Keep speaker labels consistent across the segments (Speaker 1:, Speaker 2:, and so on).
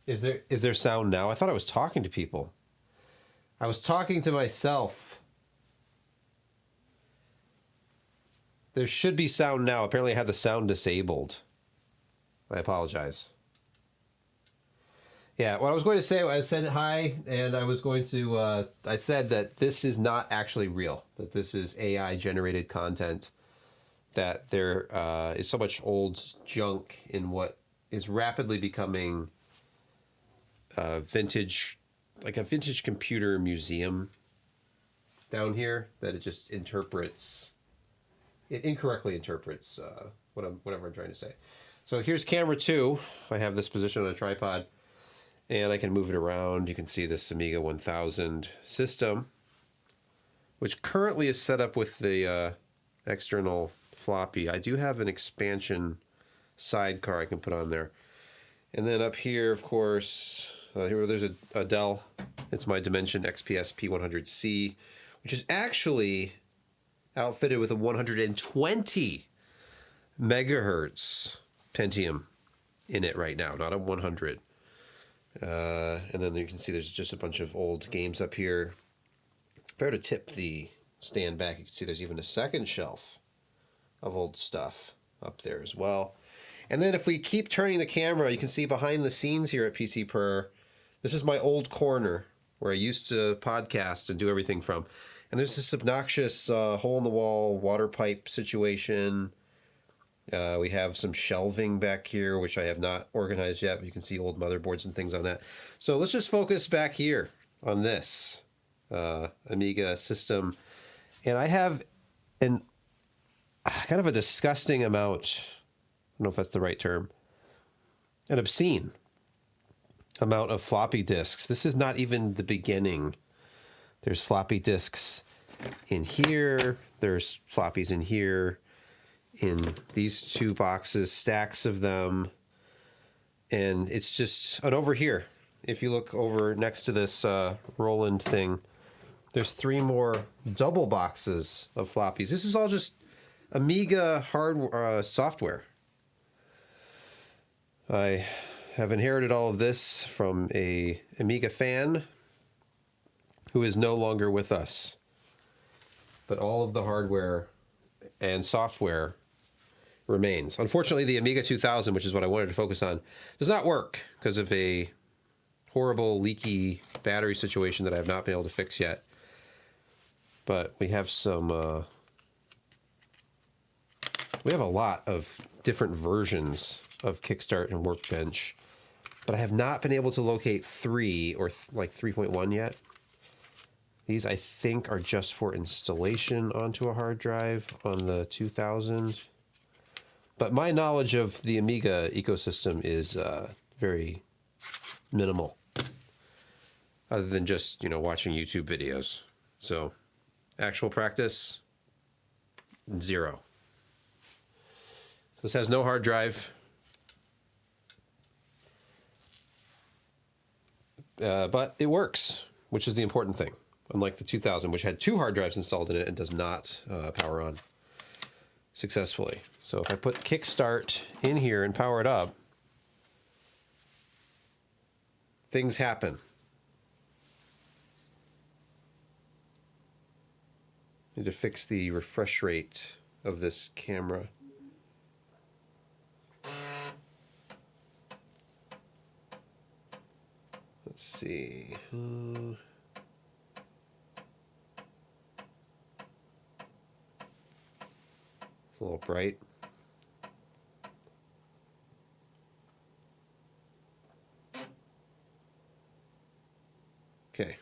Speaker 1: Is there sound now? I thought I was talking to people. I was talking to myself. There should be sound now. Apparently I had the sound disabled. I apologize. Yeah, what I was going to say, I said hi, and I was going to, I said that this is not actually real, that this is AI-generated content, that there is so much old junk in what is rapidly becoming vintage, like a vintage computer museum down here, that it just interprets, it incorrectly interprets whatever I'm trying to say. So here's camera 2. I have this position on a tripod, and I can move it around. You can see this Amiga 1000 system, which currently is set up with the external floppy. I do have an expansion sidecar I can put on there. And then up here, of course, here there's a Dell. It's my Dimension XPS P100C, which is actually outfitted with a 120 megahertz Pentium in it right now, not a 100. And then you can see there's just a bunch of old games up here. If I were to tip the stand back, you can see there's even a second shelf of old stuff up there as well. And then if we keep turning the camera, you can see behind the scenes here at PC Per, this is my old corner where I used to podcast and do everything from. And there's this obnoxious hole-in-the-wall water pipe situation. We have some shelving back here, which I have not organized yet, but you can see old motherboards and things on that. So let's just focus back here on this Amiga system. And I have an kind of a disgusting amount, I don't know if that's the right term, an obscene amount of floppy disks. This is not even the beginning. There's floppy disks in here. There's floppies in here. In these two boxes, stacks of them. And it's just, and over here, if you look over next to this Roland thing, there's 3 more double boxes of floppies. This is all just Amiga hardware, software. I have inherited all of this from a Amiga fan who is no longer with us. But all of the hardware and software remains. Unfortunately, the Amiga 2000, which is what I wanted to focus on, does not work because of a horrible leaky battery situation that I have not been able to fix yet. But we have some... we have a lot of different versions of Kickstart and Workbench, but I have not been able to locate 3 or like 3.1 yet. These, I think, are just for installation onto a hard drive on the 2000. But my knowledge of the Amiga ecosystem is very minimal, other than just, you know, watching YouTube videos. So, actual practice, 0. So this has no hard drive. But it works, which is the important thing. Unlike the 2000, which had 2 hard drives installed in it and does not power on successfully. So if I put Kickstart in here and power it up, things happen. Need to fix the refresh rate of this camera. Let's see. It's a little bright. Okay.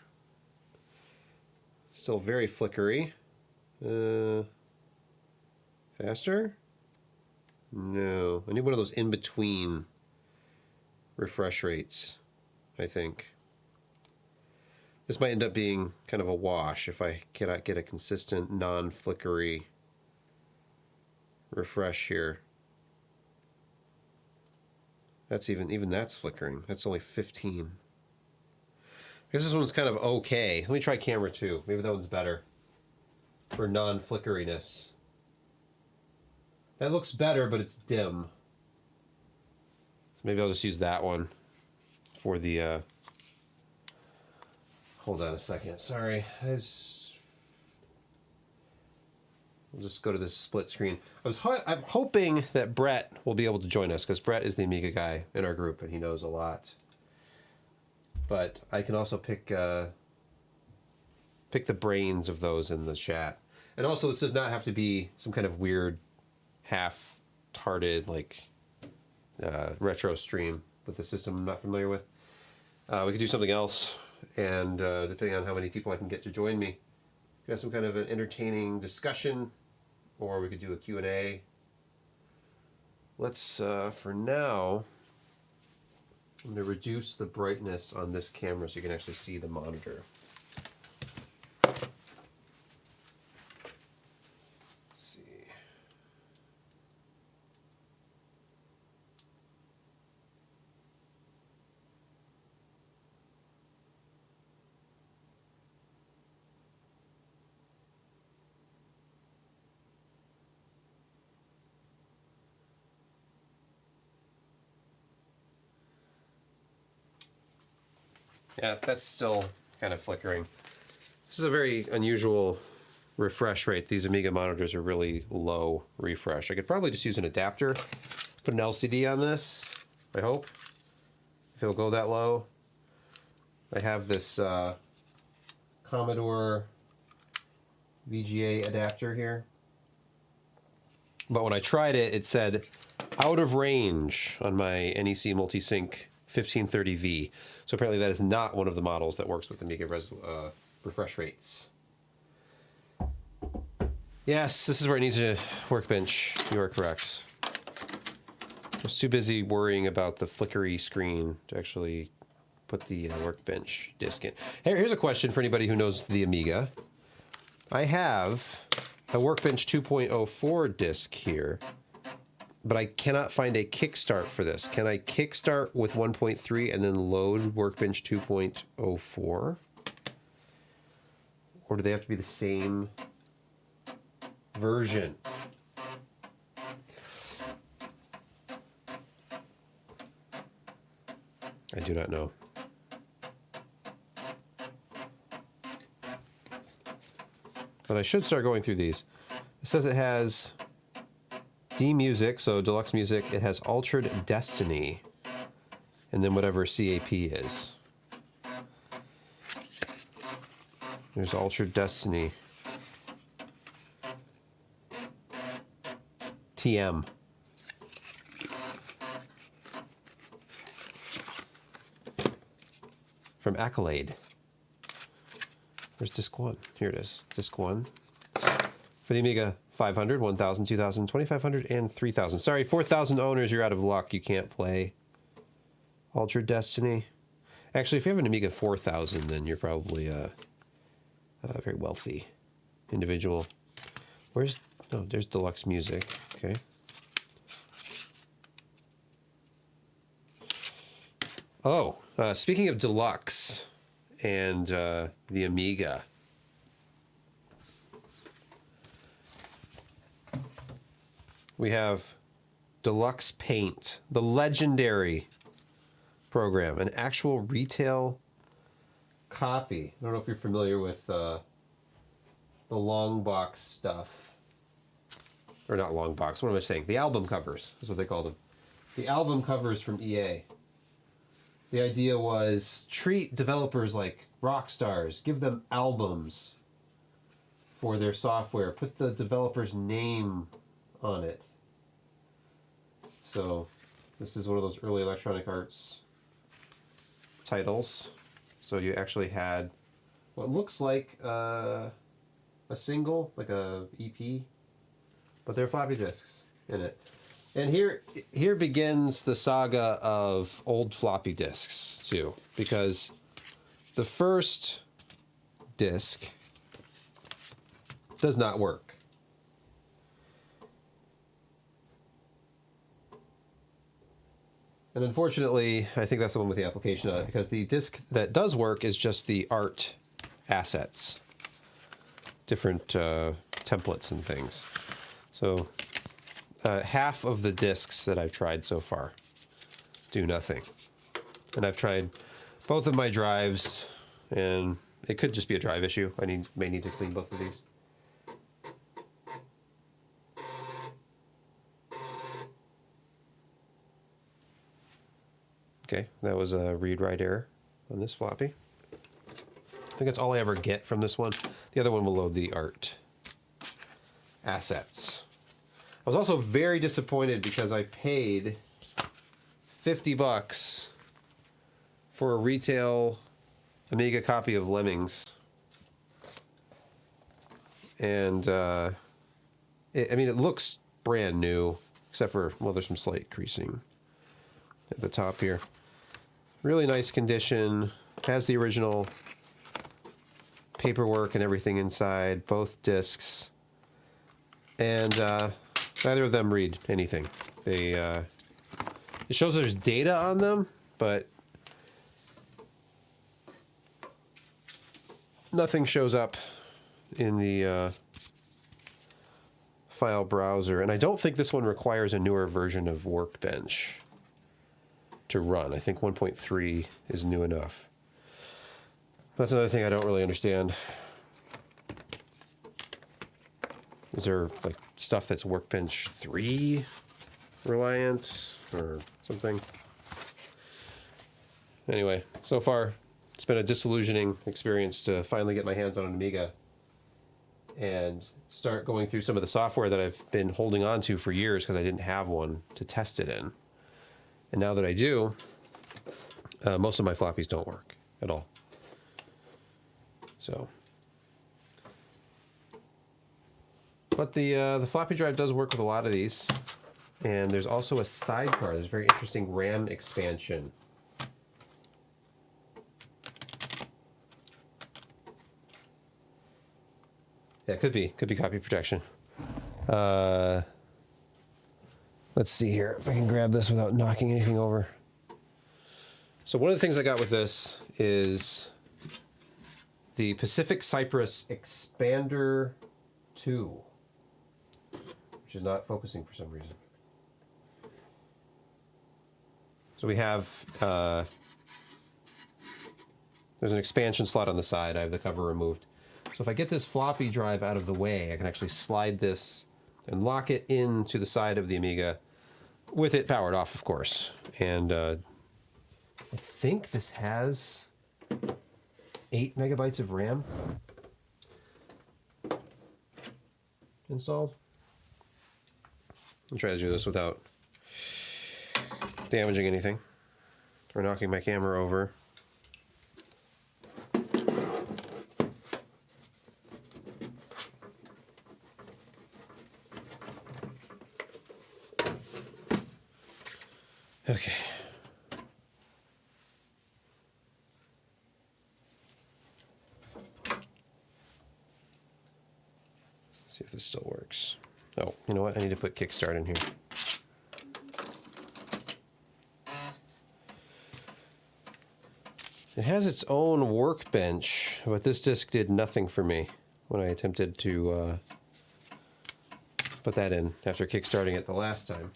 Speaker 1: Still very flickery. Faster? No. I need one of those in-between refresh rates, I think. This might end up being kind of a wash if I cannot get a consistent non-flickery refresh here. That's even that's flickering. That's only 15. I guess this one's kind of okay. Let me try camera 2. Maybe that one's better for non-flickeriness. That looks better, but it's dim. So maybe I'll just use that one. for the, hold on a second, sorry. We'll just go to this split screen. I'm hoping that Brett will be able to join us, because Brett is the Amiga guy in our group, and he knows a lot. But I can also pick the brains of those in the chat. And also, this does not have to be some kind of weird, half-hearted, like, retro stream with a system I'm not familiar with. We could do something else, and depending on how many people I can get to join me, we could have some kind of an entertaining discussion, or we could do a Q&A. Let's, for now, I'm going to reduce the brightness on this camera so you can actually see the monitor. Yeah, that's still kind of flickering. This is a very unusual refresh rate. These Amiga monitors are really low refresh. I could probably just use an adapter, put an LCD on this, I hope, if it'll go that low. I have this Commodore VGA adapter here. But when I tried it, it said out of range on my NEC Multisync 1530V. So apparently that is not one of the models that works with Amiga refresh rates. Yes, this is where it needs a workbench. You are correct. I was too busy worrying about the flickery screen to actually put the workbench disk in. Here's a question for anybody who knows the Amiga. I have a Workbench 2.04 disk here, but I cannot find a kickstart for this. Can I kickstart with 1.3 and then load Workbench 2.04? Or do they have to be the same version? I do not know. But I should start going through these. It says it has D Music, so deluxe music. It has Altered Destiny, and then whatever CAP is. There's Altered Destiny. TM. From Accolade. Where's disc 1? Here it is. Disc 1. For the Amiga 500, 1000, 2000, 2500, and 3000. Sorry, 4000 owners, you're out of luck. You can't play Altered Destiny. Actually, if you have an Amiga 4000, then you're probably a very wealthy individual. Where's... Oh, there's deluxe music. Okay. Oh, speaking of deluxe and the Amiga. We have Deluxe Paint, the legendary program, an actual retail copy. I don't know if you're familiar with the long box stuff. Or not long box, what am I saying? The album covers is what they call them. The album covers from EA. The idea was treat developers like rock stars. Give them albums for their software. Put the developer's name on it. So this is one of those early Electronic Arts titles. So you actually had what looks like a single, like a EP, but they're floppy disks in it. And here begins the saga of old floppy disks, too. Because the first disk does not work. And unfortunately, I think that's the one with the application on it, because the disk that does work is just the art assets. Different templates and things. So... half of the discs that I've tried so far do nothing. And I've tried both of my drives, and it could just be a drive issue. May need to clean both of these. Okay, that was a read-write error on this floppy. I think that's all I ever get from this one. The other one will load the art assets. I was also very disappointed because I paid $50 for a retail Amiga copy of Lemmings. And, it looks brand new, except for, well, there's some slight creasing at the top here. Really nice condition. Has the original paperwork and everything inside, both discs. And neither of them read anything. They it shows there's data on them, but nothing shows up in the file browser. And I don't think this one requires a newer version of Workbench to run. I think 1.3 is new enough. That's another thing I don't really understand. Is there like stuff that's Workbench 3 reliant or something? Anyway, so far it's been a disillusioning experience to finally get my hands on an Amiga and start going through some of the software that I've been holding on to for years because I didn't have one to test it in. And now that I do, most of my floppies don't work at all. So, but the floppy drive does work with a lot of these, and there's also a sidecar. There's a very interesting RAM expansion. Yeah, could be copy protection. Let's see here if I can grab this without knocking anything over. So one of the things I got with this is the Pacific Cypress Expander 2, which is not focusing for some reason. So we have, there's an expansion slot on the side. I have the cover removed. So if I get this floppy drive out of the way, I can actually slide this and lock it into the side of the Amiga with it powered off, of course. And I think this has 8 megabytes of RAM installed. I'll try to do this without damaging anything or knocking my camera over. Okay. See if this still works. Oh, you know what? I need to put Kickstart in here. It has its own workbench, but this disk did nothing for me when I attempted to put that in after kickstarting it the last time.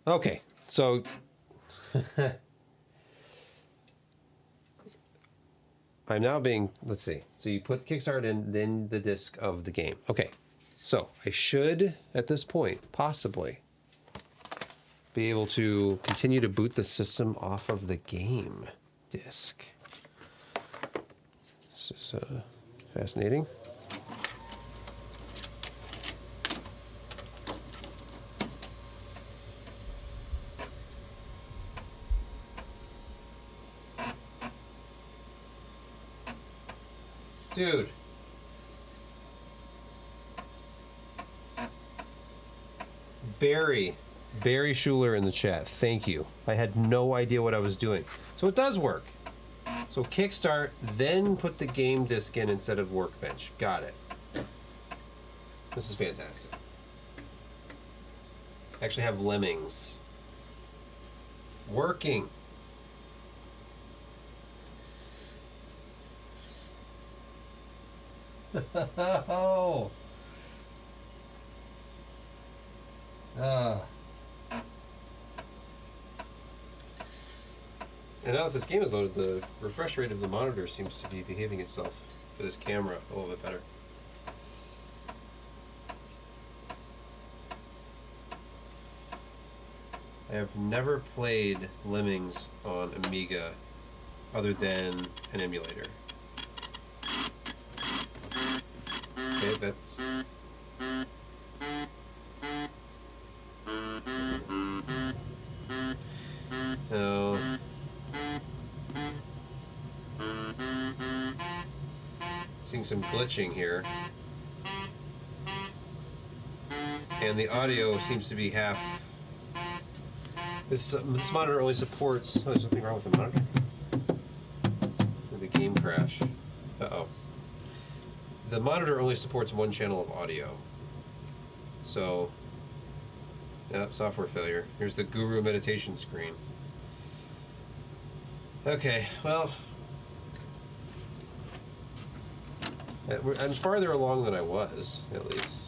Speaker 1: Okay, so I'm now being, let's see. So you put Kickstart in, then the disk of the game. Okay, so I should, at this point, possibly be able to continue to boot the system off of the game disk. This is fascinating. Dude. Barry Schuler in the chat. Thank you. I had no idea what I was doing. So it does work. So Kickstart, then put the game disc in instead of Workbench. Got it. This is fantastic. I actually have Lemmings working. And now that this game is loaded, the refresh rate of the monitor seems to be behaving itself for this camera a little bit better. I have never played Lemmings on Amiga other than an emulator. Okay, that's... No. Seeing some glitching here. And the audio seems to be half... This monitor only supports... Oh, there's something wrong with the monitor? Or the game crash. Uh-oh. The monitor only supports one channel of audio. So... Yep, software failure. Here's the Guru meditation screen. Okay, well... I'm farther along than I was, at least.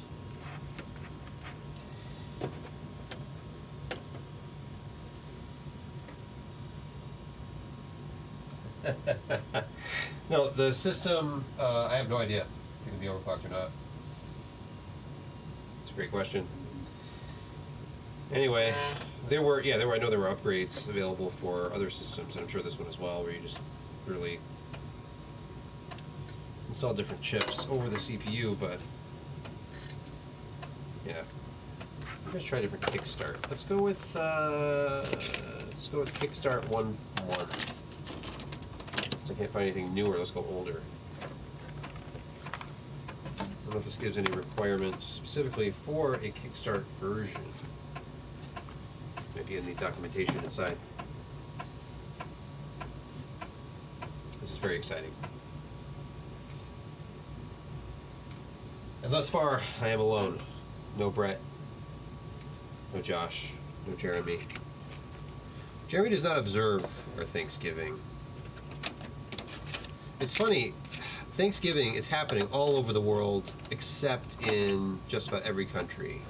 Speaker 1: No, the system, I have no idea if it can be overclocked or not. It's a great question. Anyway, I know there were upgrades available for other systems, and I'm sure this one as well, where you just literally install different chips over the CPU, but yeah. I'm gonna try a different kickstart. Let's go with kickstart 1.1. I can't find anything newer. Let's go older. I don't know if this gives any requirements specifically for a Kickstart version. Maybe in the documentation inside. This is very exciting. And thus far, I am alone. No Brett. No Josh. No Jeremy. Jeremy does not observe our Thanksgiving. It's funny, Thanksgiving is happening all over the world except in just about every country.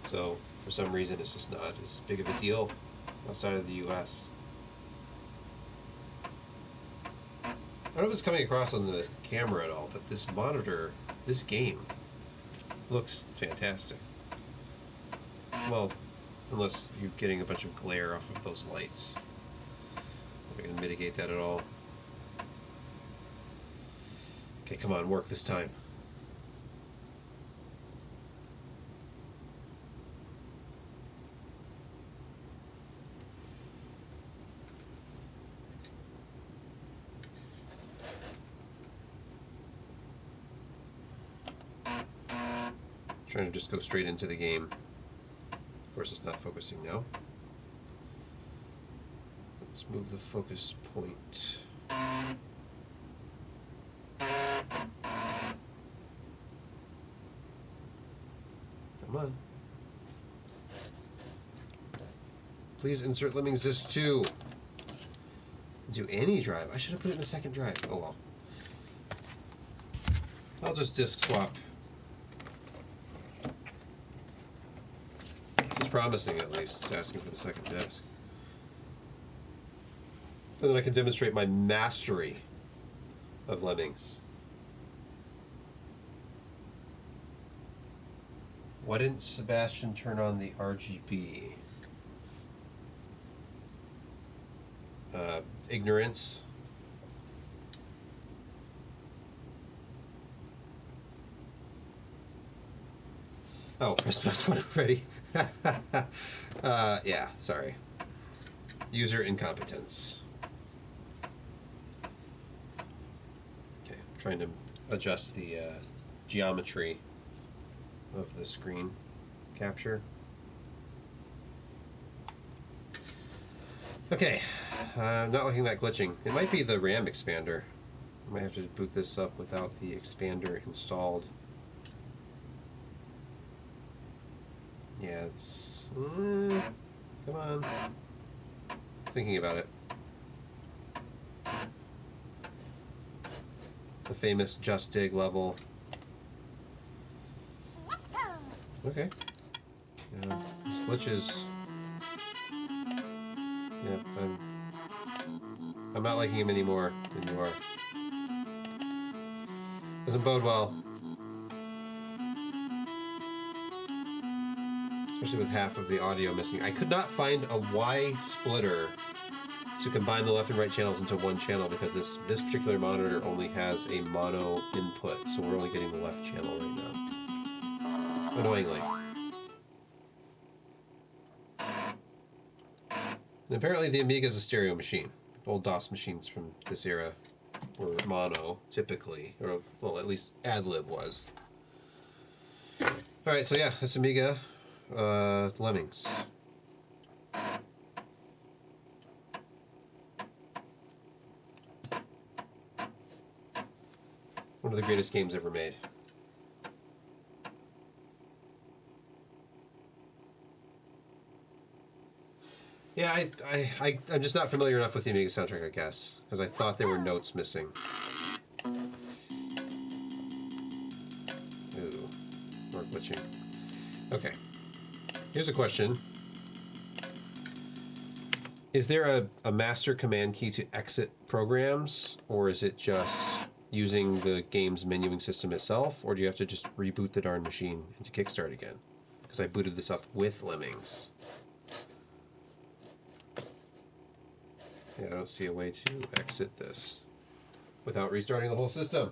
Speaker 1: So, for some reason, it's just not as big of a deal outside of the US. I don't know if it's coming across on the camera at all, but this monitor, this game, looks fantastic. Well, unless you're getting a bunch of glare off of those lights. If I can mitigate that at all. Okay, come on, work this time. Trying to just go straight into the game. Of course, it's not focusing now. Let's move the focus point. Come on. Please insert Lemmings Disc 2. Do any drive. I should have put it in the second drive. Oh well. I'll just disk swap. It's promising at least. It's asking for the second disc. And then I can demonstrate my mastery of Lemmings. Why didn't Sebastian turn on the RGB? Ignorance. Oh, press plus one already. Yeah, sorry. User incompetence. Okay, I'm trying to adjust the geometry of the screen capture. Okay, not looking that glitching. It might be the RAM expander. I might have to boot this up without the expander installed. Yeah, it's... come on. Thinking about it. The famous Just Dig level. Okay. This glitches. Yep, I'm I'm not liking him any more than you are. Doesn't bode well. Especially with half of the audio missing. I could not find a Y splitter to combine the left and right channels into one channel because this particular monitor only has a mono input, so we're only getting the left channel right now. Annoyingly. And apparently the Amiga is a stereo machine. Old DOS machines from this era were mono, typically. Or, well, at least Ad-Lib was. Alright, so yeah, this Amiga, Lemmings. One of the greatest games ever made. Yeah, I'm just not familiar enough with the Amiga soundtrack, I guess, because I thought there were notes missing. Ooh, more glitching. Okay, here's a question. Is there a master command key to exit programs, or is it just using the game's menuing system itself, or do you have to just reboot the darn machine into Kickstart again? Because I booted this up with Lemmings. Yeah, I don't see a way to exit this without restarting the whole system.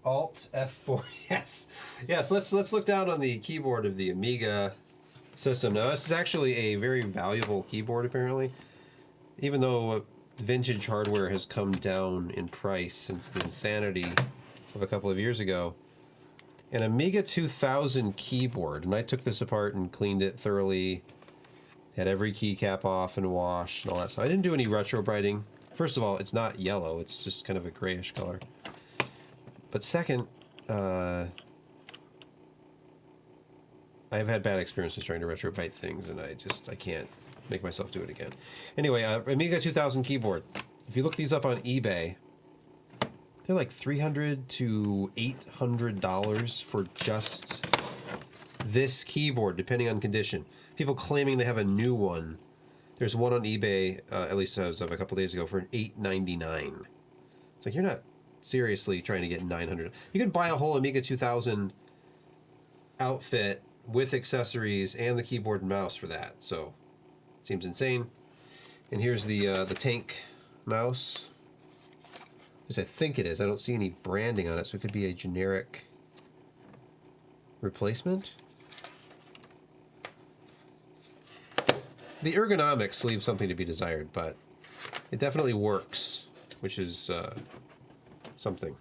Speaker 1: Alt F4, yes. Yes, let's look down on the keyboard of the Amiga system. Now, this is actually a very valuable keyboard, apparently. Even though vintage hardware has come down in price since the insanity of a couple of years ago. An Amiga 2000 keyboard, and I took this apart and cleaned it thoroughly, had every keycap off and washed and all that stuff. I didn't do any retro brighting. First of all, it's not yellow, it's just kind of a grayish color. But second, I've had bad experiences trying to retro bright things, and I can't make myself do it again. Anyway, Amiga 2000 keyboard. If you look these up on eBay, they're like $300 to $800 for just this keyboard, depending on condition. People claiming they have a new one. There's one on eBay, at least as of a couple days ago, for $899. It's like, you're not seriously trying to get $900. You can buy a whole Amiga 2000 outfit with accessories and the keyboard and mouse for that. So, it seems insane. And here's the tank mouse. I think it is. I don't see any branding on it, so it could be a generic replacement. The ergonomics leave something to be desired, but it definitely works, which is something.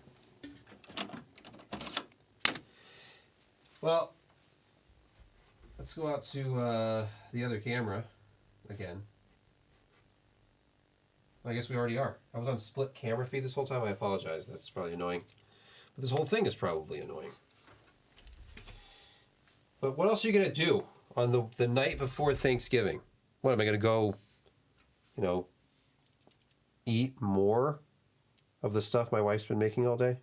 Speaker 1: Well, let's go out to the other camera again. I guess we already are. I was on split camera feed this whole time. I apologize. That's probably annoying. But this whole thing is probably annoying. But what else are you going to do on the night before Thanksgiving? What, am I going to go, you know, eat more of the stuff my wife's been making all day?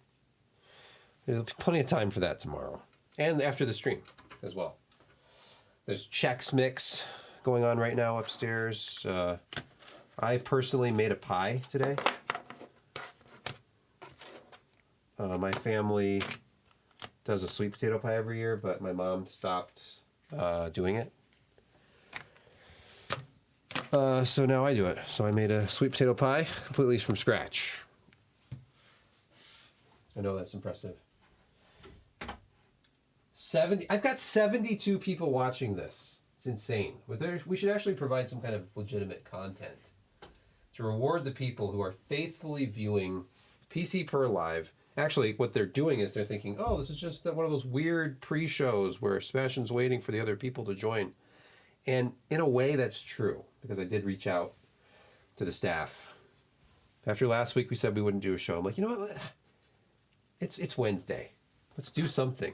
Speaker 1: There'll be plenty of time for that tomorrow. And after the stream as well. There's Chex Mix going on right now upstairs. I personally made a pie today. My family does a sweet potato pie every year, but my mom stopped doing it. So now I do it. So I made a sweet potato pie completely from scratch. I know that's impressive. I've got 72 people watching this. It's insane. We should actually provide some kind of legitimate content to reward the people who are faithfully viewing PC Per Live. Actually, what they're doing is they're thinking, oh, this is just one of those weird pre-shows where Sebastian's waiting for the other people to join. And in a way, that's true, because I did reach out to the staff. After last week, we said we wouldn't do a show. I'm like, you know what? It's Wednesday. Let's do something.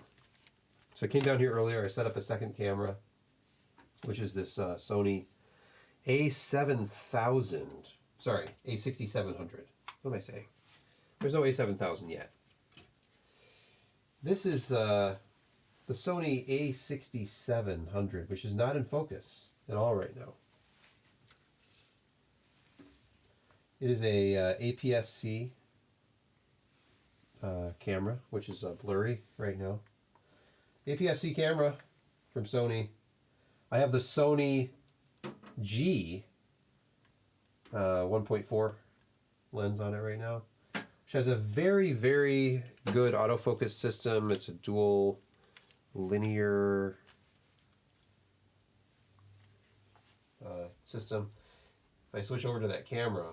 Speaker 1: So I came down here earlier. I set up a second camera, which is this Sony A7000. Sorry, A6700. What am I saying? There's no A7000 yet. This is the Sony A6700, which is not in focus at all right now. It is a APS-C camera, which is blurry right now. APS-C camera from Sony. I have the Sony G 1.4 lens on it right now, which has a very, very good autofocus system. It's a dual linear system. If I switch over to that camera,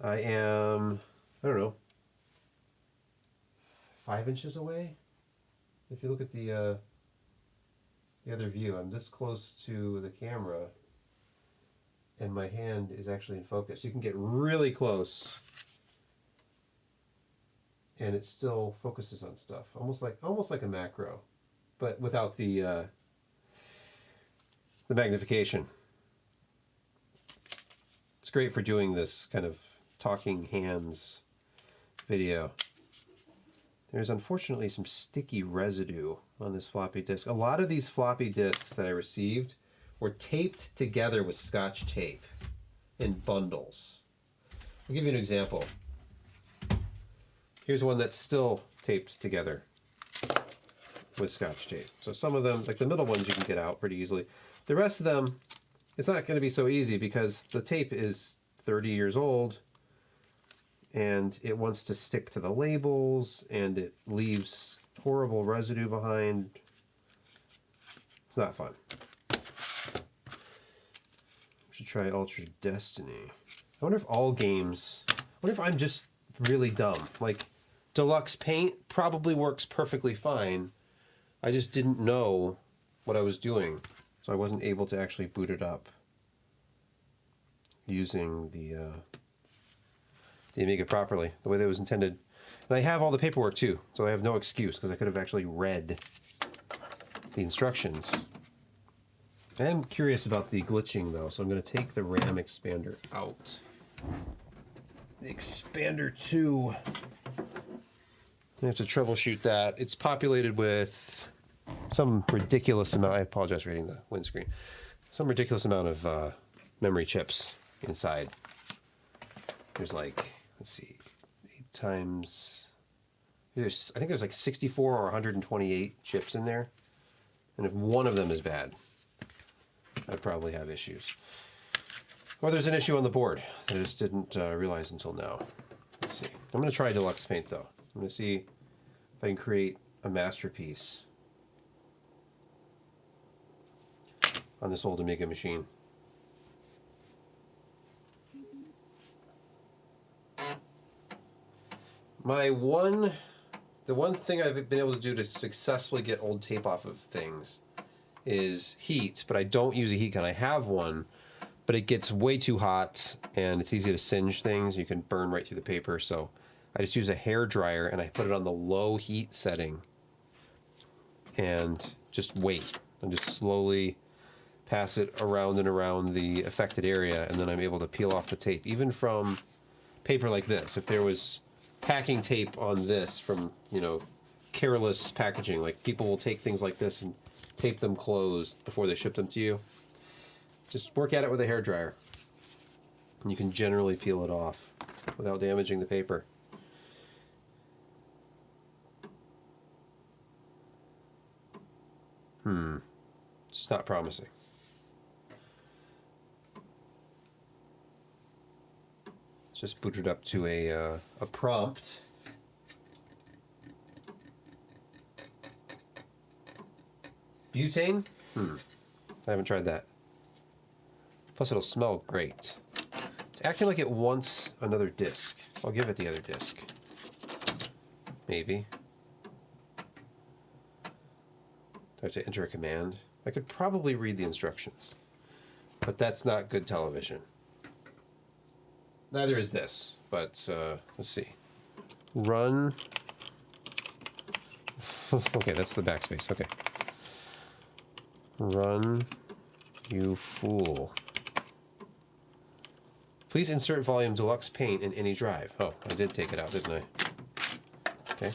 Speaker 1: I am, I don't know, 5 inches away. If you look at the other view, I'm this close to the camera, and my hand is actually in focus. You can get really close, and it still focuses on stuff, almost like a macro, but without the magnification. It's great for doing this kind of talking hands video. There's unfortunately some sticky residue on this floppy disk. A lot of these floppy disks that I received were taped together with Scotch tape in bundles. I'll give you an example. Here's one that's still taped together with Scotch tape. So some of them, like the middle ones, you can get out pretty easily. The rest of them, it's not going to be so easy because the tape is 30 years old and it wants to stick to the labels and it leaves horrible residue behind. It's not fun. I should try Ultra Destiny. I wonder if all games, I wonder if I'm just really dumb. Like, Deluxe Paint probably works perfectly fine. I just didn't know what I was doing, so I wasn't able to actually boot it up using the Amiga properly, the way that it was intended. And I have all the paperwork too, so I have no excuse because I could have actually read the instructions. I am curious about the glitching though, so I'm going to take the RAM expander out. The expander 2. I have to troubleshoot that. It's populated with some ridiculous amount. I apologize for hitting the windscreen. Some ridiculous amount of memory chips inside. There's like, let's see, 8 times. I think there's like 64 or 128 chips in there, and if one of them is bad, I'd probably have issues. Or there's an issue on the board that I just didn't realize until now. Let's see. I'm going to try Deluxe Paint though. I'm going to see if I can create a masterpiece on this old Amiga machine. The one thing I've been able to do to successfully get old tape off of things is heat, but I don't use a heat gun. I have one, but it gets way too hot and it's easy to singe things. You can burn right through the paper, so I just use a hair dryer and I put it on the low heat setting and just wait and just slowly pass it around and around the affected area, and then I'm able to peel off the tape. Even from paper like this, if there was packing tape on this from, you know, careless packaging, like people will take things like this and tape them closed before they ship them to you. Just work at it with a hair dryer and you can generally peel it off without damaging the paper. It's not promising. Just booted up to a prompt. Butane? I haven't tried that. Plus it'll smell great. It's acting like it wants another disc. I'll give it the other disc. Maybe. Do I have to enter a command? I could probably read the instructions, but that's not good television. Neither is this, but let's see. Run. Okay, that's the backspace. Okay. Run, you fool. Please insert volume Deluxe Paint in any drive. Oh, I did take it out, didn't I? Okay.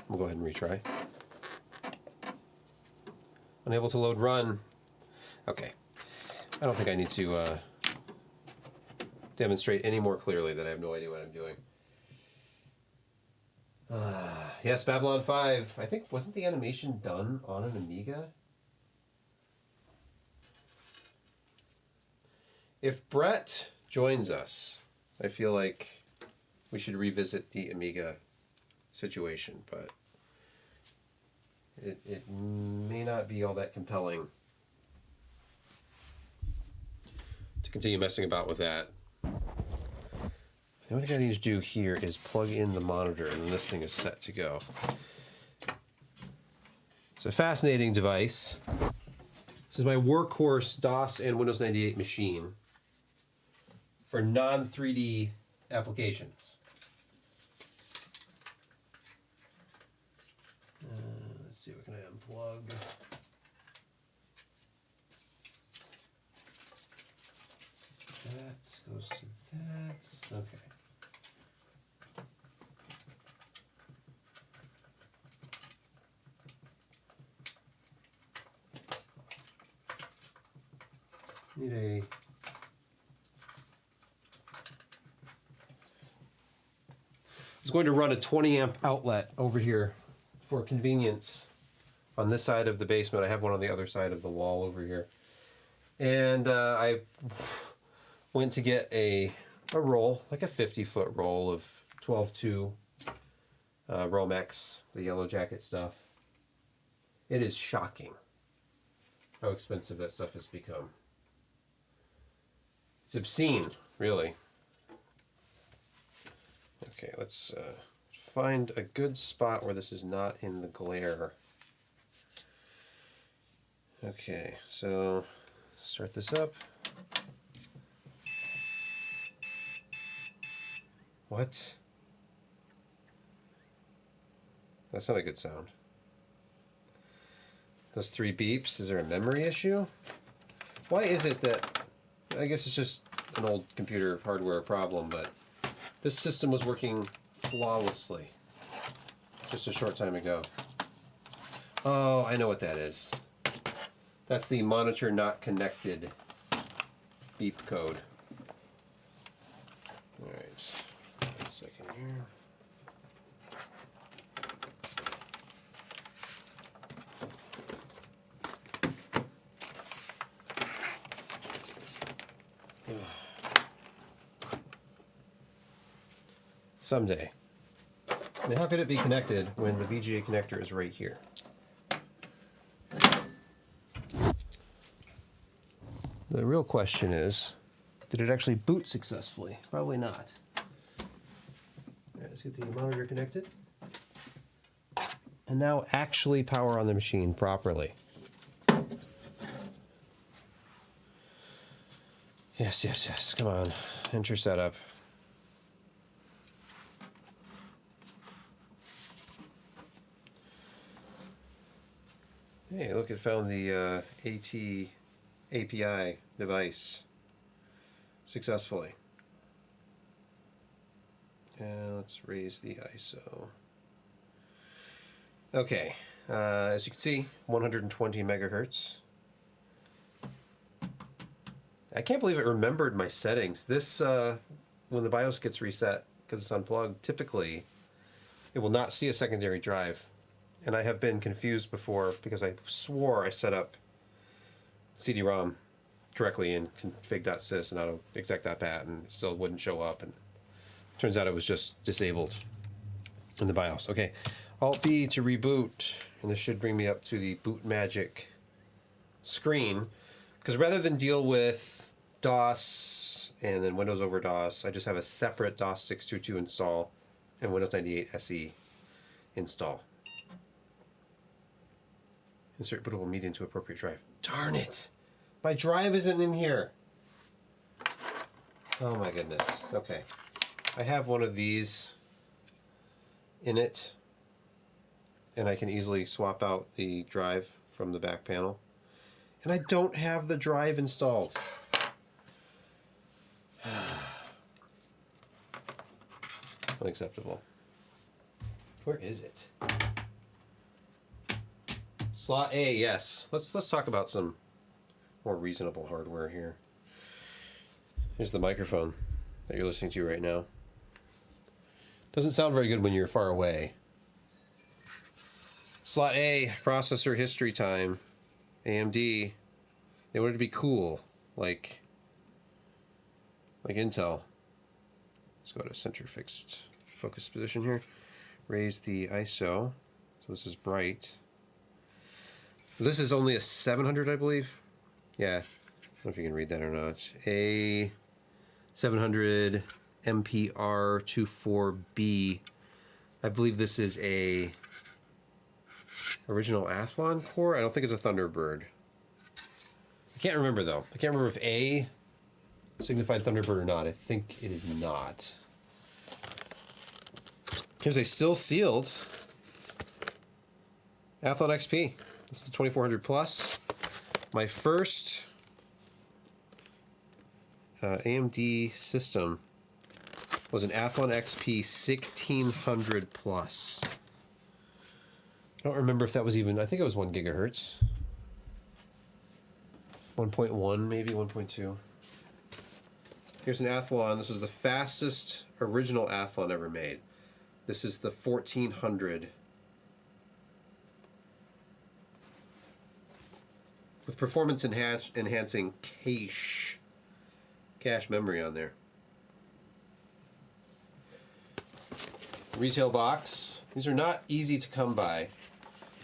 Speaker 1: We'll go ahead and retry. Unable to load run. Okay. I don't think I need to demonstrate any more clearly that I have no idea what I'm doing. Yes, Babylon 5. I think, wasn't the animation done on an Amiga? If Brett joins us, I feel like we should revisit the Amiga situation, but it may not be all that compelling to continue messing about with that. The only thing I need to do here is plug in the monitor, and then this thing is set to go. It's a fascinating device. This is my workhorse DOS and Windows 98 machine for non-3D applications. Let's see, what can I unplug? That goes to that. Okay. Need a I was going to run a 20 amp outlet over here for convenience on this side of the basement. I have one on the other side of the wall over here. And I went to get a roll, like a 50-foot roll of 12.2 Romex, the yellow jacket stuff. It is shocking how expensive that stuff has become. It's obscene, really. Okay, let's find a good spot where this is not in the glare. Okay, so start this up. What? That's not a good sound. Those 3 beeps, is there a memory issue? Why is it that, I guess it's just an old computer hardware problem, but this system was working flawlessly just a short time ago. Oh, I know what that is. That's the monitor not connected beep code. All right, 1 second here. Someday. I mean, how could it be connected when the VGA connector is right here? The real question is, did it actually boot successfully? Probably not. All right, let's get the monitor connected. And now actually power on the machine properly. Yes, yes, yes. Come on. Enter setup. Hey, look, it found the AT API device successfully. And let's raise the ISO. Okay, as you can see, 120 megahertz. I can't believe it remembered my settings. This, when the BIOS gets reset, because it's unplugged, typically it will not see a secondary drive. And I have been confused before because I swore I set up CD-ROM correctly in config.sys and autoexec.bat, and it still wouldn't show up. And it turns out it was just disabled in the BIOS. Okay, Alt-B to reboot, and this should bring me up to the Boot Magic screen. Because rather than deal with DOS and then Windows over DOS, I just have a separate DOS 622 install and Windows 98 SE install. Insert bootable media into appropriate drive. Darn it! My drive isn't in here. Oh my goodness. Okay. I have one of these in it, and I can easily swap out the drive from the back panel. And I don't have the drive installed. Unacceptable. Where is it? Slot A, yes. Let's talk about some more reasonable hardware here. Here's the microphone that you're listening to right now. Doesn't sound very good when you're far away. Slot A, processor history time. AMD, they wanted to be cool, like Intel. Let's go to center fixed focus position here. Raise the ISO, so this is bright. This is only a 700, I believe. Yeah, I don't know if you can read that or not. A 700 MPR24B. I believe this is a original Athlon core. I don't think it's a Thunderbird. I can't remember though. I can't remember if A signified Thunderbird or not. I think it is not. Here's a still sealed Athlon XP. This is the 2400 plus. My first AMD system was an Athlon XP 1600 plus. I don't remember if that was even, I think it was 1 gigahertz. 1.1 maybe, 1.2. Here's an Athlon. This was the fastest original Athlon ever made. This is the 1400. With performance enhancing cache memory on there. Retail box. These are not easy to come by.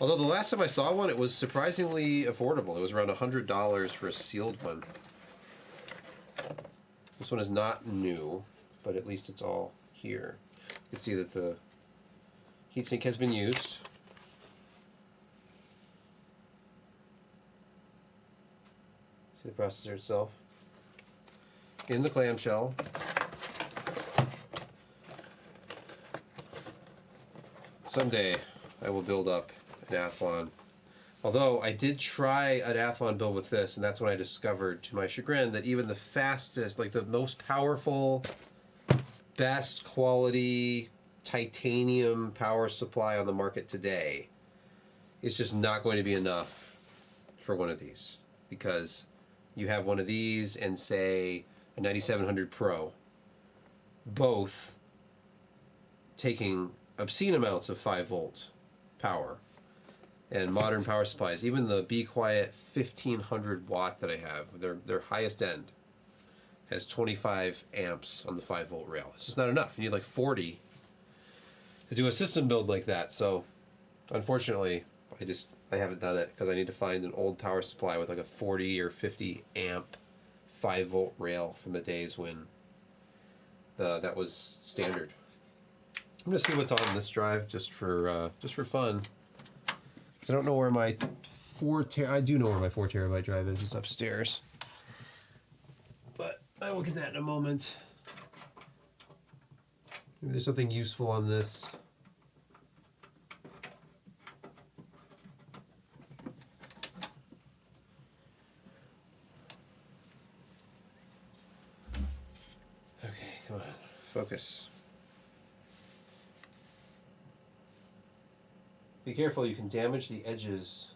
Speaker 1: Although the last time I saw one, it was surprisingly affordable. It was around $100 for a sealed one. This one is not new, but at least it's all here. You can see that the heatsink has been used. See the processor itself in the clamshell. Someday I will build up an Athlon. Although I did try an Athlon build with this, and that's when I discovered, to my chagrin, that even the fastest, like the most powerful, best quality titanium power supply on the market today is just not going to be enough for one of these. Because you have one of these and, say, a 9700 Pro, both taking obscene amounts of 5-volt power. And modern power supplies, even the Be Quiet 1500 watt that I have, their highest end, has 25 amps on the 5-volt rail. It's just not enough. You need like 40 to do a system build like that. So, unfortunately, I haven't done it because I need to find an old power supply with like a 40 or 50 amp 5-volt rail from the days when that was standard. I'm gonna see what's on this drive just for fun. So I don't know where my I do know where my 4 terabyte drive is. It's upstairs. But I will get that in a moment. Maybe there's something useful on this. Okay, come on. Focus. Be careful, you can damage the edges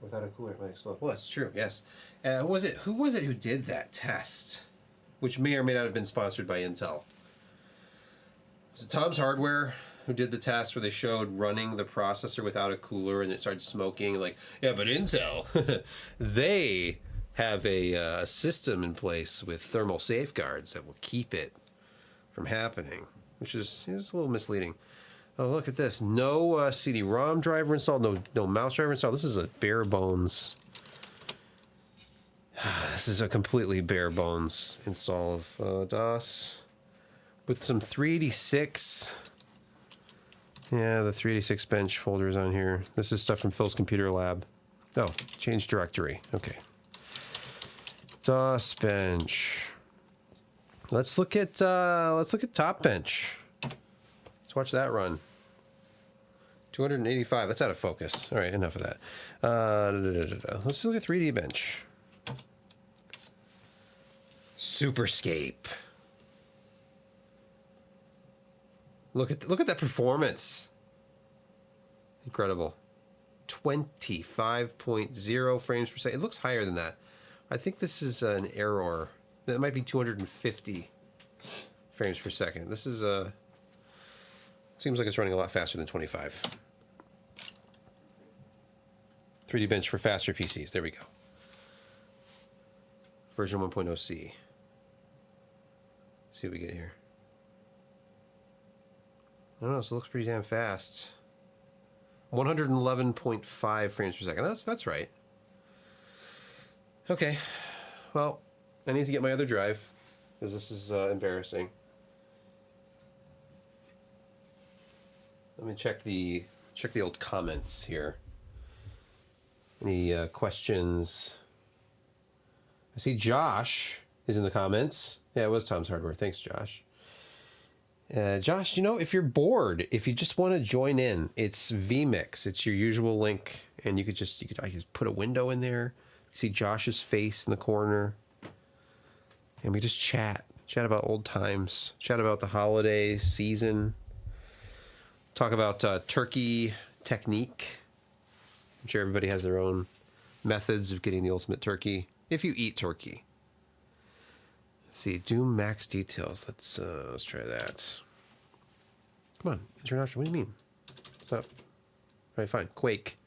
Speaker 1: without a cooler. It might explode. Well, that's true, yes. Who was it who did that test? Which may or may not have been sponsored by Intel. Was it Tom's Hardware who did the test where they showed running the processor without a cooler and it started smoking? Like, yeah, but Intel, they have a system in place with thermal safeguards that will keep it from happening, which is a little misleading. Oh, look at this. No CD-ROM driver installed, no mouse driver installed. This is a bare bones. This is a completely bare bones install of DOS. With some 386. Yeah, the 386 bench folders on here. This is stuff from Phil's Computer Lab. Oh, change directory. Okay. DOS bench. Let's look at Top Bench. Let's watch that run. 285. That's out of focus. All right, enough of that. Let's look at 3D Bench. Superscape. Look at that performance. Incredible. 25.0 frames per second. It looks higher than that. I think this is an error. That might be 250 frames per second. This is seems like it's running a lot faster than 25. 3D bench for faster PCs. There we go. Version 1.0C. See what we get here. I don't know, so it looks pretty damn fast. 111.5 frames per second. That's right. Okay. Well, I need to get my other drive because this is embarrassing. Let me check the old comments here. Any questions? I see Josh is in the comments. Yeah, it was Tom's Hardware. Thanks, Josh. Josh, you know, if you're bored, if you just want to join in, it's vMix. It's your usual link, and I could just put a window in there. You see Josh's face in the corner, and we just chat about old times, chat about the holiday season, talk about turkey technique. I'm sure everybody has their own methods of getting the ultimate turkey, if you eat turkey. Let's see, Doom max details. Let's try that. Come on, international. What do you mean? What's up? All right, fine. Quake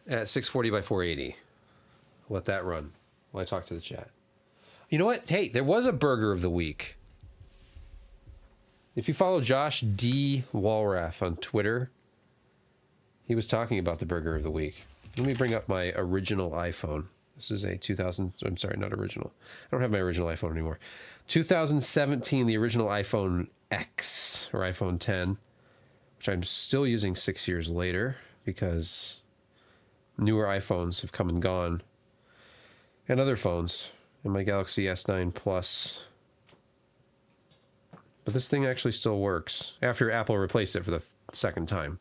Speaker 1: at 640 by 480. Let that run while I talk to the chat. You know what? Hey, there was a burger of the week. If you follow Josh D. Walraff on Twitter, he was talking about the burger of the week. Let me bring up my original iPhone. This is a 2000, I'm sorry, not original. I don't have my original iPhone anymore. 2017, the original iPhone X, or iPhone 10, which I'm still using 6 years later because newer iPhones have come and gone. And other phones, and my Galaxy S9 Plus. But this thing actually still works after Apple replaced it for the second time.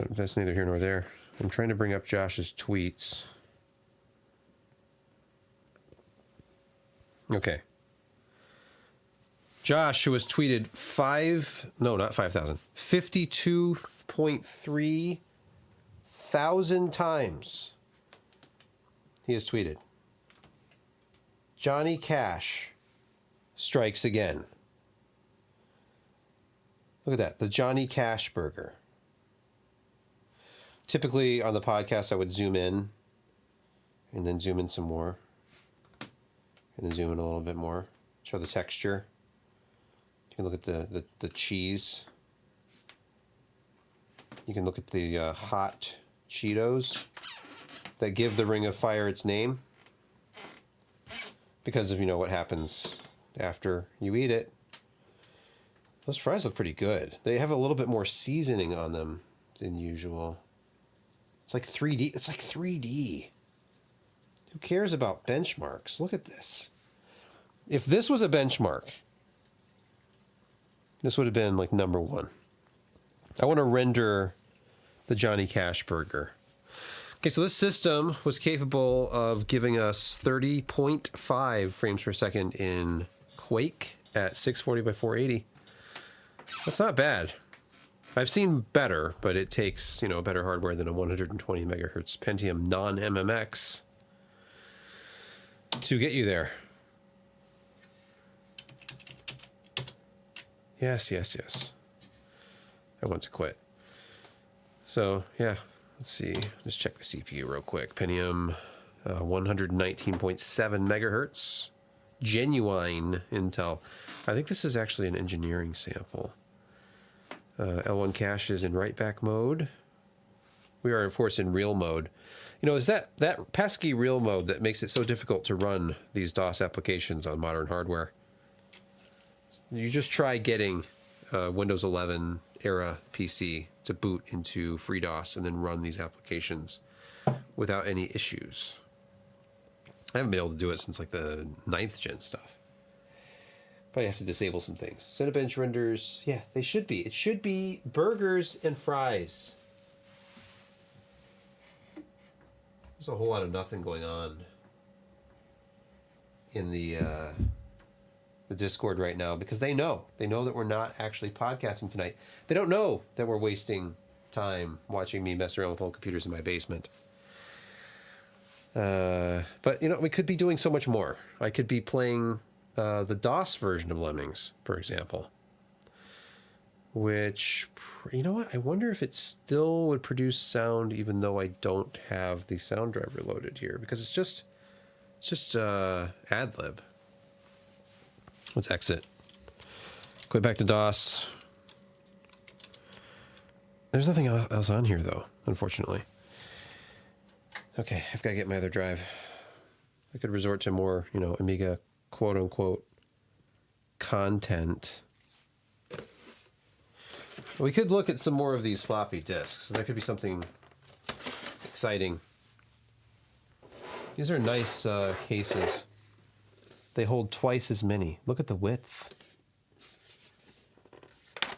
Speaker 1: That's neither here nor there. I'm trying to bring up Josh's tweets. Okay. Josh, who has tweeted 52.3 thousand times. He has tweeted, Johnny Cash strikes again. Look at that, the Johnny Cash burger. Typically on the podcast, I would zoom in and then zoom in some more and then zoom in a little bit more. Show the texture. You can look at the cheese. You can look at the hot Cheetos that give the Ring of Fire its name because of, you know, what happens after you eat it. Those fries look pretty good. They have a little bit more seasoning on them than usual. It's like 3D. It's like 3D. Who cares about benchmarks? Look at this. If this was a benchmark, this would have been like number one. I want to render the Johnny Cash burger. Okay, so this system was capable of giving us 30.5 frames per second in Quake at 640 by 480. That's not bad. I've seen better, but it takes, you know, better hardware than a 120 megahertz Pentium non-MMX to get you there. Yes. I want to quit. So, yeah, let's see. Just check the CPU real quick. Pentium 119.7 megahertz. Genuine Intel. I think this is actually an engineering sample. L1 cache is in write back mode. We are, of course, in real mode. You know, is that pesky real mode that makes it so difficult to run these DOS applications on modern hardware? You just try getting Windows 11 era PC to boot into FreeDOS and then run these applications without any issues. I haven't been able to do it since like the 9th gen stuff. But I have to disable some things. Cinebench renders, yeah, they should be. It should be burgers and fries. There's a whole lot of nothing going on. in the Discord right now because they know that we're not actually podcasting tonight. They don't know that we're wasting time watching me mess around with old computers in my basement. But you know, we could be doing so much more. I could be playing the DOS version of Lemmings, for example. Which, you know what? I wonder if it still would produce sound even though I don't have the sound driver loaded here, because it's just ad-lib. Let's exit. Go back to DOS. There's nothing else on here though, unfortunately. Okay, I've got to get my other drive. I could resort to more, you know, Amiga quote-unquote content. We could look at some more of these floppy disks. That could be something exciting. These are nice cases. They hold twice as many. Look at the width. And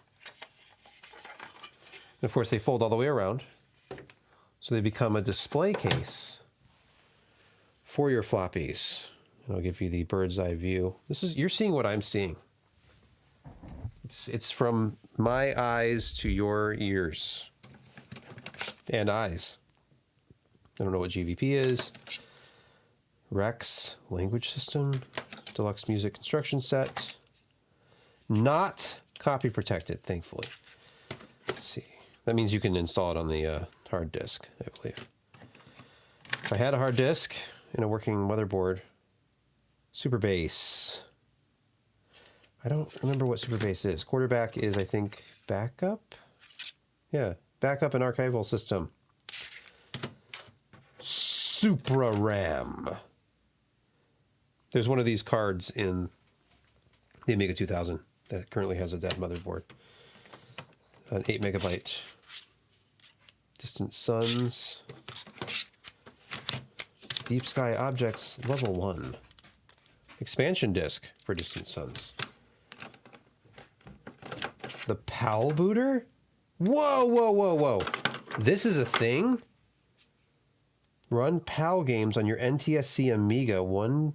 Speaker 1: of course, they fold all the way around. So they become a display case for your floppies. And I'll give you the bird's eye view. You're seeing what I'm seeing. It's from my eyes to your ears and eyes. I don't know what GVP is. Rex language system, deluxe music instruction set. Not copy protected, thankfully. Let's see. That means you can install it on the hard disk, I believe. If I had a hard disk and a working motherboard, Super Bass. I don't remember what Super Bass is. Quarterback is, I think, backup? Yeah, backup and archival system. Supra RAM. There's one of these cards in the Amiga 2000 that currently has a dead motherboard. An 8 megabyte. Distant Suns. Deep Sky Objects, level 1. Expansion disk for Distant Suns. The PAL booter? Whoa, whoa, whoa, whoa. This is a thing? Run PAL games on your NTSC Amiga, 1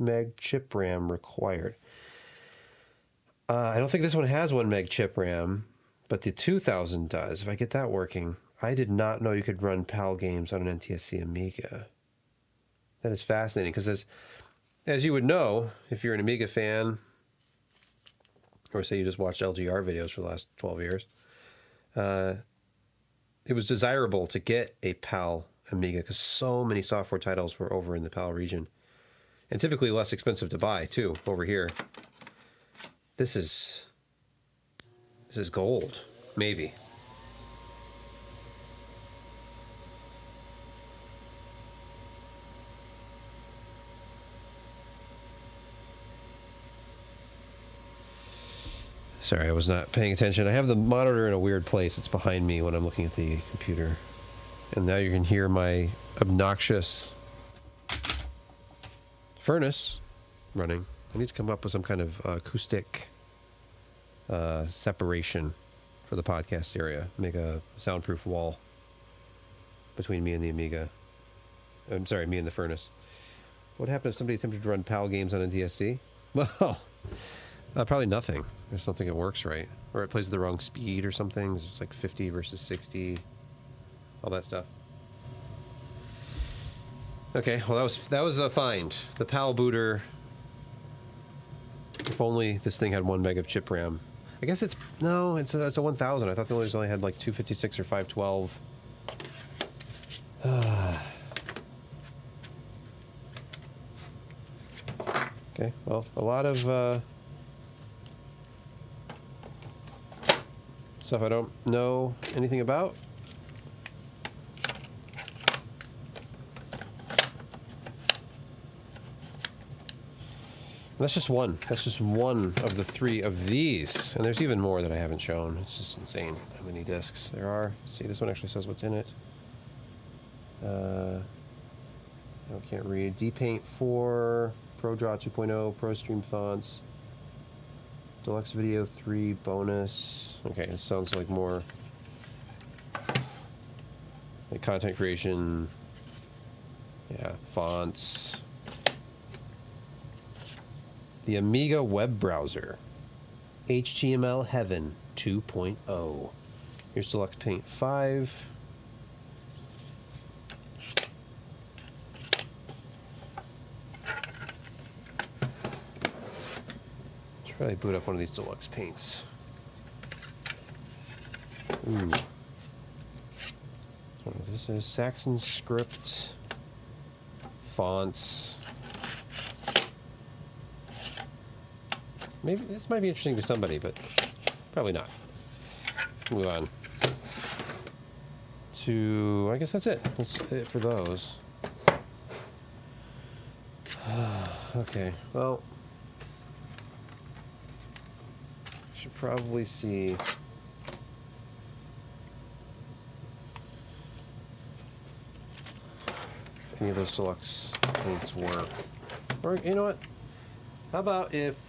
Speaker 1: meg chip RAM required. I don't think this one has 1 meg chip RAM, but the 2000 does. If I get that working, I did not know you could run PAL games on an NTSC Amiga. That is fascinating, because as you would know, if you're an Amiga fan, or say you just watched LGR videos for the last 12 years, it was desirable to get a PAL Amiga because so many software titles were over in the PAL region. And typically less expensive to buy, too, over here. This is gold, maybe. Sorry, I was not paying attention. I have the monitor in a weird place. It's behind me when I'm looking at the computer. And now you can hear my obnoxious furnace running. I need to come up with some kind of acoustic separation for the podcast area. Make a soundproof wall between me and the Amiga. I'm sorry, me and the furnace. What happened if somebody attempted to run PAL games on a DSC? Well, probably nothing. I just don't think it works right. Or it plays at the wrong speed or something. It's just like 50 versus 60. All that stuff. Okay, well that was a find. The PAL booter. If only this thing had 1 meg of chip RAM. I guess it's a 1000. I thought the others only had like 256 or 512. Okay, well, a lot of stuff I don't know anything about. That's just one. That's just one of the 3 of these. And there's even more that I haven't shown. It's just insane how many discs there are. Let's see, this one actually says what's in it. I can't read. DPaint 4, ProDraw 2.0, ProStream fonts, Deluxe Video 3 bonus. Okay, this sounds like more like content creation. Yeah, fonts. The Amiga web browser. HTML Heaven 2.0. Here's Deluxe Paint 5. Let's probably boot up one of these Deluxe Paints. Ooh. Oh, this is Saxon script. Fonts. Maybe this might be interesting to somebody, but probably not. Move on to, I guess that's it. That's it for those. Okay, well, should probably see any of those deluxe paints work. Or, you know what? How about if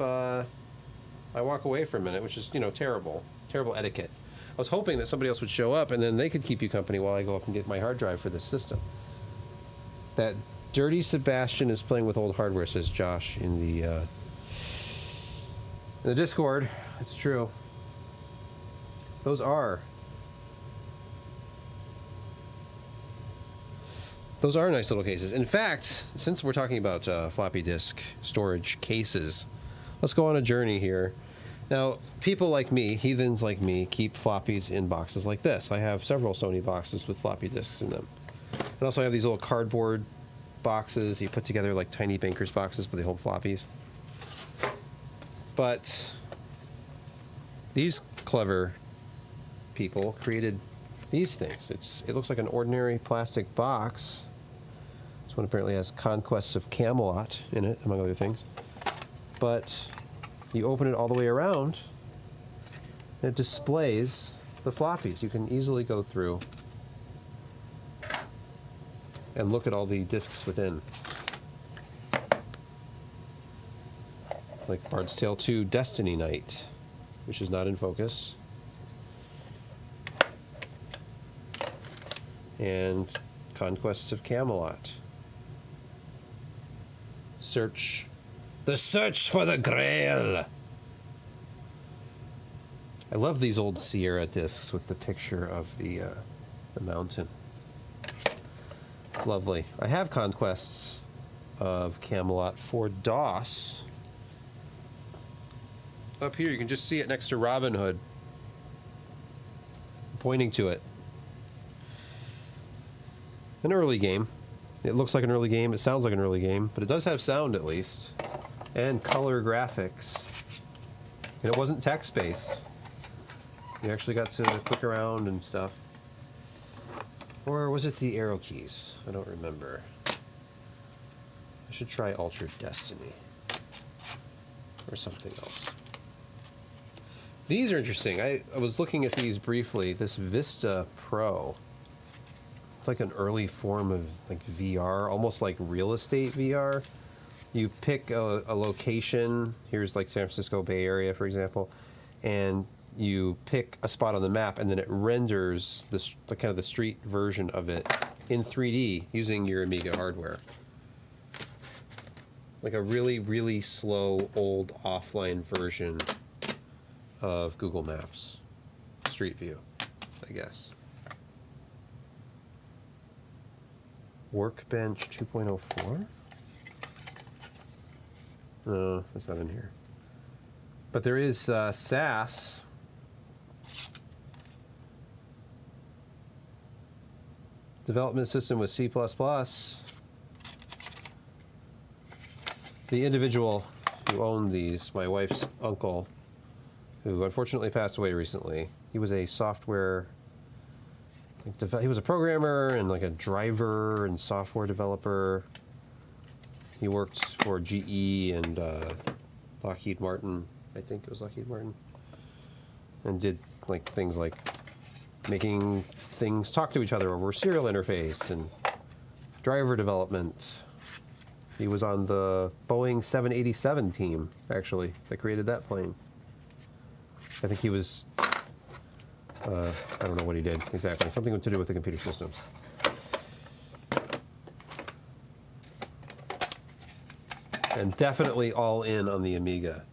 Speaker 1: I walk away for a minute, which is, you know, terrible etiquette. I was hoping that somebody else would show up and then they could keep you company while I go up and get my hard drive for this system. That dirty Sebastian is playing with old hardware, says Josh in the Discord. It's true. Those are nice little cases. In fact, since we're talking about floppy disk storage cases, let's go on a journey here. Now, people like me, heathens like me, keep floppies in boxes like this. I have several Sony boxes with floppy disks in them. And also I have these little cardboard boxes you put together like tiny banker's boxes, but they hold floppies. But these clever people created these things. It looks like an ordinary plastic box. This one apparently has Conquests of Camelot in it, among other things. But you open it all the way around, and it displays the floppies. You can easily go through and look at all the disks within. Like Bard's Tale 2 Destiny Night, which is not in focus. And Conquests of Camelot. The search for the Grail. I love these old Sierra discs with the picture of the mountain. It's lovely. I have Conquests of Camelot for DOS. Up here, you can just see it next to Robin Hood, pointing to it. An early game. It looks like an early game. It sounds like an early game, but it does have sound at least, and color graphics. And it wasn't text-based. You actually got to click around and stuff. Or was it the arrow keys? I don't remember. I should try Altered Destiny. Or something else. These are interesting. I was looking at these briefly. This Vista Pro. It's like an early form of like VR, almost like real estate VR. You pick a location. Here's like San Francisco Bay Area, for example, and you pick a spot on the map, and then it renders the kind of the street version of it in 3D using your Amiga hardware. Like a really, really slow, old offline version of Google Maps Street View, I guess. Workbench 2.04? No, that's not in here. But there is SAS. Development system with C++. The individual who owned these, my wife's uncle, who unfortunately passed away recently, he was a software... he was a programmer and like a driver and software developer. He worked for GE and Lockheed Martin. I think it was Lockheed Martin. And did like things like making things talk to each other over serial interface and driver development. He was on the Boeing 787 team, actually, that created that plane. I think he was... I don't know what he did exactly. Something to do with the computer systems. And definitely all in on the Amiga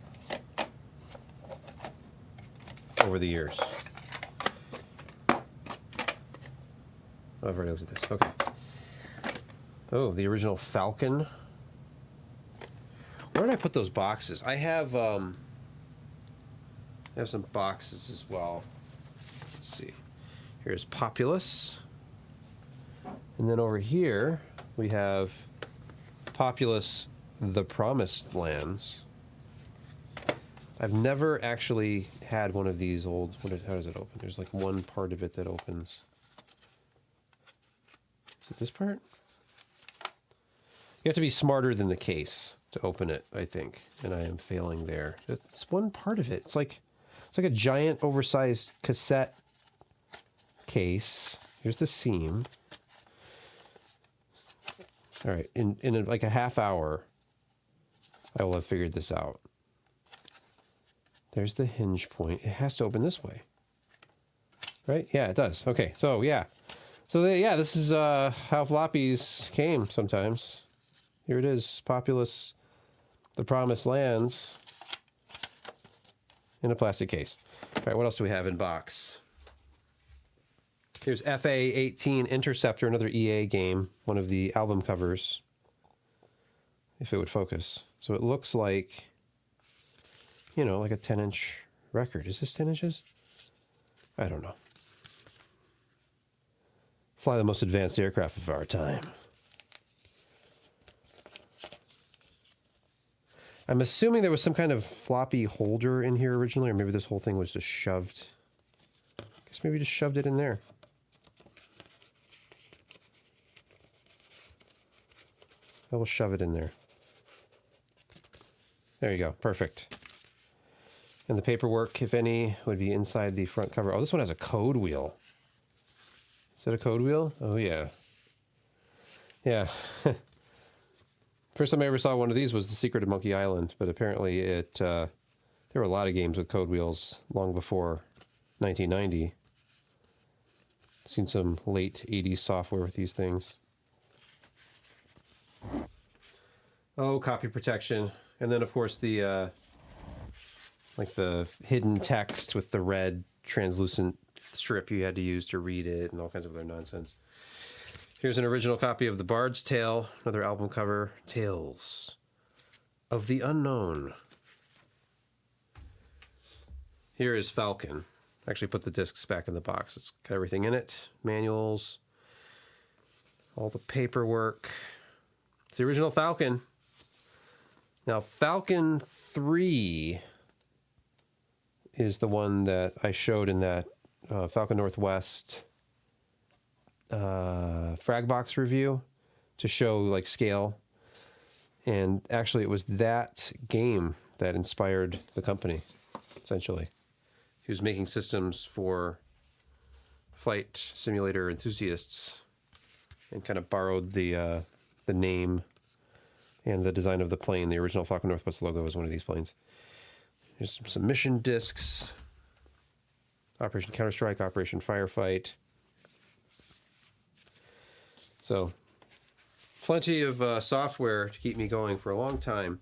Speaker 1: over the years. Oh, I've already looked at this. Okay. Oh, the original Falcon. Where did I put those boxes? I have some boxes as well. Let's see. Here's Populous. And then over here, we have Populous The Promised Lands. I've never actually had one of these old... how does it open? There's like one part of it that opens. Is it this part? You have to be smarter than the case to open it, I think. And I am failing there. It's one part of it. It's like a giant oversized cassette case. Here's the seam. All right, in like a half hour, I will have figured this out. There's the hinge point. It has to open this way. Right? Yeah, it does. Okay, so yeah. So yeah, this is how floppies came sometimes. Here it is, Populous, The Promised Lands, in a plastic case. All right, what else do we have in box? Here's FA-18 Interceptor, another EA game, one of the album covers, if it would focus. So it looks like, you know, like a 10-inch record. Is this 10 inches? I don't know. Fly the most advanced aircraft of our time. I'm assuming there was some kind of floppy holder in here originally, or maybe this whole thing was just shoved. I guess maybe just shoved it in there. I will shove it in there. There you go. Perfect. And the paperwork, if any, would be inside the front cover. Oh, this one has a code wheel. Is it a code wheel? Oh, yeah. Yeah. First time I ever saw one of these was The Secret of Monkey Island, but apparently there were a lot of games with code wheels long before 1990. Seen some late 80s software with these things. Oh, copy protection. And then, of course, the like the hidden text with the red translucent strip you had to use to read it and all kinds of other nonsense. Here's an original copy of The Bard's Tale, another album cover, Tales of the Unknown. Here is Falcon. Actually put the discs back in the box. It's got everything in it. Manuals, all the paperwork. It's the original Falcon. Now, Falcon 3 is the one that I showed in that Falcon Northwest Fragbox review to show like scale. And actually it was that game that inspired the company, essentially. He was making systems for flight simulator enthusiasts and kind of borrowed the name and the design of the plane. The original Falcon Northwest logo was one of these planes. Here's some mission discs. Operation Counter-Strike, Operation Firefight. So, plenty of software to keep me going for a long time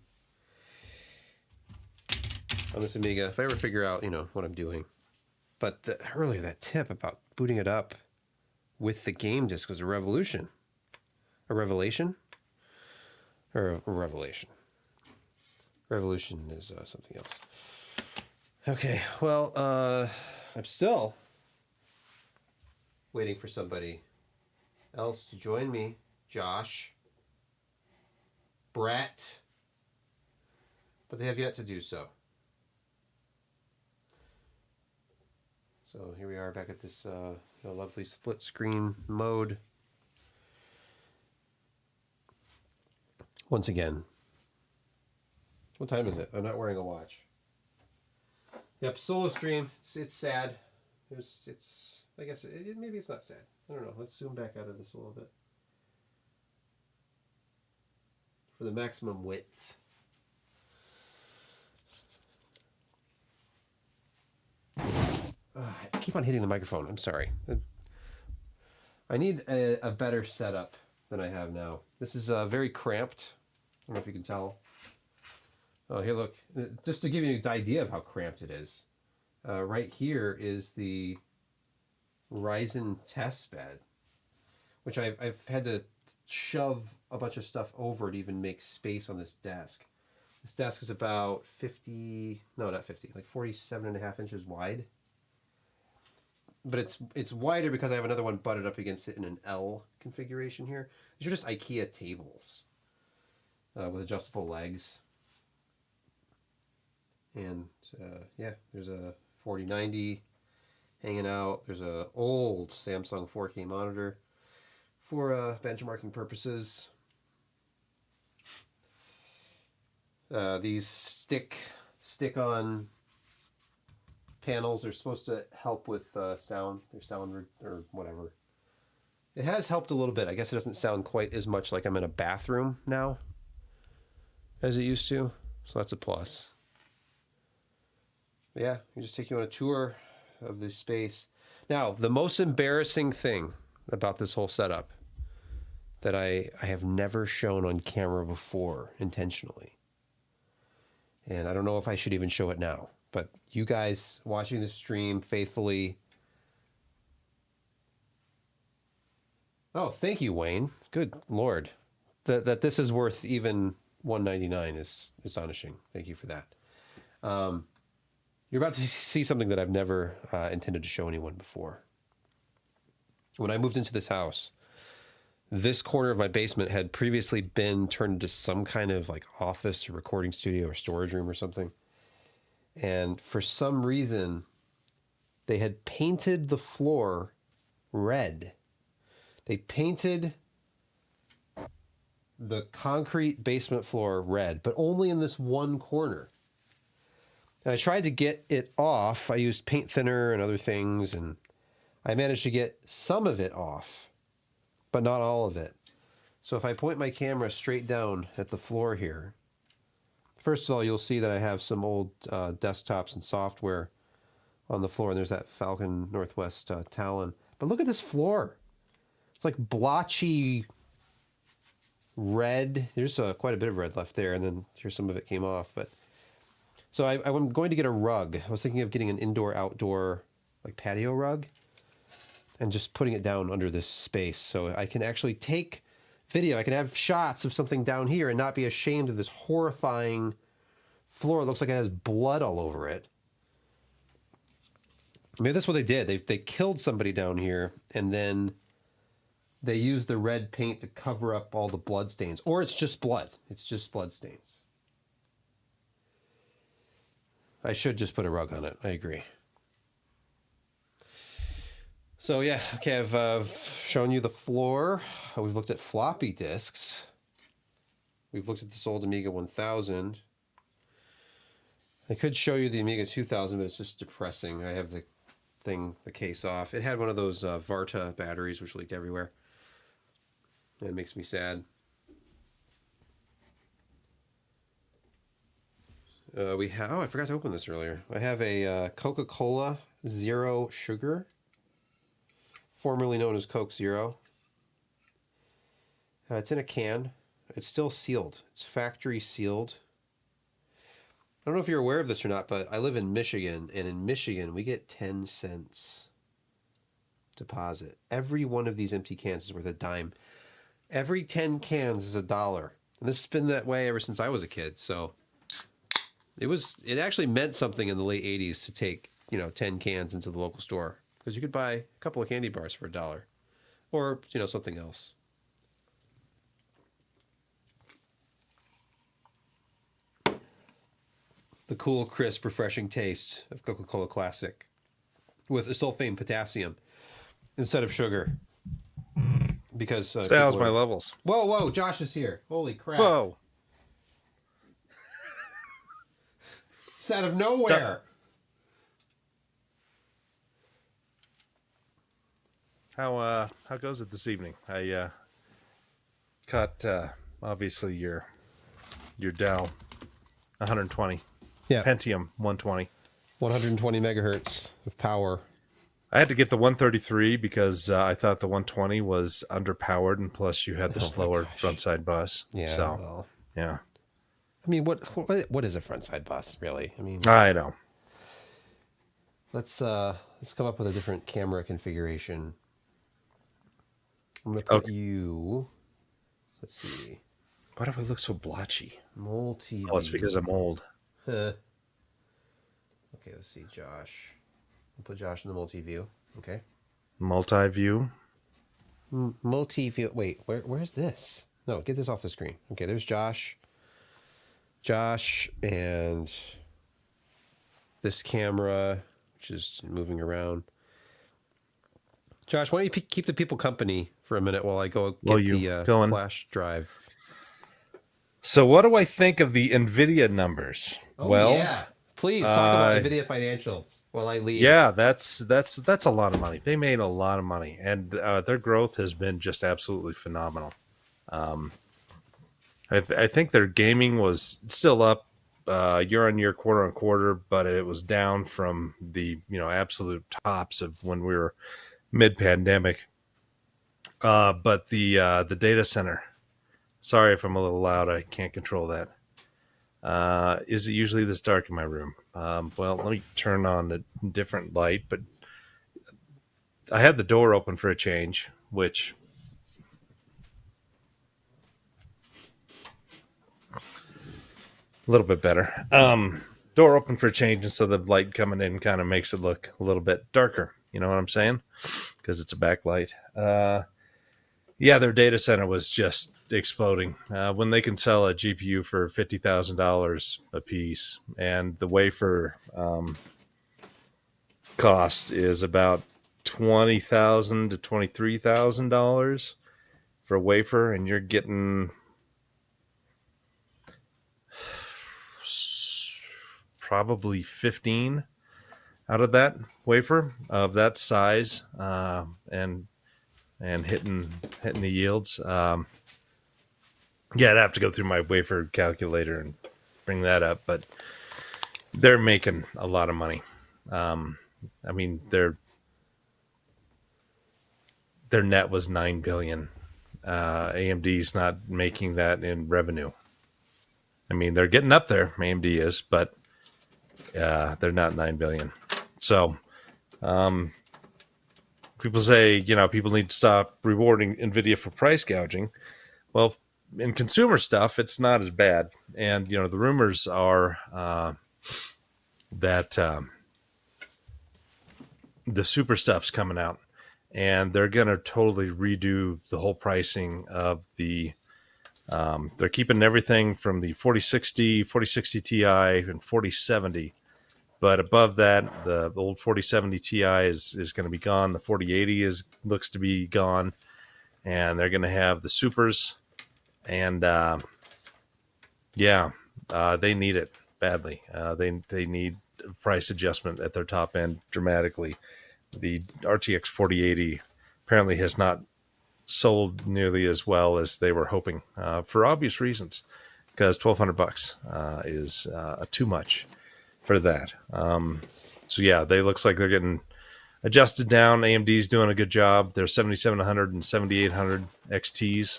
Speaker 1: on this Amiga, if I ever figure out, you know, what I'm doing. But earlier, that tip about booting it up with the game disc was a revolution. A revelation? Or a revelation. Revolution is something else. Okay, well, I'm still waiting for somebody else to join me. Josh. Brett. But they have yet to do so. So here we are back at this lovely split screen mode. Once again. What time is it? I'm not wearing a watch. Yep, solo stream. It's sad. It's I guess maybe it's not sad. I don't know. Let's zoom back out of this a little bit. For the maximum width. I keep on hitting the microphone. I'm sorry. I need a better setup than I have now. This is very cramped. I don't know if you can tell. Oh, here, look. Just to give you an idea of how cramped it is, right here is the Ryzen test bed, which I've had to shove a bunch of stuff over to even make space on this desk. This desk is about 50, no, not 50, like 47.5 inches wide. But it's wider because I have another one butted up against it in an L configuration here. These are just IKEA tables with adjustable legs. And yeah, there's a 4090 hanging out. There's a old Samsung 4K monitor for benchmarking purposes. These stick-on panels are supposed to help with sound, their sound or whatever. It has helped a little bit. I guess it doesn't sound quite as much like I'm in a bathroom now as it used to, so that's a plus. But yeah, I just take you on a tour of this space. Now, the most embarrassing thing about this whole setup that I have never shown on camera before intentionally, and I don't know if I should even show it now, but you guys watching the stream faithfully. Oh, thank you, Wayne. Good Lord. That this is worth even $199 is astonishing. Thank you for that. You're about to see something that I've never intended to show anyone before. When I moved into this house, this corner of my basement had previously been turned into some kind of like office or recording studio or storage room or something. And for some reason, they had painted the floor red. They painted the concrete basement floor red, but only in this one corner. And I tried to get it off. I used paint thinner and other things, and I managed to get some of it off, but not all of it. So if I point my camera straight down at the floor here, first of all, you'll see that I have some old desktops and software on the floor, and there's that Falcon Northwest Talon. But look at this floor. It's like blotchy red. There's quite a bit of red left there, and then here some of it came off. But so I'm going to get a rug. I was thinking of getting an indoor-outdoor like patio rug and just putting it down under this space so I can actually take video. I can have shots of something down here and not be ashamed of this horrifying floor. It looks like it has blood all over it. Maybe that's what they did. They killed somebody down here, and then they used the red paint to cover up all the blood stains. Or it's just blood. It's just blood stains. I should just put a rug on it. I agree. So yeah, okay, I've shown you the floor. We've looked at floppy disks. We've looked at this old Amiga 1000. I could show you the Amiga 2000, but it's just depressing. I have the case off. It had one of those Varta batteries which leaked everywhere. And it makes me sad. I forgot to open this earlier. I have a Coca-Cola Zero Sugar, formerly known as Coke Zero. It's in a can. It's still sealed. It's factory sealed. I don't know if you're aware of this or not, but I live in Michigan, and in Michigan we get 10 cents deposit. Every one of these empty cans is worth a dime. Every 10 cans is $1. And this has been that way ever since I was a kid, so it actually meant something in the late 80s to take, 10 cans into the local store, because you could buy a couple of candy bars for $1 or, something else. The cool, crisp, refreshing taste of Coca-Cola Classic with sulfate potassium instead of sugar. Because
Speaker 2: how's my levels?
Speaker 1: Whoa, Josh is here. Holy crap.
Speaker 2: Whoa.
Speaker 1: It's out of nowhere.
Speaker 2: How goes it this evening? I caught obviously your Dell 120.
Speaker 1: Yeah.
Speaker 2: Pentium 120.
Speaker 1: 120 megahertz of power.
Speaker 2: I had to get the 133 because I thought the 120 was underpowered, and plus you had the slower front side bus.
Speaker 1: Yeah.
Speaker 2: So, yeah.
Speaker 1: I mean, what is a front side bus really? I mean,
Speaker 2: I know.
Speaker 1: let's come up with a different camera configuration. I'm gonna put
Speaker 2: Okay.
Speaker 1: you. Let's see.
Speaker 2: Why do I look so blotchy?
Speaker 1: Multi
Speaker 2: Oh, it's because I'm
Speaker 1: view.
Speaker 2: old.
Speaker 1: Huh. Okay, let's see. Josh. We'll put Josh in the multi view. Okay.
Speaker 2: Multi-view.
Speaker 1: Multi view. Wait, where's this? No, get this off the screen. Okay, there's Josh. Josh and this camera, which is moving around. Josh, why don't you keep the people company for a minute while I go
Speaker 2: Well,
Speaker 1: get
Speaker 2: you
Speaker 1: the
Speaker 2: going?
Speaker 1: flash drive?
Speaker 2: So, what do I think of the Nvidia numbers?
Speaker 1: Oh
Speaker 2: Well,
Speaker 1: yeah, please talk about
Speaker 2: uh,
Speaker 1: NVIDIA financials while I leave.
Speaker 2: yeah, that's a lot of money. They made a lot of money, and their growth has been just absolutely phenomenal. I think their gaming was still up year on year, quarter on quarter, but it was down from the absolute tops of when we were mid pandemic. But the data center. Sorry if I'm a little loud. I can't control that. Is it usually this dark in my room? Well, let me turn on a different light. But I had the door open for a change, which a little bit better. Door open for a change, and so the light coming in kind of makes it look a little bit darker. You know what I'm saying? Because it's a backlight. Yeah, their data center was just exploding. When they can sell a GPU for $50,000 a piece, and the wafer cost is about $20,000 to $23,000 for a wafer, and you're getting probably 15 out of that wafer of that size, and hitting the yields. Yeah, I'd have to go through my wafer calculator and bring that up, but they're making a lot of money. I mean, their net was $9 billion. AMD's not making that in revenue. I mean, they're getting up there. AMD is, but they're not $9 billion. So, people say, people need to stop rewarding NVIDIA for price gouging. Well, in consumer stuff, it's not as bad. And, the rumors are that the super stuff's coming out, and they're going to totally redo the whole pricing of the they're keeping everything from the 4060, 4060 Ti, and 4070. But above that, the old 4070 Ti is going to be gone. The 4080 looks to be gone, and they're going to have the supers. And they need it badly. They need a price adjustment at their top end dramatically. The RTX 4080 apparently has not sold nearly as well as they were hoping, for obvious reasons, because $1,200 is too much for that. So yeah, they looks like they're getting adjusted down. AMD's doing a good job. Their 7700 and 7800 XTs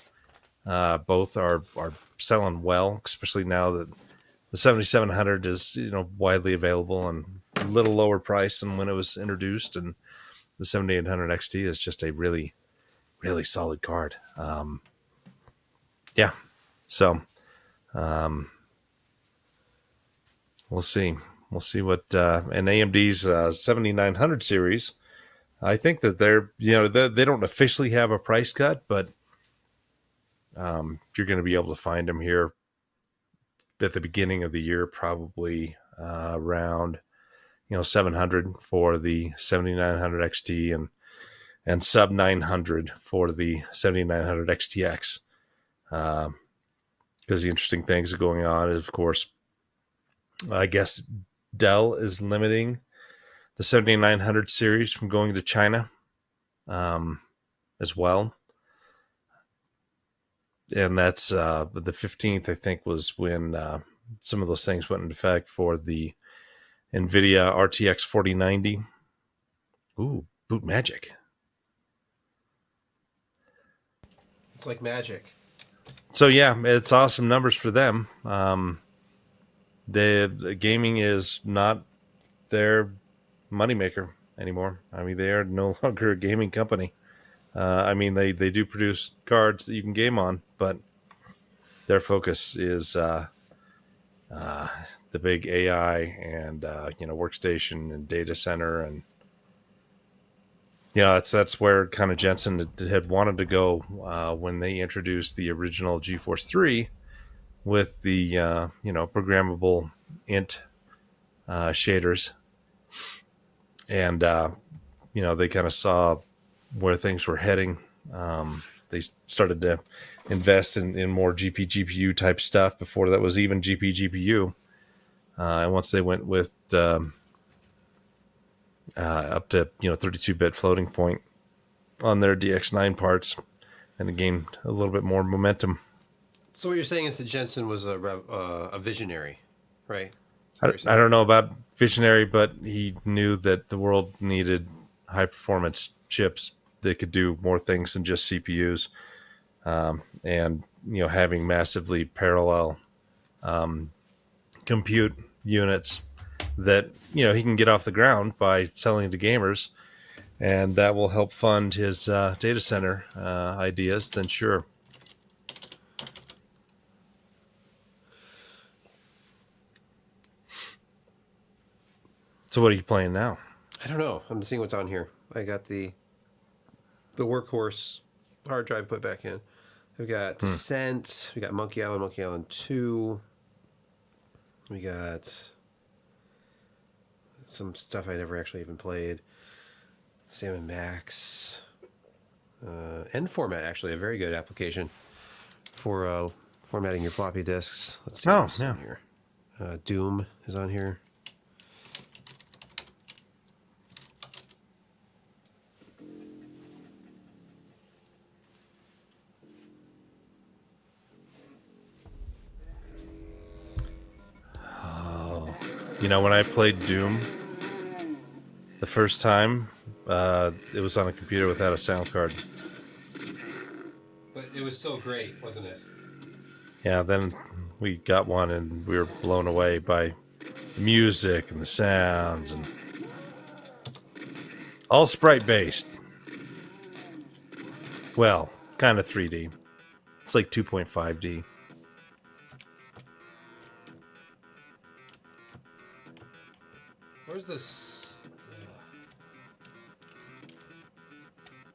Speaker 2: both are selling well, especially now that the 7700 is widely available and a little lower price than when it was introduced, and the 7800 XT is just a really, really solid card. Yeah, so we'll see. We'll see what and AMD's 7900 series. I think that they don't officially have a price cut, but you're going to be able to find them here at the beginning of the year, probably around 700 for the 7900 XT and sub 900 for the 7900 XTX. Because the interesting things are going on is, of course, I guess Dell is limiting the 7900 series from going to China as well. And that's the 15th, I think, was when some of those things went into effect for the NVIDIA RTX 4090. Ooh, boot magic.
Speaker 1: It's like magic.
Speaker 2: So, yeah, it's awesome numbers for them. the gaming is not their moneymaker anymore. I mean, they are no longer a gaming company. I mean, they do produce cards that you can game on, but their focus is the big AI and workstation and data center, and that's where kind of Jensen had wanted to go when they introduced the original GeForce 3 with the programmable int shaders, and they kind of saw where things were heading. They started to invest in more GPU type stuff before that was even GPU. And once they went with up to 32-bit floating point on their DX9 parts, and it gained a little bit more momentum.
Speaker 1: So what you're saying is that Jensen was a visionary, right?
Speaker 2: I don't know about visionary, but he knew that the world needed high performance chips that could do more things than just CPUs, and having massively parallel compute units that he can get off the ground by selling to gamers, and that will help fund his data center ideas. Then sure. So what are you playing now?
Speaker 1: I don't know. I'm seeing what's on here. I got the workhorse hard drive put back in. We've got Descent. We got Monkey Island 2. We got some stuff I never actually even played. Sam & Max. End format, actually, a very good application for formatting your floppy disks. Let's see what's on here. Doom is on here.
Speaker 2: When I played Doom the first time, it was on a computer without a sound card.
Speaker 1: But it was still great, wasn't it?
Speaker 2: Yeah, then we got one and we were blown away by the music and the sounds, and all sprite based. Well, kind of 3D. It's like 2.5D.
Speaker 1: Where's this?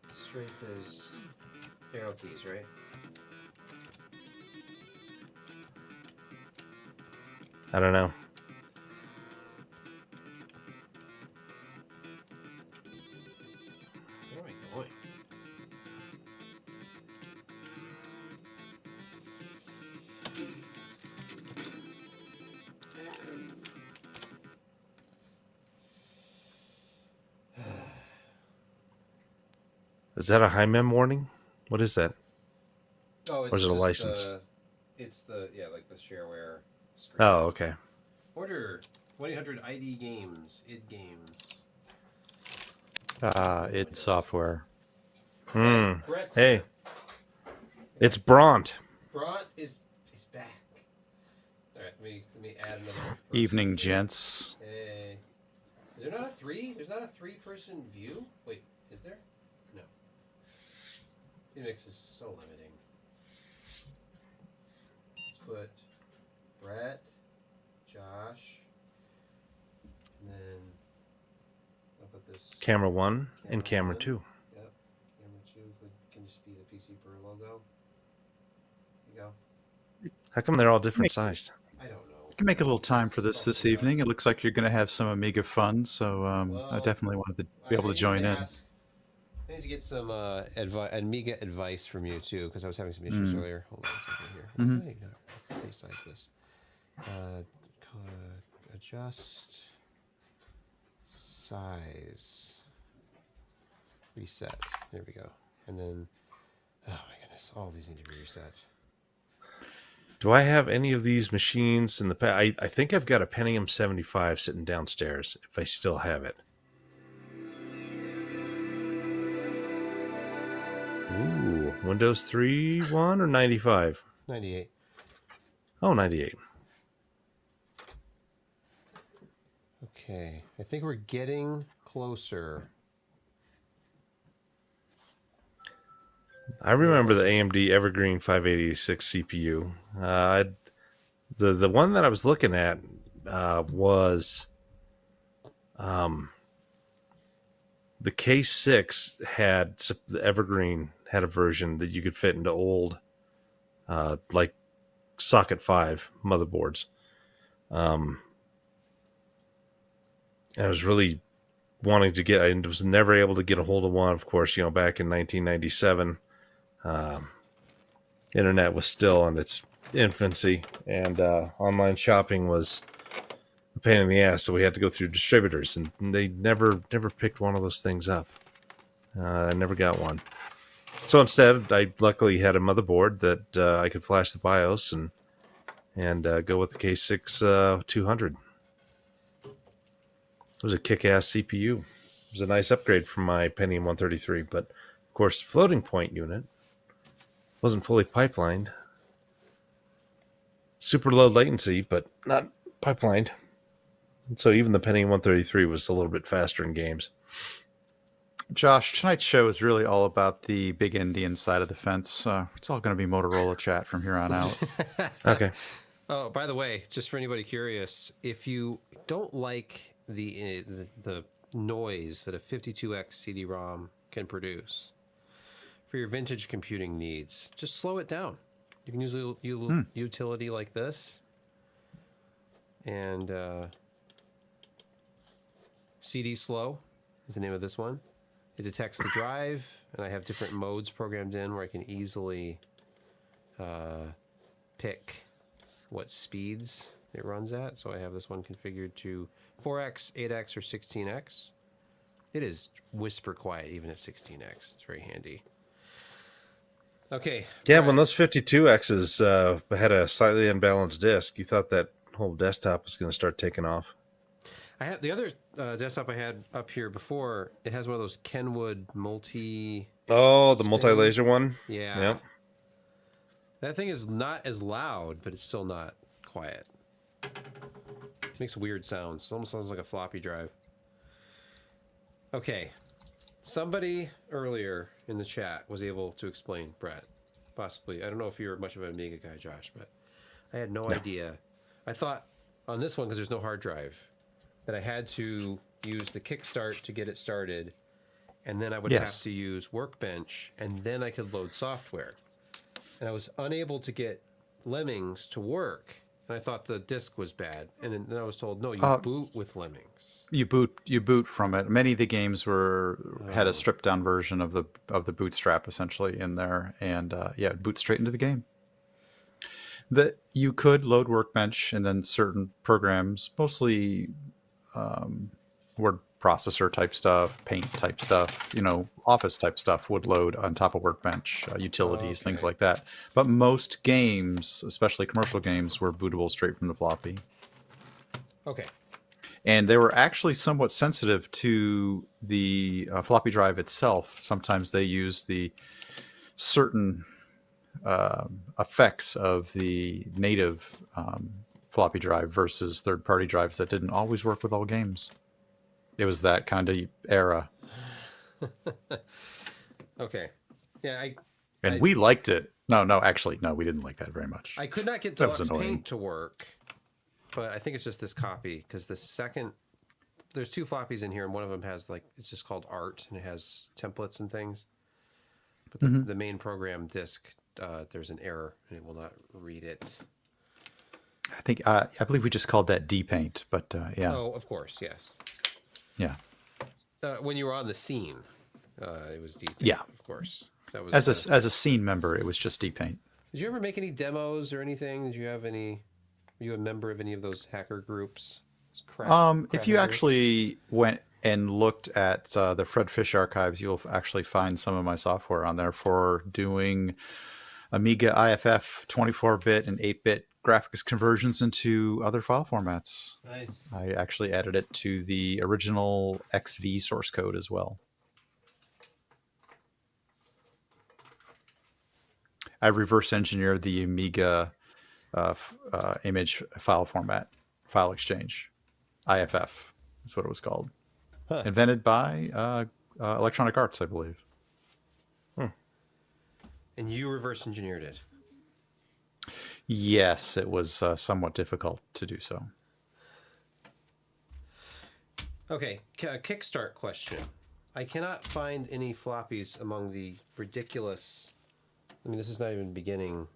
Speaker 1: Strafe is arrow keys, right?
Speaker 2: I don't know.
Speaker 1: Where am I going?
Speaker 2: Is that a high mem warning? What is that?
Speaker 1: Oh, it's
Speaker 2: or is it a
Speaker 1: just,
Speaker 2: license?
Speaker 1: It's the like the shareware screen.
Speaker 2: Oh, okay.
Speaker 1: Order 1-800-ID Games, id Games.
Speaker 3: Id Software.
Speaker 1: Brett's
Speaker 2: Hey,
Speaker 1: here.
Speaker 2: it's Bront.
Speaker 1: Bront is back. All right, let me add another person.
Speaker 3: Evening, gents.
Speaker 1: Hey. Is there not a three? There's not a three-person view? Wait, is there? No. Phoenix is so limiting. Let's put Brett, Josh, and then I'll put this
Speaker 2: Camera 1 and camera 2.
Speaker 1: Yep. Camera 2 can just be the PC per logo. There you go.
Speaker 2: How come they're all different sized?
Speaker 1: I don't know.
Speaker 3: You can make a little time for this evening. It looks like you're going to have some Amiga fun, so I definitely wanted to be able to join in.
Speaker 1: I need to get some Amiga advice from you too, because I was having some issues earlier. Hold on a second here. Let's resize this. Adjust size. Reset. There we go. And then, oh my goodness, all of these need to be reset.
Speaker 2: Do I have any of these machines in the I think I've got a Pentium 75 sitting downstairs, if I still have it. Ooh, Windows 3.1 or 95?
Speaker 1: 98.
Speaker 2: Oh, 98.
Speaker 1: Okay, I think we're getting closer.
Speaker 2: I remember the AMD Evergreen 586 CPU. The one that I was looking at was the K6 had the Evergreen had a version that you could fit into old like socket 5 motherboards. And I was really wanting to get. I was never able to get a hold of one. Of course, back in 1997, internet was still in its infancy, and online shopping was a pain in the ass. So we had to go through distributors, and they never picked one of those things up. I never got one. So instead, I luckily had a motherboard that I could flash the BIOS and go with the K6 200. It was a kick-ass CPU. It was a nice upgrade from my Pentium 133, but of course, floating point unit wasn't fully pipelined. Super low latency, but not pipelined. So even the Pentium 133 was a little bit faster in games.
Speaker 3: Josh, tonight's show is really all about the big Indian side of the fence. It's all going to be Motorola chat from here on out.
Speaker 2: Okay.
Speaker 1: Oh, by the way, just for anybody curious, if you don't like the noise that a 52x CD-ROM can produce for your vintage computing needs, just slow it down. You can use a utility like this, and CD slow is the name of this one. It detects the drive, and I have different modes programmed in where I can easily pick what speeds it runs at. So I have this one configured to 4x, 8x, or 16x. It is whisper quiet even at 16x. It's very handy. Okay.
Speaker 2: Yeah, when those 52Xs had a slightly unbalanced disk, you thought that whole desktop was going to start taking off.
Speaker 1: I had the other desktop I had up here before. It has one of those Kenwood multi.
Speaker 2: Oh, the multi-laser one?
Speaker 1: Yeah.
Speaker 2: Yep.
Speaker 1: That thing is not as loud, but it's still not quiet. It makes weird sounds. It almost sounds like a floppy drive. Okay. Somebody earlier in the chat was able to explain, Brett. Possibly. I don't know if you're much of an Amiga guy, Josh, but I had no idea. I thought on this one, because there's no hard drive, that I had to use the kickstart to get it started, and then I would have to use Workbench, and then I could load software. And I was unable to get Lemmings to work, and I thought the disk was bad. And then I was told, no, you boot with Lemmings.
Speaker 3: You boot from it. Many of the games had a stripped down version of the bootstrap essentially in there, and boot straight into the game. That you could load Workbench, and then certain programs, mostly word processor type stuff, Paint type stuff, Office type stuff would load on top of Workbench, utilities, things like that. But most games, especially commercial games, were bootable straight from the floppy.
Speaker 1: Okay.
Speaker 3: And they were actually somewhat sensitive to the floppy drive itself. Sometimes they use the certain effects of the native floppy drive versus third-party drives that didn't always work with all games. It was that kind of era.
Speaker 1: Okay. Yeah,
Speaker 3: we liked it. No, we didn't like that very much.
Speaker 1: I could not get Deluxe Paint to work, but I think it's just this copy, because there's two floppies in here, and one of them has it's just called Art, and it has templates and things. But the main program disk, there's an error, and it will not read it.
Speaker 3: I believe we just called that D-Paint, but yeah.
Speaker 1: Oh, of course, yes.
Speaker 3: Yeah.
Speaker 1: When you were on the scene, it was D-Paint,
Speaker 3: yeah,
Speaker 1: of course. That was
Speaker 3: as a scene member, it was just D-Paint.
Speaker 1: Did you ever make any demos or anything? Were you a member of any of those hacker groups?
Speaker 3: If you actually went and looked at the Fred Fish archives, you'll actually find some of my software on there for doing Amiga IFF 24-bit and 8-bit graphics conversions into other file formats.
Speaker 1: Nice.
Speaker 3: I actually added it to the original XV source code as well. I reverse engineered the Amiga image file format, file exchange, IFF. That's what it was called.
Speaker 1: Huh.
Speaker 3: Invented by Electronic Arts, I believe.
Speaker 1: And you reverse engineered it.
Speaker 3: Yes, it was somewhat difficult to do so.
Speaker 1: Okay, kickstart question. I cannot find any floppies among the ridiculous. I mean, this is not even the beginning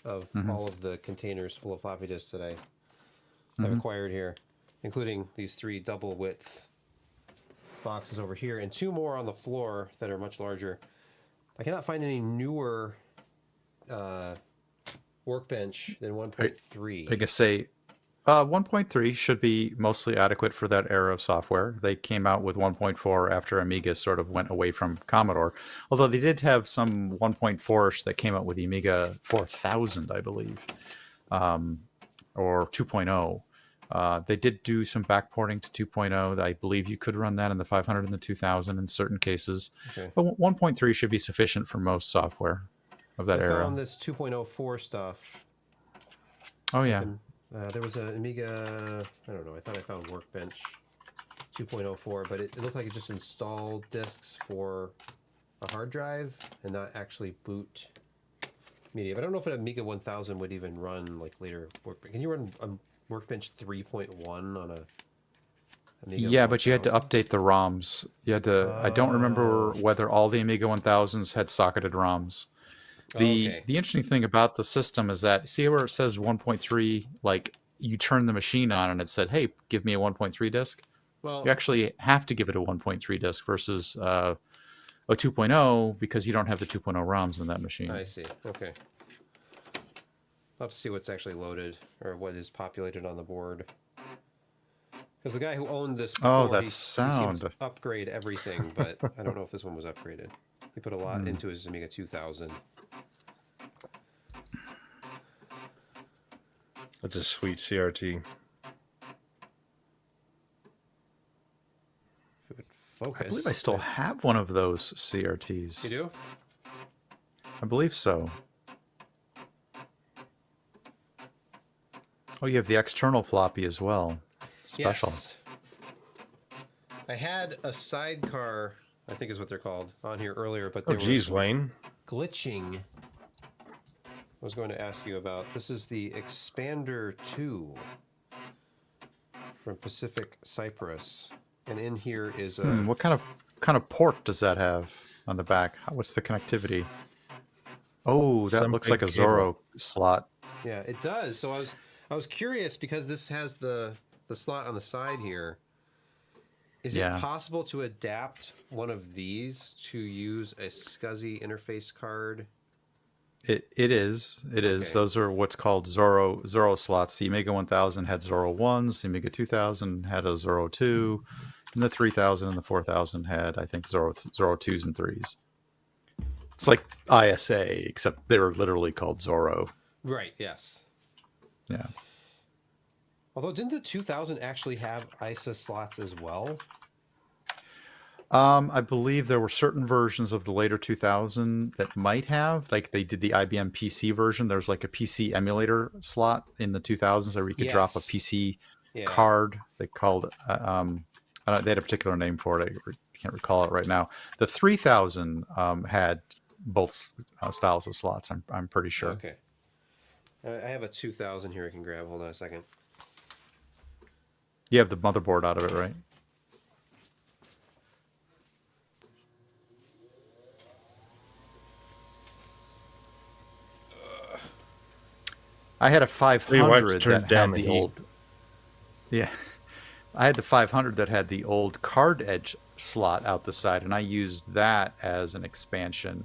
Speaker 1: of all of the containers full of floppy disks that I've acquired here, including these 3 double width boxes over here and 2 more on the floor that are much larger. I cannot find any newer workbench than 1.3.
Speaker 3: I guess say 1.3 should be mostly adequate for that era of software. They came out with 1.4 after Amiga sort of went away from Commodore, although they did have some 1.4ish that came out with the Amiga 4000, I believe, or 2.0. They did do some backporting to 2.0. I believe you could run that in the 500 and the 2000 in certain cases.
Speaker 1: Okay.
Speaker 3: But 1.3 should be sufficient for most software of that era.
Speaker 1: I found this 2.04 stuff.
Speaker 3: Oh, yeah.
Speaker 1: There was an Amiga, I don't know, I thought I found Workbench 2.04, but it looked like it just installed disks for a hard drive and not actually boot media. But I don't know if an Amiga 1000 would even run like later Workbench. Can you run Workbench 3.1 on a Amiga?
Speaker 3: Yeah, but you had to update the ROMs. You had to. I don't remember whether all the Amiga 1000s had socketed ROMs. The interesting thing about the system is that, see where it says 1.3, like you turn the machine on and it said, "Hey, give me a 1.3 disk."
Speaker 1: Well,
Speaker 3: you actually have to give it a 1.3 disk versus a 2.0 because you don't have the 2.0 ROMs in that machine.
Speaker 1: I see. Okay. I'll have to see what's actually loaded or what is populated on the board. Because the guy who owned this before, he seemed to upgrade everything, but I don't know if this one was upgraded. He put a lot into his Amiga 2000.
Speaker 2: That's a sweet CRT.
Speaker 1: Focus.
Speaker 3: I believe I still have one of those CRTs.
Speaker 1: You do?
Speaker 3: I believe so. Oh, you have the external floppy as well. Special.
Speaker 1: Yes. I had a sidecar, I think is what they're called, on here earlier, but they were
Speaker 2: Wayne.
Speaker 1: glitching. I was going to ask you about. This is the Expander 2 from Pacific Cyprus, and in here is a.
Speaker 3: What kind of port does that have on the back? What's the connectivity? Oh, that looks like a Zorro slot.
Speaker 1: Yeah, it does. So I was curious because this has the slot on the side here. Is it possible to adapt one of these to use a SCSI interface card?
Speaker 3: It is. Those are what's called Zorro slots. The Amiga 1000 had Zorro 1s, the Amiga 2000 had a Zorro 2, and the 3000 and the 4000 had, I think, Zorro 2s and 3s. It's like ISA, except they were literally called Zorro.
Speaker 1: Right, yes.
Speaker 3: Yeah.
Speaker 1: Although, didn't the 2000 actually have ISA slots as well?
Speaker 3: I believe there were certain versions of the later 2000 that might have, like they did the IBM PC version. There was like a PC emulator slot in the 2000s where you could drop a PC card. They called it, they had a particular name for it. I can't recall it right now. The 3000 had both styles of slots, I'm pretty sure.
Speaker 1: Okay. I have a 2000 here I can grab. Hold on a second.
Speaker 3: You have the motherboard out of it, right? I had a 500 that had the old. Yeah, I had the 500 that had the old card edge slot out the side, and I used that as an expansion.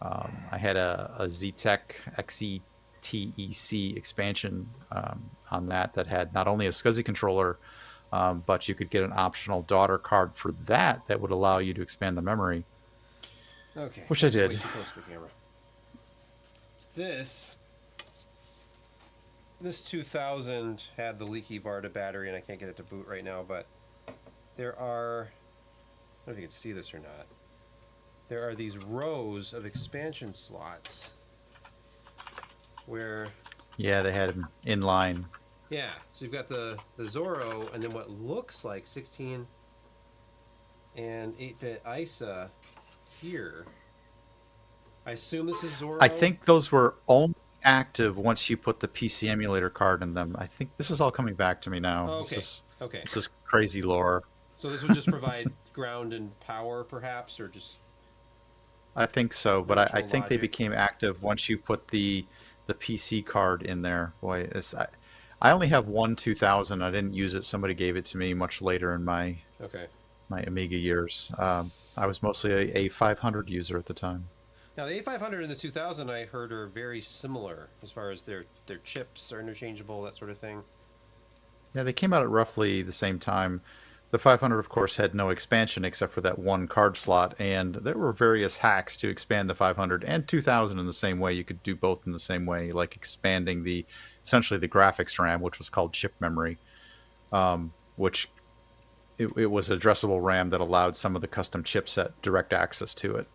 Speaker 3: I had a ZTEC XETEC expansion on that had not only a SCSI controller, but you could get an optional daughter card for that would allow you to expand the memory.
Speaker 1: Okay,
Speaker 3: which I did.
Speaker 1: Way too close to the camera. This 2000 had the leaky Varda battery, and I can't get it to boot right now, but there are, I don't know if you can see this or not, there are these rows of expansion slots where...
Speaker 3: Yeah, they had them in line.
Speaker 1: Yeah, so you've got the Zorro, and then what looks like 16 and 8-bit ISA here. I assume this is Zorro.
Speaker 3: I think those were only active once you put the PC emulator card in them. I think this is all coming back to me now.
Speaker 1: Oh, okay. Okay.
Speaker 3: This is crazy lore.
Speaker 1: So this would just provide ground and power, perhaps, or just...
Speaker 3: I think so, but I
Speaker 1: Virtual
Speaker 3: think they
Speaker 1: logic.
Speaker 3: became active once you put the PC card in there. Boy, I only have one 2000. I didn't use it. Somebody gave it to me much later in my
Speaker 1: Okay.
Speaker 3: my Amiga years. I was mostly a 500 user at the time.
Speaker 1: Now, the A500 and the 2000, I heard, are very similar as far as their chips are interchangeable, that sort of thing.
Speaker 3: Yeah, they came out at roughly the same time. The 500, of course, had no expansion except for that one card slot, and there were various hacks to expand the 500 and 2000 in the same way. You could do both in the same way, like expanding essentially the graphics RAM, which was called chip memory, which it was addressable RAM that allowed some of the custom chipset direct access to it,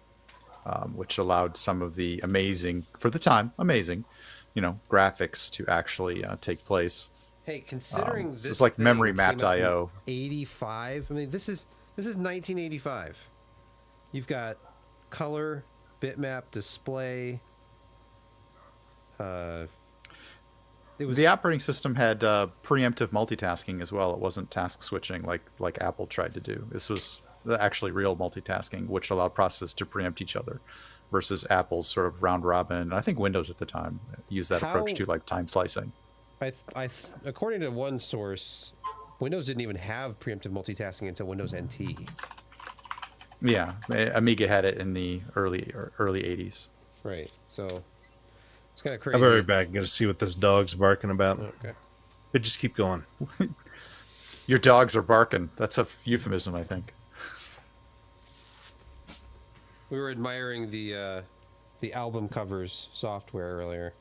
Speaker 3: which allowed some of the for the time, graphics to actually take place.
Speaker 1: Hey, considering this,
Speaker 3: it's like memory
Speaker 1: thing
Speaker 3: mapped
Speaker 1: came out in
Speaker 3: I/O.
Speaker 1: 85. I mean, this is 1985. You've got color, bitmap, display. It was
Speaker 3: The operating system had preemptive multitasking as well. It wasn't task switching like Apple tried to do. This was actually real multitasking, which allowed processes to preempt each other, versus Apple's sort of round robin. I think Windows at the time used that approach to like time slicing.
Speaker 1: according to one source, Windows didn't even have preemptive multitasking until Windows NT.
Speaker 3: Yeah, Amiga had it in the early 80s.
Speaker 1: Right. So it's kind of crazy.
Speaker 2: I'll be right back. Got to see what this dog's barking about.
Speaker 1: Okay.
Speaker 2: But just keep going.
Speaker 3: Your dogs are barking. That's a euphemism, I think.
Speaker 1: We were admiring the album covers software earlier.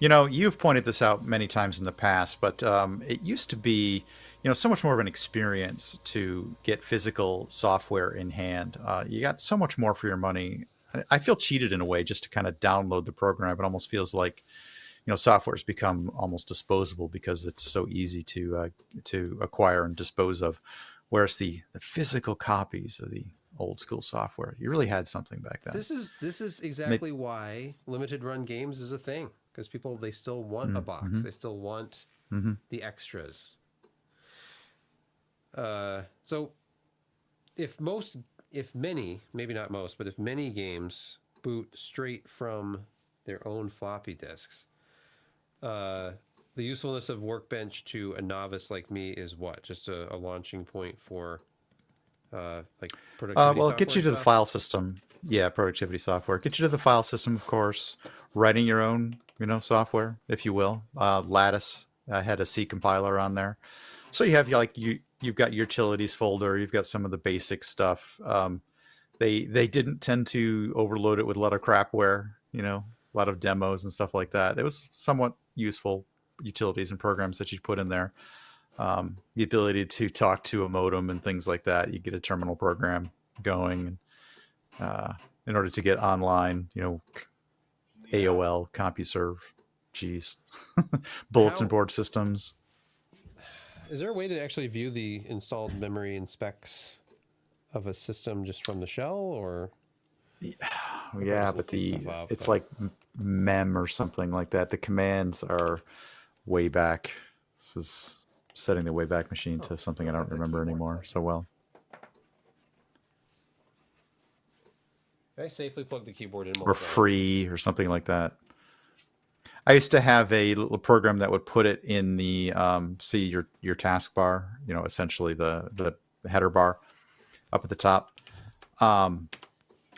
Speaker 3: You've pointed this out many times in the past, but it used to be, so much more of an experience to get physical software in hand. You got so much more for your money. I feel cheated in a way just to kind of download the program. It almost feels like, software has become almost disposable because it's so easy to acquire and dispose of. Whereas the physical copies of the old school software, you really had something back then.
Speaker 1: This is exactly why limited run games is a thing, because they still want a box. They still want the extras. So if many, maybe not most, but if many games boot straight from their own floppy disks, the usefulness of Workbench to a novice like me is what? Just a launching point for like productivity
Speaker 3: well, it gets you to the
Speaker 1: stuff?
Speaker 3: file system. Yeah, productivity software. Get you to the file system, of course. Writing your own, software, if you will. Lattice had a C compiler on there, so you have you've got utilities folder. You've got some of the basic stuff. They didn't tend to overload it with a lot of crapware. A lot of demos and stuff like that. It was somewhat useful utilities and programs that you put in there. The ability to talk to a modem and things like that. You get a terminal program going in order to get online, AOL, CompuServe, bulletin board systems.
Speaker 1: Is there a way to actually view the installed memory and specs of a system just from the shell, or?
Speaker 3: Yeah, but it's like mem or something like that. The commands are way back. This is setting the Wayback Machine to something I don't remember anymore so well.
Speaker 1: Can I safely plug the keyboard in?
Speaker 3: Or free or something like that. I used to have a little program that would put it in the see your taskbar, essentially the header bar up at the top. I'm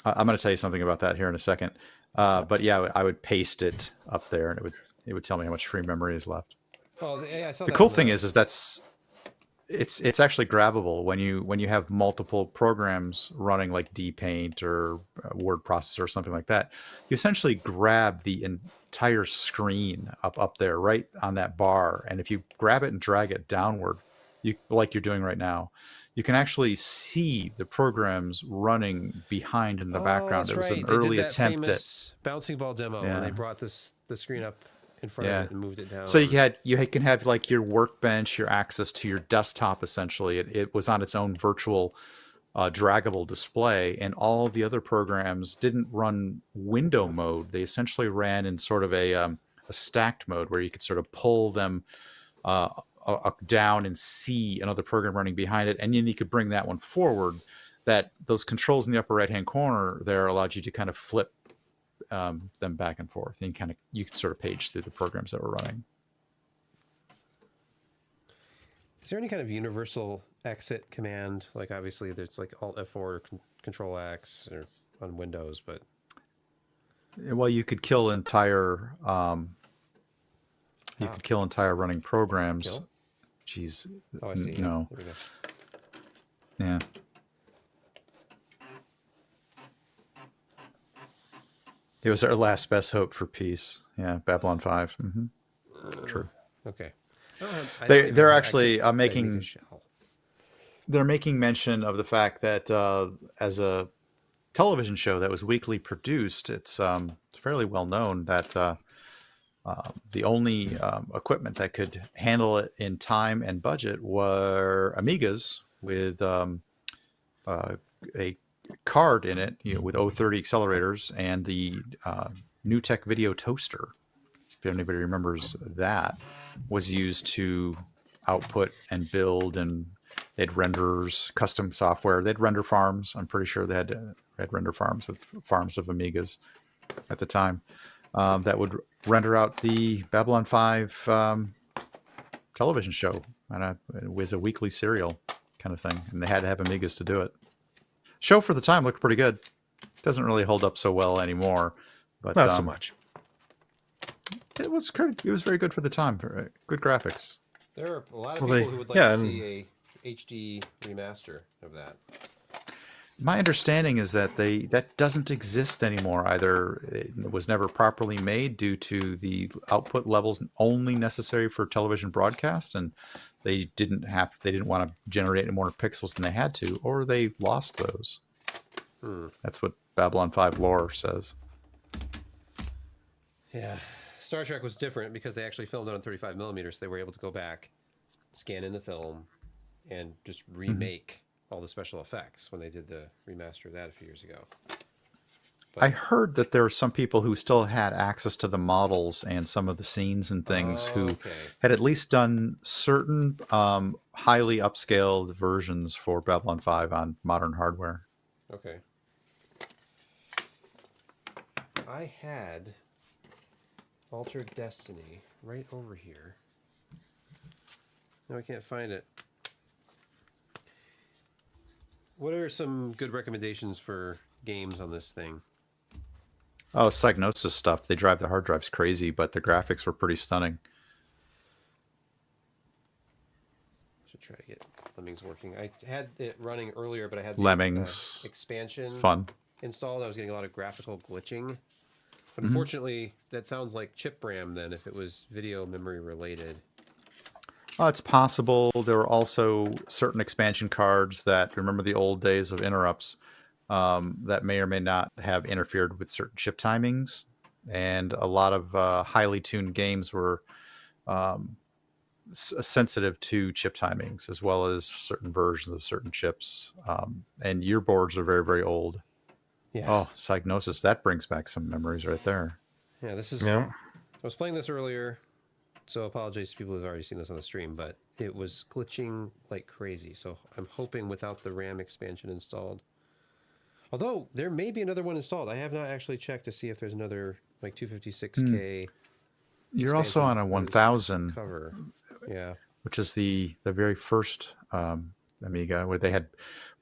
Speaker 3: going to tell you something about that here in a second. But yeah, I would paste it up there, and it would tell me how much free memory is left.
Speaker 1: Oh, yeah, I saw
Speaker 3: The
Speaker 1: that
Speaker 3: cool
Speaker 1: in
Speaker 3: thing is that's it's actually grabbable when you have multiple programs running like dpaint or word processor or something like that. You essentially grab the entire screen up there right on that bar, and if you grab it and drag it downward, like you're doing right now, you can actually see the programs running behind in the background. It was an early attempt at
Speaker 1: bouncing ball demo when they brought the screen up in front of it and moved it down.
Speaker 3: So you can have like your workbench, your access to your desktop. Essentially, it was on its own virtual draggable display, and all the other programs didn't run window mode. They essentially ran in sort of a stacked mode where you could sort of pull them down and see another program running behind it, and then you could bring that one forward. That those controls in the upper right hand corner there allowed you to kind of flip them back and forth, and you could sort of page through the programs that were running.
Speaker 1: Is there any kind of universal exit command? Like obviously there's like Alt F4 or Control X or on Windows, but
Speaker 3: well, you could kill entire could kill entire running programs.
Speaker 1: Kill?
Speaker 3: Jeez,
Speaker 1: Oh, I see.
Speaker 3: No.
Speaker 1: There we go.
Speaker 3: Yeah. It was our last best hope for peace. Yeah, Babylon 5. Mm-hmm. True.
Speaker 1: Okay.
Speaker 3: They're actually they're making mention of the fact that as a television show that was weekly produced, it's fairly well known that the only equipment that could handle it in time and budget were Amigas with a card in it, with 030 accelerators and the New Tech Video Toaster. If anybody remembers, that was used to output and build, and they had renderers, custom software. They had render farms. I'm pretty sure they had render farms with farms of Amigas at the time that would render out the Babylon 5 television show. And it was a weekly serial kind of thing, and they had to have Amigas to do it. Show for the time looked pretty good. Doesn't really hold up so well anymore, but
Speaker 2: not so much.
Speaker 3: It was very good for the time. Good graphics.
Speaker 1: There are a lot of people who would like to see a HD remaster of that.
Speaker 3: My understanding is that that doesn't exist anymore. Either it was never properly made due to the output levels only necessary for television broadcast, and they didn't want to generate any more pixels than they had to, or they lost those. That's what Babylon 5 lore says.
Speaker 1: Yeah. Star Trek was different because they actually filmed it on 35 millimeters. So they were able to go back, scan in the film, and just remake all the special effects when they did the remaster of that a few years ago. But
Speaker 3: I heard that there were some people who still had access to the models and some of the scenes and things who had at least done certain highly upscaled versions for Babylon 5 on modern hardware.
Speaker 1: Okay. I had Altered Destiny right over here. No, I can't find it. What are some good recommendations for games on this thing?
Speaker 3: Oh, Psygnosis stuff. They drive the hard drives crazy, but the graphics were pretty stunning.
Speaker 1: Should try to get Lemmings working. I had it running earlier, but I had the
Speaker 3: Lemmings
Speaker 1: expansion
Speaker 3: installed.
Speaker 1: I was getting a lot of graphical glitching. But unfortunately, that sounds like chip RAM then, if it was video memory related.
Speaker 3: It's possible. There were also certain expansion cards that, remember the old days of interrupts, that may or may not have interfered with certain chip timings. And a lot of highly tuned games were sensitive to chip timings, as well as certain versions of certain chips. And your boards are very, very old.
Speaker 1: Yeah.
Speaker 3: Oh, Psygnosis. That brings back some memories right there.
Speaker 1: Yeah, this is... Yeah. I was playing this earlier, so apologize to people who've already seen this on the stream, but it was glitching like crazy. So I'm hoping without the RAM expansion installed. Although, there may be another one installed. I have not actually checked to see if there's another, like, 256K...
Speaker 3: You're also on a 1000
Speaker 1: cover. Yeah.
Speaker 3: Which is the very first Amiga, where they had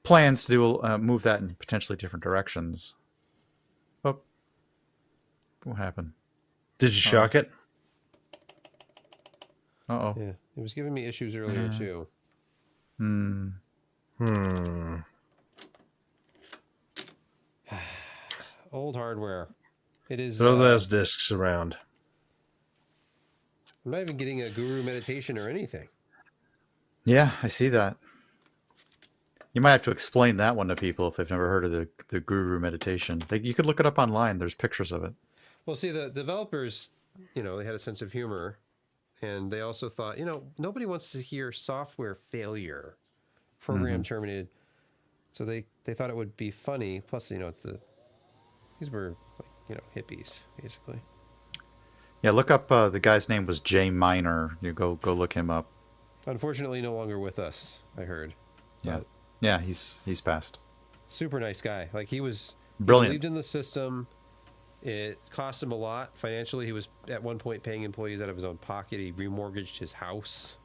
Speaker 3: plans to do move that in potentially different directions. Oh, what happened?
Speaker 2: Did you shock it?
Speaker 3: Uh-oh.
Speaker 1: Yeah, it was giving me issues earlier too. Old hardware. It is.
Speaker 2: Throw those discs around.
Speaker 1: I'm not even getting a guru meditation or anything.
Speaker 3: Yeah, I see that. You might have to explain that one to people if they've never heard of the guru meditation. You could look it up online. There's pictures of it.
Speaker 1: Well, see, the developers they had a sense of humor, and they also thought, nobody wants to hear software failure, program terminated. So they thought it would be funny. Plus, these were hippies basically.
Speaker 3: Yeah, look up the guy's name was Jay Miner. You go look him up.
Speaker 1: Unfortunately, no longer with us. I heard.
Speaker 3: Yeah,
Speaker 1: But
Speaker 3: yeah, he's passed.
Speaker 1: super nice guy. Like he
Speaker 3: Brilliant.
Speaker 1: believed in the system. It cost him a lot financially. He was at one point paying employees out of his own pocket. He remortgaged his house.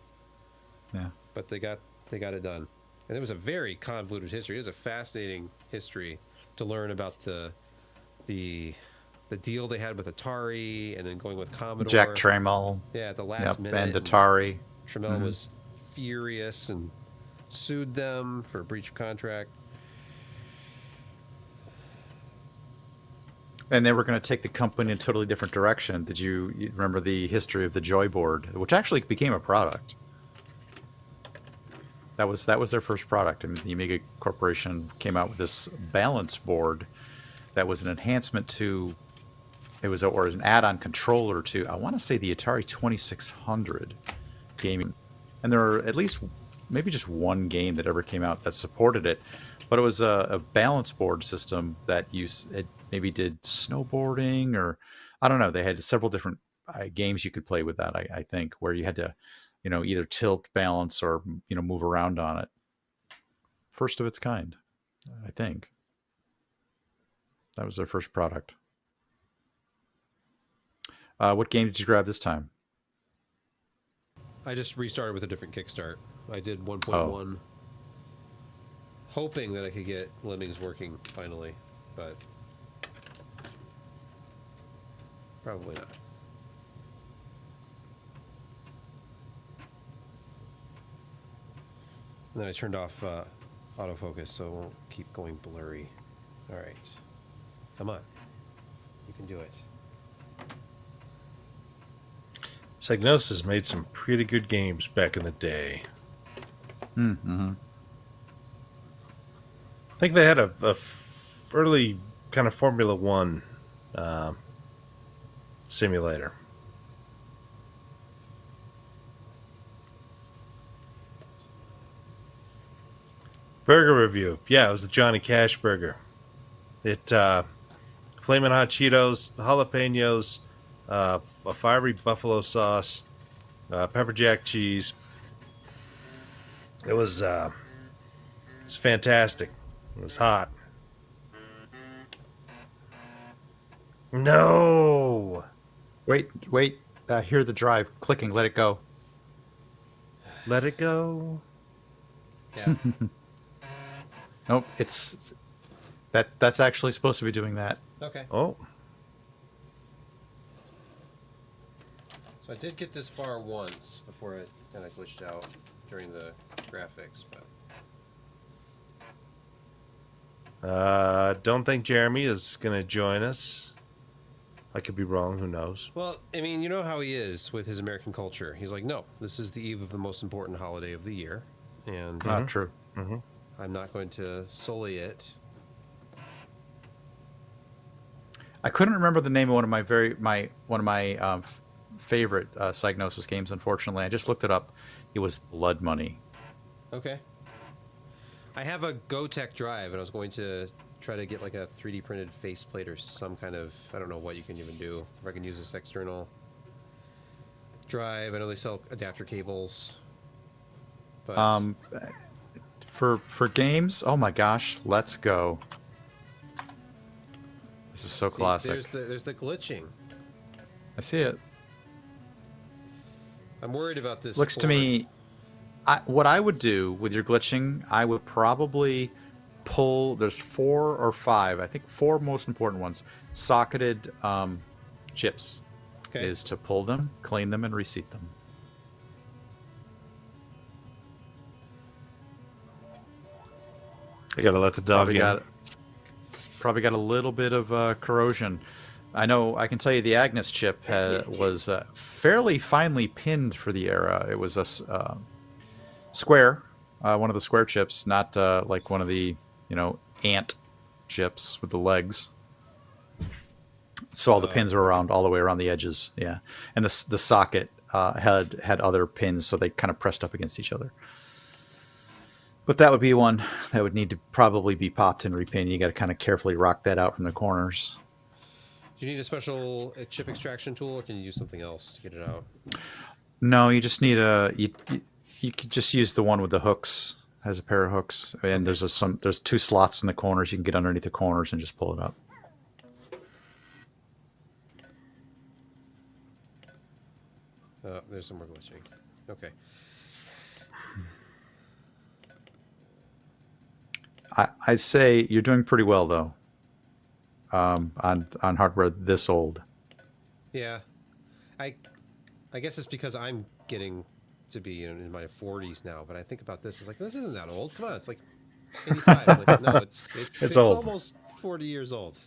Speaker 3: Yeah.
Speaker 1: But they got it done. And it was a very convoluted history. It was a fascinating history to learn about the deal they had with Atari, and then going with Commodore.
Speaker 3: Jack Trammell.
Speaker 1: Yeah, at the last minute.
Speaker 3: And Atari.
Speaker 1: Trammell was furious and sued them for breach of contract.
Speaker 3: And they were going to take the company in a totally different direction. Did you remember the history of the Joy board, which actually became a product? That was their first product. I mean, the Amiga Corporation came out with this balance board that was an enhancement to, or an add-on controller to, I want to say, the Atari 2600 gaming. And there are at least maybe just one game that ever came out that supported it, but it was a balance board system that it maybe did snowboarding, or I don't know. They had several different games you could play with that. I think, where you had to, either tilt, balance, or move around on it. First of its kind, I think. That was their first product. What game did you grab this time?
Speaker 1: I just restarted with a different kickstart. I did 1.1, hoping that I could get Lemmings working finally, but probably not. And then I turned off autofocus so it won't keep going blurry. All right. Come on. You can do it.
Speaker 2: Psygnosis made some pretty good games back in the day.
Speaker 3: Mm-hmm.
Speaker 2: I think they had a early kind of Formula One simulator. Burger review. Yeah, it was the Johnny Cash burger. It Flamin' Hot Cheetos, jalapenos, a fiery buffalo sauce, pepper jack cheese. It was fantastic. It was hot. No.
Speaker 3: Wait. Hear the drive clicking. Let it go.
Speaker 2: Let it go.
Speaker 1: Yeah.
Speaker 3: Nope. That's actually supposed to be doing that.
Speaker 1: Okay.
Speaker 2: Oh.
Speaker 1: So I did get this far once before it kind of glitched out during the graphics, but
Speaker 2: Don't think Jeremy is going to join us. I could be wrong. Who knows?
Speaker 1: well, I mean, you know how he is with his American culture. He's like, no, this is the eve of the most important holiday of the year, and
Speaker 3: True.
Speaker 2: Mm-hmm.
Speaker 1: I'm not going to sully it.
Speaker 3: I couldn't remember the name of one of my favorite Psygnosis games. Unfortunately, I just looked it up. It was Blood Money.
Speaker 1: Okay. I have a GoTech drive, and I was going to try to get like a 3D printed faceplate or some kind of, I don't know what you can even do. If I can use this external drive. I know they sell adapter cables. But
Speaker 3: For games, oh my gosh, let's go. This is so classic.
Speaker 1: There's the glitching.
Speaker 3: I see it.
Speaker 1: I'm worried about this.
Speaker 3: Looks to me, what I would do with your glitching, I would probably pull, there's 4 or 5, I think 4 most important ones, socketed chips.
Speaker 1: Okay.
Speaker 3: Is to pull them, clean them, and reseat them.
Speaker 2: I gotta let the dog in.
Speaker 3: Probably got a little bit of corrosion. I know. I can tell you the Agnes chip was fairly finely pinned for the era. It was a square, one of the square chips, not like one of the ant chips with the legs. So all the pins were around all the way around the edges. Yeah, and the socket had other pins, so they kind of pressed up against each other. But that would be one that would need to probably be popped and repinned. You got to kind of carefully rock that out from the corners.
Speaker 1: Do you need a special chip extraction tool, or can you use something else to get it out?
Speaker 3: No, you just need you could just use the one with the hooks. Has a pair of hooks, and there's 2 slots in the corners. You can get underneath the corners and just pull it up.
Speaker 1: There's some more glitching. Okay.
Speaker 3: I'd say you're doing pretty well though. On hardware this old.
Speaker 1: Yeah, I guess it's because I'm getting to be in my 40s now. But I think about this, it's like, this isn't that old. Come on, it's like 85. Like, no, it's
Speaker 3: old.
Speaker 1: Almost 40 years old.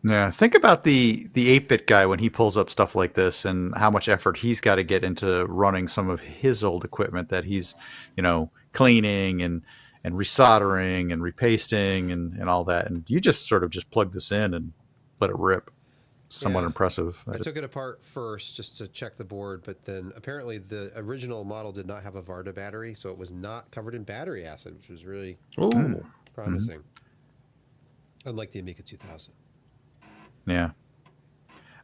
Speaker 3: Yeah. Think about the 8-bit guy when he pulls up stuff like this, and how much effort he's got to get into running some of his old equipment that he's, cleaning and resoldering and repasting and all that. And you just sort of just plug this in and let it rip. Somewhat impressive.
Speaker 1: I took it apart first just to check the board, but then apparently the original model did not have a Varda battery, so it was not covered in battery acid, which was really promising. Unlike the Amiga 2000.
Speaker 3: Yeah.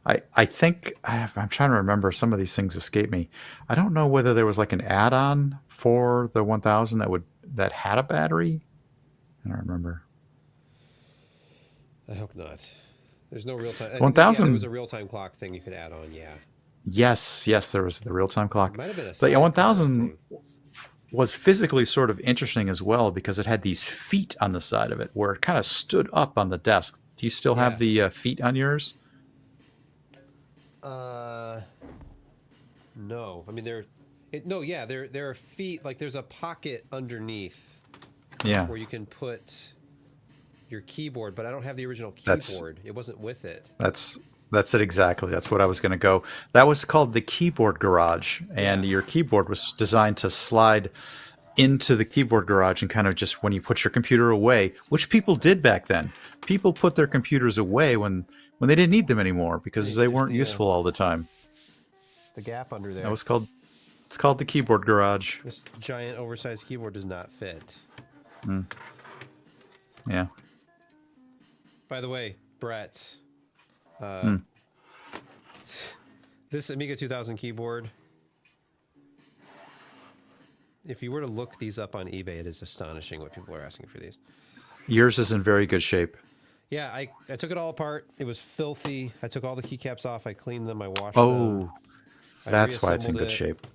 Speaker 3: I think I'm trying to remember, some of these things escape me. I don't know whether there was like an add-on for the 1000 that had a battery. I don't remember.
Speaker 1: I hope not. There's no real time.
Speaker 3: 1000.
Speaker 1: There was a real time clock thing you could add on. Yeah.
Speaker 3: Yes, there was the real time clock.
Speaker 1: It might have been a
Speaker 3: but yeah, 1000
Speaker 1: thing.
Speaker 3: was physically sort of interesting as well, because it had these feet on the side of it where it kind of stood up on the desk. Do you still have the feet on yours?
Speaker 1: No. I mean, there are feet. Like, there's a pocket underneath.
Speaker 3: Yeah.
Speaker 1: Where you can put your keyboard, but I don't have the original keyboard. It wasn't with it.
Speaker 3: That's it exactly. That's what I was going to go. That was called the keyboard garage, and your keyboard was designed to slide into the keyboard garage, and kind of just when you put your computer away, which people did back then. People put their computers away when they didn't need them anymore because they weren't useful all the time.
Speaker 1: The gap under there.
Speaker 3: It's called the keyboard garage.
Speaker 1: This giant oversized keyboard does not fit.
Speaker 3: Yeah.
Speaker 1: By the way, Brett, this Amiga 2000 keyboard, if you were to look these up on eBay, it is astonishing what people are asking for these.
Speaker 3: Yours is in very good shape.
Speaker 1: Yeah, I took it all apart. It was filthy. I took all the keycaps off. I cleaned them. I washed them.
Speaker 3: Oh, that's why it's in good shape.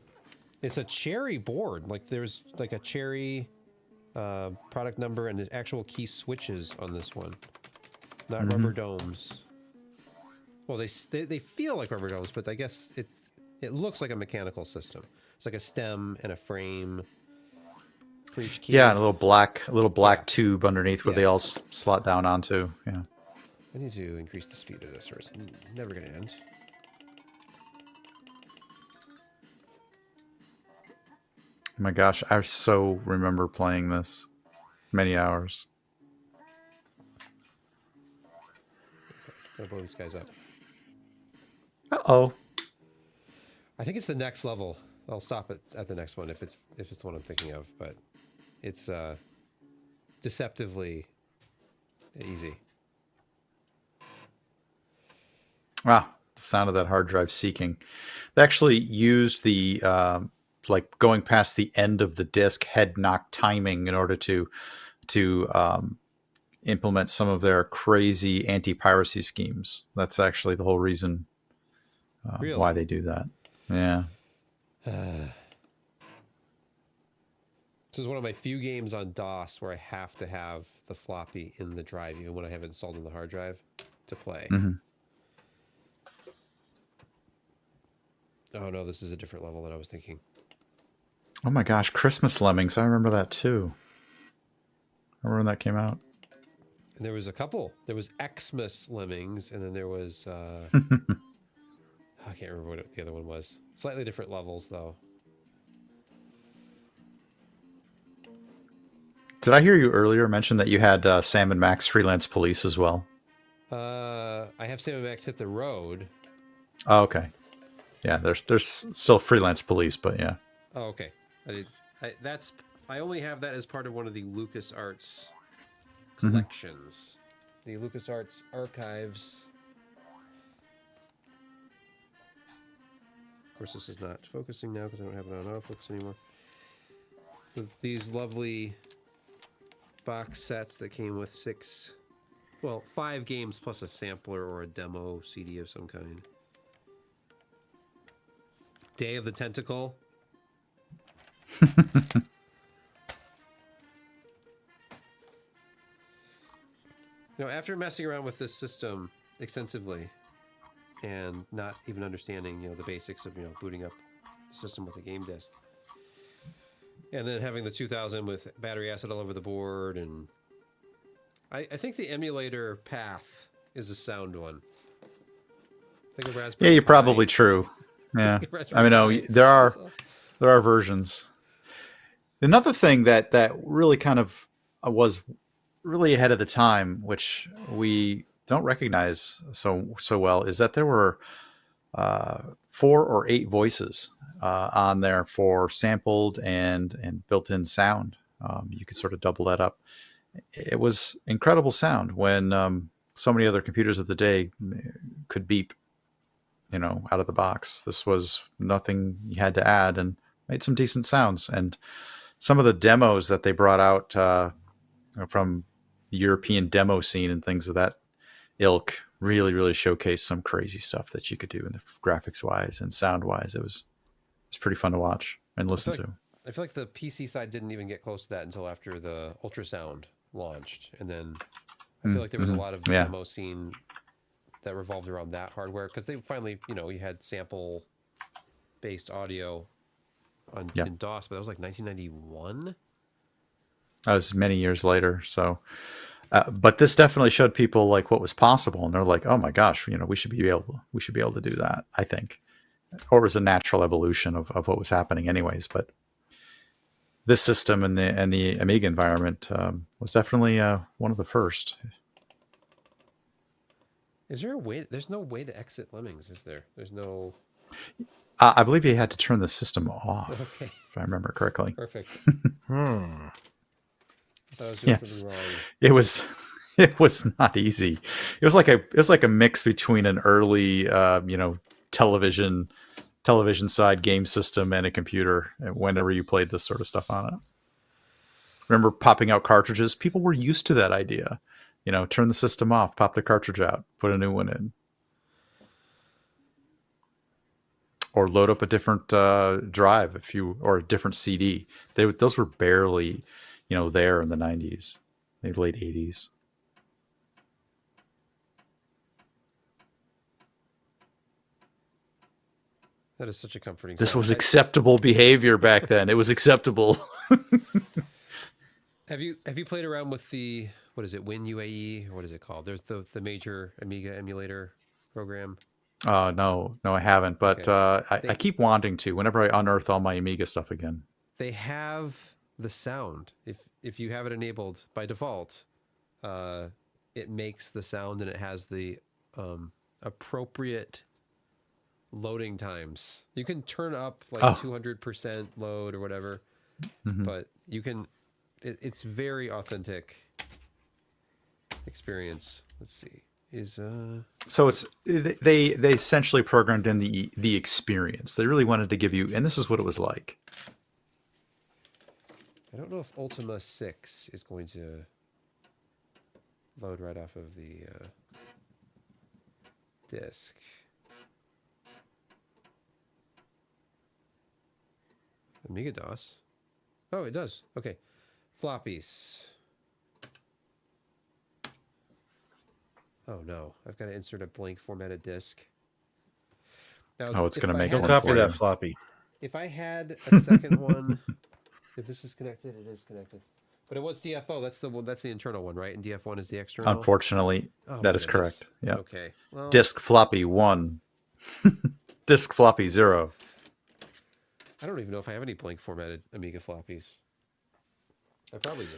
Speaker 1: It's a cherry board. Like, there's like a cherry product number and the actual key switches on this one. Not rubber domes. Well, they feel like rubber domes, but I guess it looks like a mechanical system. It's like a stem and a frame for each key.
Speaker 3: Yeah, and a little black tube underneath where they all slot down onto. Yeah.
Speaker 1: I need to increase the speed of this, or it's never going to end.
Speaker 3: Oh my gosh, I so remember playing this many hours.
Speaker 1: Gotta blow these guys up.
Speaker 3: Uh-oh.
Speaker 1: I think it's the next level. I'll stop at the next one if it's the one I'm thinking of, but it's deceptively easy.
Speaker 3: The sound of that hard drive seeking. They actually used the like going past the end of the disk head knock timing in order to implement some of their crazy anti-piracy schemes. That's actually the whole reason why they do that. Yeah.
Speaker 1: This is one of my few games on DOS where I have to have the floppy in the drive, even when I have it installed in the hard drive, to play. Oh no, this is a different level than I was thinking.
Speaker 3: Oh my gosh, Christmas Lemmings. I remember that too. I remember when that came out.
Speaker 1: And there was a couple. There was Xmas Lemmings, and then there was... I can't remember what the other one was. Slightly different levels, though.
Speaker 3: Did I hear you earlier mention that you had Sam and Max Freelance Police as well?
Speaker 1: I have Cinemax Hit the Road.
Speaker 3: Oh, okay. Yeah, there's still freelance police, but yeah.
Speaker 1: Oh, okay. I only have that as part of one of the LucasArts collections. The LucasArts archives. Of course, this is not focusing now because I don't have it on autofocus anymore. So these lovely box sets that came with 5 games plus a sampler or a demo CD of some kind. Day of the Tentacle. After messing around with this system extensively and not even understanding, the basics of, booting up the system with a game disc, and then having the 2000 with battery acid all over the board, and I think the emulator path is a sound one. I think a Raspberry
Speaker 3: Yeah, you're
Speaker 1: Pi.
Speaker 3: probably true. Yeah, I mean, no, there are versions. Another thing that really kind of was really ahead of the time, which we don't recognize so well, is that there were 4 or 8 voices on there for sampled and built-in sound. You could sort of double that up. It was incredible sound when so many other computers of the day could beep, out of the box. This was nothing you had to add, and made some decent sounds. And some of the demos that they brought out from the European demo scene and things of that ilk really showcased some crazy stuff that you could do in the graphics wise and sound wise. It was pretty fun to watch and listen to.
Speaker 1: I feel like the PC side didn't even get close to that until after the ultrasound launched, and then I feel like there was a lot of demo scene that revolved around that hardware, because they finally, you had sample based audio in DOS, but that was like 1991.
Speaker 3: That was many years later. So, but this definitely showed people like what was possible, and they're like, "Oh my gosh, we should be able to do that." I think, or it was a natural evolution of what was happening, anyways. But this system and the Amiga environment was definitely one of the first.
Speaker 1: Is there a way? There's no way to exit Lemmings, is there? There's no.
Speaker 3: I believe you had to turn the system off, if I remember correctly.
Speaker 1: Perfect.
Speaker 2: Hmm.
Speaker 1: I thought I was doing something wrong.
Speaker 3: It was not easy. It was like a mix between an early television side game system and a computer. Whenever you played this sort of stuff on it, remember popping out cartridges? People were used to that idea. Turn the system off, pop the cartridge out, put a new one in, or load up a different drive or a different CD. Those were barely, there in the 90s, maybe late 80s.
Speaker 1: That is such a comforting.
Speaker 3: This was acceptable behavior back then. It was acceptable.
Speaker 1: Have you played around with the, what is it, WinUAE, or what is it called? There's the major Amiga emulator program.
Speaker 3: No, I haven't. But I keep wanting to whenever I unearth all my Amiga stuff again.
Speaker 1: They have the sound. If you have it enabled by default, it makes the sound, and it has the appropriate loading times. You can turn up like 200% load or whatever, but you can. It's very authentic experience. Let's see.
Speaker 3: So it's they essentially programmed in the experience. They really wanted to give you, and this is what it was like.
Speaker 1: I don't know if Ultima 6 is going to load right off of the disk. Amiga DOS. Oh, it does. Okay. Floppies. Oh no, I've got to insert a blank formatted disk. Now,
Speaker 3: it's going to make
Speaker 2: Don't copy that floppy.
Speaker 1: If I had a second one, if this is connected, it is connected. But it was DFO. That's the one. That's the internal one, right? And DF1 is the external.
Speaker 3: Unfortunately, that is correct. Yeah.
Speaker 1: Okay. Well,
Speaker 3: disk floppy 1, disk floppy 0.
Speaker 1: I don't even know if I have any blank formatted Amiga floppies. I probably do.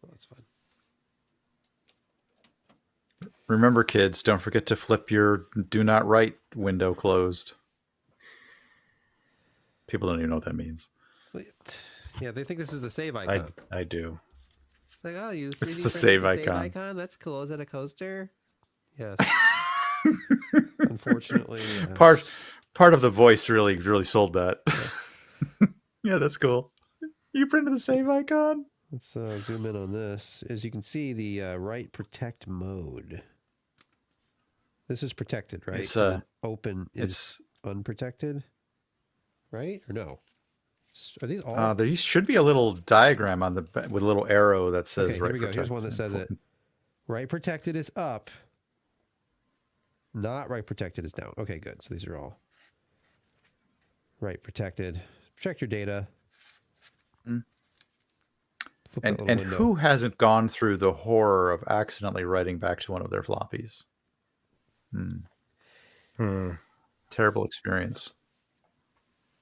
Speaker 1: Well, that's fun.
Speaker 3: Remember, kids, don't forget to flip your "Do Not Write" window closed. People don't even know what that means.
Speaker 1: Yeah, they think this is the save
Speaker 2: I
Speaker 1: icon.
Speaker 2: I do.
Speaker 1: It's like, oh, you 3D
Speaker 3: It's the
Speaker 1: printed
Speaker 3: save
Speaker 1: the
Speaker 3: icon.
Speaker 1: save icon? That's cool. Is that a coaster? Yes. Unfortunately, yes.
Speaker 3: Part of the voice really sold that. Yeah, that's cool. You printed the save icon.
Speaker 1: Let's zoom in on this. As you can see, the write protect mode. This is protected, right?
Speaker 3: It's
Speaker 1: And then open is
Speaker 3: it's
Speaker 1: unprotected, right? Or no? Are these all?
Speaker 3: there should be a little diagram on the with a little arrow that says
Speaker 1: Okay, here
Speaker 3: "Write
Speaker 1: we go. Here's
Speaker 3: Protect."
Speaker 1: one that says it. Write protected is up. Not write protected is down. Okay, good. So these are all write protected. Protect your data. Flip that little
Speaker 3: And
Speaker 1: window.
Speaker 3: who hasn't gone through the horror of accidentally writing back to one of their floppies? Terrible experience.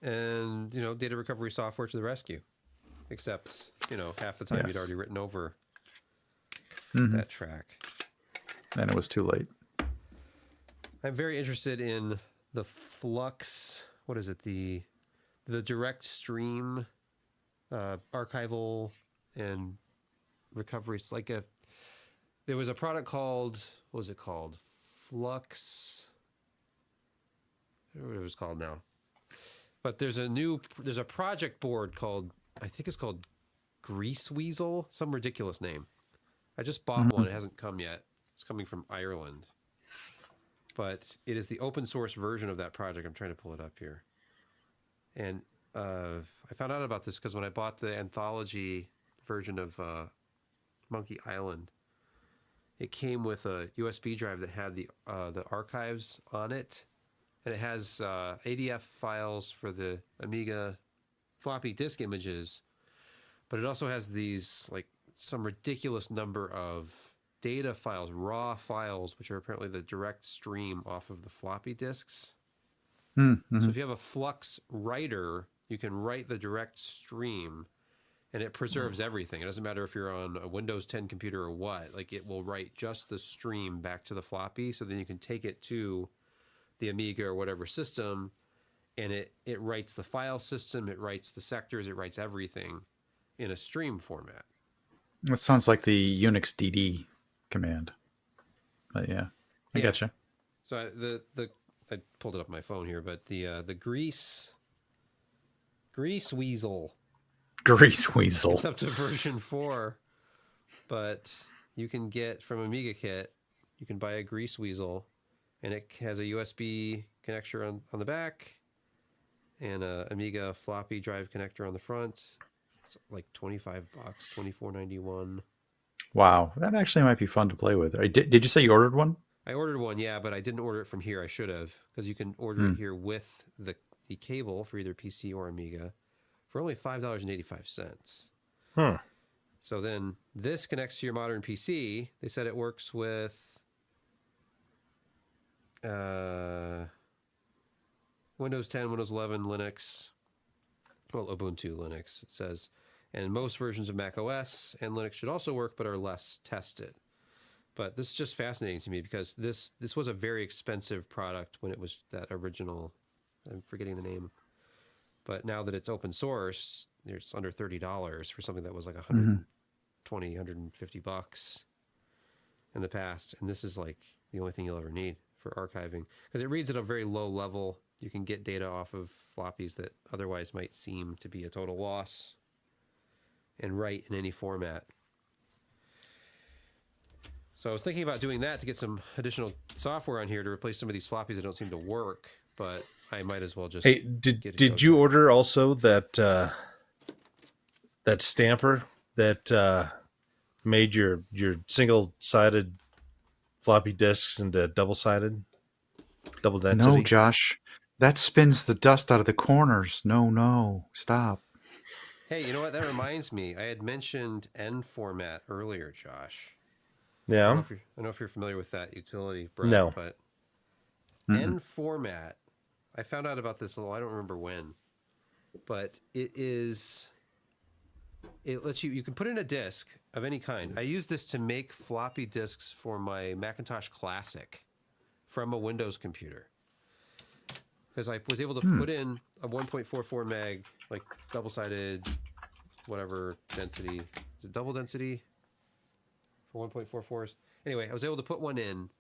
Speaker 1: And data recovery software to the rescue. Except half the time you'd
Speaker 3: Yes.
Speaker 1: already written over that track.
Speaker 3: And it was too late.
Speaker 1: I'm very interested in the Flux. What is it? The direct stream archival and recovery. It's like there was a product called, what was it called? Flux. I don't know what it was called now. But there's a project board called, I think it's called Grease Weasel, some ridiculous name. I just bought one. It hasn't come yet. It's coming from Ireland. But it is the open source version of that project. I'm trying to pull it up here. And I found out about this because when I bought the anthology version of Monkey Island, it came with a USB drive that had the archives on it. And it has ADF files for the Amiga floppy disk images. But it also has these, like, some ridiculous number of data files, raw files, which are apparently the direct stream off of the floppy disks. So if you have a Flux writer, you can write the direct stream, and it preserves everything. It doesn't matter if you're on a Windows 10 computer or what. Like, it will write just the stream back to the floppy, so then you can take it to the Amiga or whatever system, and it writes the file system, it writes the sectors, it writes everything in a stream format.
Speaker 3: That sounds like the Unix DD command. But yeah, I getcha.
Speaker 1: So I pulled it up on my phone here, but the Grease Weasel.
Speaker 3: Grease Weasel.
Speaker 1: It's up to version 4, but you can get from Amiga Kit, you can buy a Grease Weasel, and it has a USB connector on the back and a Amiga floppy drive connector on the front. It's like $25, $24.91.
Speaker 3: Wow, that actually might be fun to play with. Did you say you ordered one?
Speaker 1: I ordered one, yeah, but I didn't order it from here. I should have, because you can order it here with the cable for either PC or Amiga for only $5.85. So then this connects to your modern PC. They said it works with Windows 10, Windows 11, Linux, well, Ubuntu Linux, it says. And most versions of Mac OS and Linux should also work, but are less tested. But this is just fascinating to me because this was a very expensive product when it was that original, I'm forgetting the name. But now that it's open source, it's under $30 for something that was like $120, $150 in the past. And this is like the only thing you'll ever need for archiving because it reads at a very low level. You can get data off of floppies that otherwise might seem to be a total loss and write in any format. So I was thinking about doing that to get some additional software on here to replace some of these floppies that don't seem to work, but I might as well just.
Speaker 2: Hey, did you order also that that stamper that made your single-sided floppy disks into double-sided, double density?
Speaker 3: No, Josh. That spins the dust out of the corners. No, stop.
Speaker 1: Hey, you know what? That reminds me. I had mentioned N format earlier, Josh.
Speaker 2: Yeah.
Speaker 1: I don't know if you're familiar with that utility, Brett,
Speaker 2: No.
Speaker 1: but N format, I found out about this I don't remember when, but it is it lets you can put in a disk of any kind. I use this to make floppy disks for my Macintosh Classic from a Windows computer. Because I was able to put in a 1.44 meg, like double-sided, whatever density. Is it double density for 1.44s? Anyway, I was able to put one in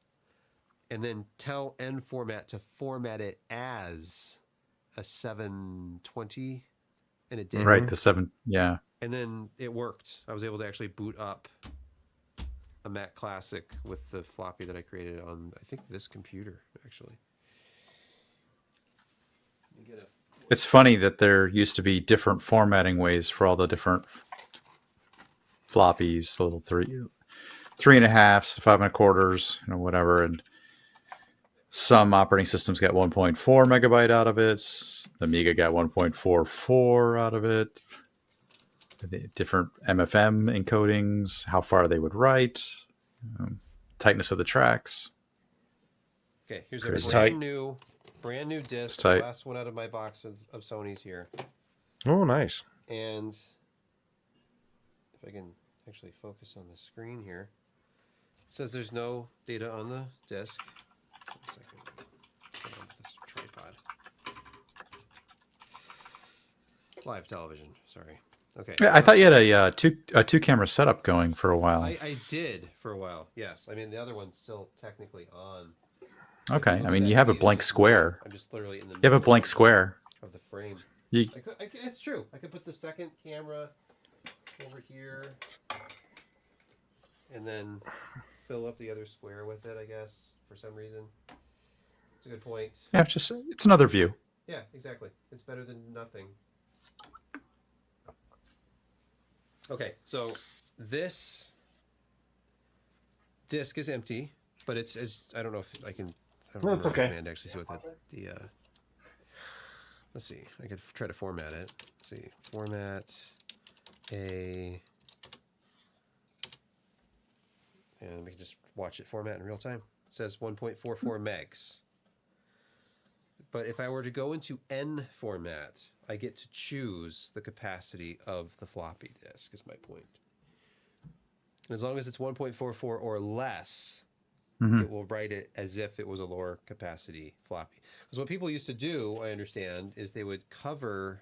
Speaker 1: and then tell NFormat to format it as a 720, and it did.
Speaker 3: Right, the 7, yeah.
Speaker 1: And then it worked. I was able to actually boot up a Mac Classic with the floppy that I created on, I think, this computer, actually. Let me get
Speaker 3: It's funny that there used to be different formatting ways for all the different floppies, the little 3.5s, the 5.25s, whatever. And some operating systems got 1.4 megabyte out of it. The Amiga got 1.44 out of it. The different MFM encodings, how far they would write, tightness of the tracks.
Speaker 1: Okay, here's a
Speaker 3: It's
Speaker 1: brand new disc. The
Speaker 3: tight.
Speaker 1: last one out of my box of Sony's here.
Speaker 2: Oh, nice.
Speaker 1: And if I can actually focus on the screen here, it says there's no data on the disc. One second. Get on this tripod. Live television. Sorry. Okay.
Speaker 3: Yeah, I thought you had a two camera setup going for a while.
Speaker 1: I did for a while. Yes. I mean, the other one's still technically on.
Speaker 3: Okay. I mean, you have a blank square.
Speaker 1: I'm just literally in the
Speaker 3: You have a
Speaker 1: middle
Speaker 3: blank square.
Speaker 1: of the frame.
Speaker 3: You,
Speaker 1: It's true. I could put the second camera over here and then fill up the other square with it, I guess, for some reason. It's a good point.
Speaker 3: yeah, it's another view.
Speaker 1: Yeah, exactly. It's better than nothing. Okay, so this disk is empty, but it's I don't know if I can. I don't
Speaker 2: No, it's
Speaker 1: remember the
Speaker 2: okay.
Speaker 1: command to actually see what the let's see. I could try to format it. Let's see, format a, and we can just watch it format in real time. It says 1.44 megs. But if I were to go into N format, I get to choose the capacity of the floppy disk, is my point. And as long as it's 1.44 or less, it will write it as if it was a lower capacity floppy. Because what people used to do, I understand, is they would cover,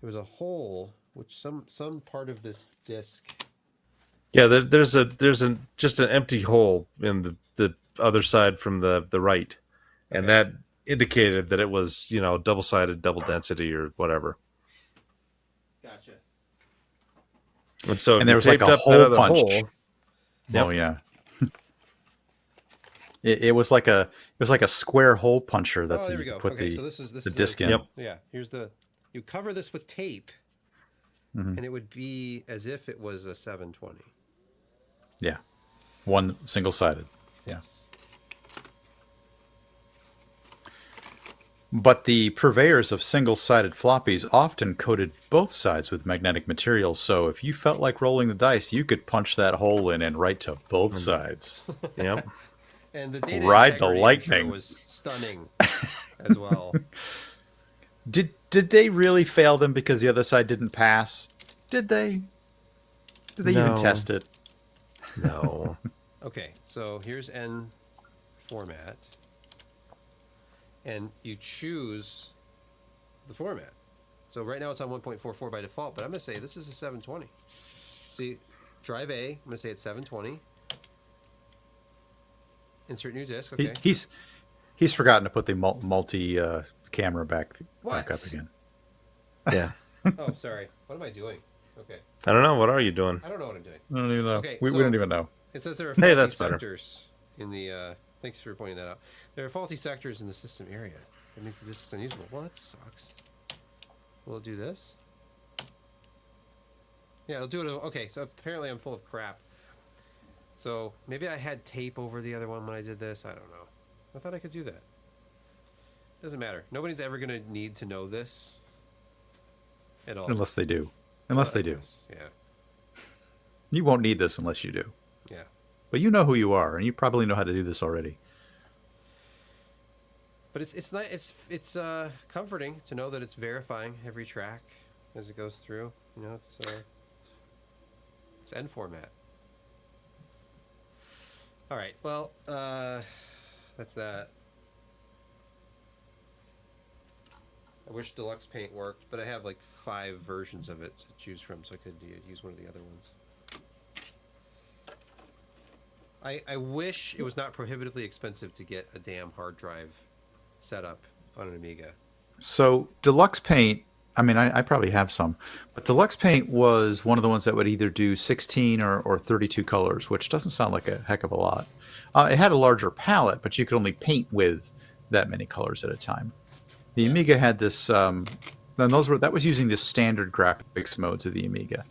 Speaker 1: there was a hole, which some part of this disk.
Speaker 2: Yeah, there's just an empty hole in the other side from the right, and that indicated that it was double-sided, double density or whatever.
Speaker 1: Gotcha.
Speaker 2: And so
Speaker 3: And there was like a
Speaker 2: that
Speaker 3: hole
Speaker 2: other
Speaker 3: punched.
Speaker 2: hole,
Speaker 3: Oh yeah. It was like a square hole puncher that
Speaker 1: there we
Speaker 3: you
Speaker 1: go.
Speaker 3: put
Speaker 1: Okay, so this
Speaker 3: the
Speaker 1: is
Speaker 3: disc in.
Speaker 2: Yep.
Speaker 1: Yeah, here's you cover this with tape, and it would be as if it was a 720.
Speaker 3: Yeah, one single sided.
Speaker 1: Yes.
Speaker 3: But the purveyors of single sided floppies often coated both sides with magnetic material. So if you felt like rolling the dice, you could punch that hole in and write to both sides.
Speaker 2: Yep.
Speaker 1: And the data
Speaker 3: Ride the
Speaker 1: integrity, I'm sure,
Speaker 3: lightning.
Speaker 1: was stunning as well.
Speaker 3: Did they really fail them because the other side didn't pass? Did they? Did they even
Speaker 2: No.
Speaker 3: test it?
Speaker 2: No.
Speaker 1: Okay, so here's N format, and you choose the format. So right now it's on 1.44 by default, but I'm going to say this is a 720. See, drive A, I'm going to say it's 720. Insert new disk, okay.
Speaker 3: He's forgotten to put the multi camera back up again.
Speaker 2: Yeah.
Speaker 1: Oh, sorry. What am I doing? Okay.
Speaker 2: I don't know. What are you doing?
Speaker 1: I don't know what I'm doing.
Speaker 3: I don't even know.
Speaker 1: Okay,
Speaker 3: we
Speaker 1: so-
Speaker 3: don't even know.
Speaker 1: It says there are
Speaker 2: Hey,
Speaker 1: faulty
Speaker 2: that's better.
Speaker 1: sectors in the. Thanks for pointing that out. There are faulty sectors in the system area. That means the disk is unusable. Well, that sucks. Will it do this? Yeah, it'll do it. Okay, so apparently I'm full of crap. So maybe I had tape over the other one when I did this. I don't know. I thought I could do that. Doesn't matter. Nobody's ever going to need to know this at all.
Speaker 3: Unless they do. Unless they do.
Speaker 1: Yes, yeah.
Speaker 3: You won't need this unless you do.
Speaker 1: Yeah.
Speaker 3: But you know who you are, and you probably know how to do this already.
Speaker 1: But it's comforting to know that it's verifying every track as it goes through. You know, it's end format. All right. Well, that's that. I wish Deluxe Paint worked, but I have like 5 versions of it to choose from, so I could use one of the other ones. I wish it was not prohibitively expensive to get a damn hard drive set up on an Amiga.
Speaker 3: So Deluxe Paint, I mean, I probably have some, but Deluxe Paint was one of the ones that would either do 16 or 32 colors, which doesn't sound like a heck of a lot. It had a larger palette, but you could only paint with that many colors at a time. The Amiga had this, then that was using the standard graphics modes of the Amiga.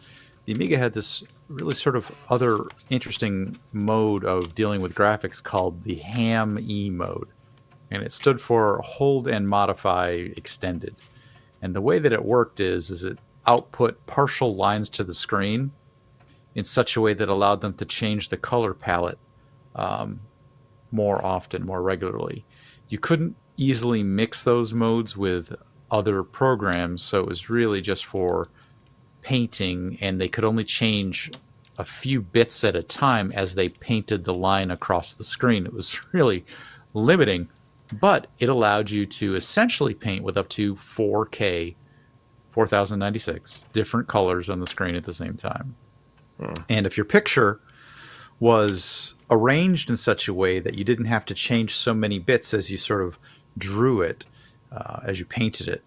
Speaker 3: The Amiga had this really sort of other interesting mode of dealing with graphics called the Ham-E mode. And it stood for Hold and Modify Extended. And the way that it worked is it output partial lines to the screen in such a way that allowed them to change the color palette more often, more regularly. You couldn't easily mix those modes with other programs, so it was really just for painting, and they could only change a few bits at a time as they painted the line across the screen. It was really limiting, but it allowed you to essentially paint with up to 4K, 4096 different colors on the screen at the same time. And if your picture was arranged in such a way that you didn't have to change so many bits as you sort of drew it, as you painted it,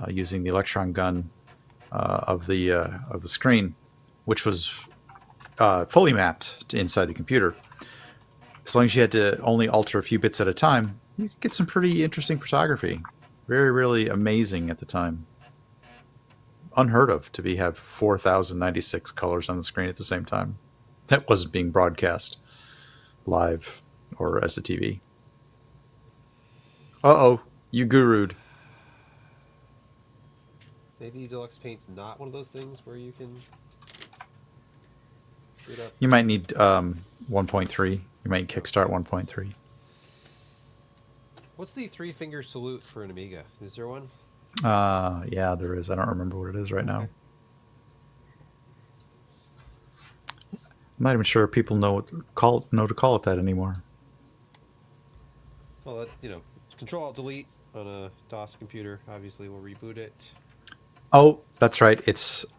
Speaker 3: using the electron gun of the screen, which was fully mapped inside the computer. As long as you had to only alter a few bits at a time, you could get some pretty interesting photography. Very, really amazing at the time. Unheard of to have 4096 colors on the screen at the same time. That wasn't being broadcast live or as a TV. Uh-oh, you guru'd.
Speaker 1: Maybe Deluxe Paint's not one of those things where you can shoot up.
Speaker 3: You might need 1.3. You might kickstart 1.3.
Speaker 1: What's the 3-finger salute for an Amiga? Is there one?
Speaker 3: Yeah, there is. I don't remember what it is right now. I'm not even sure people know to call it that anymore.
Speaker 1: Well, Control-Alt-Delete on a DOS computer. Obviously, we'll reboot it.
Speaker 3: Oh, that's right.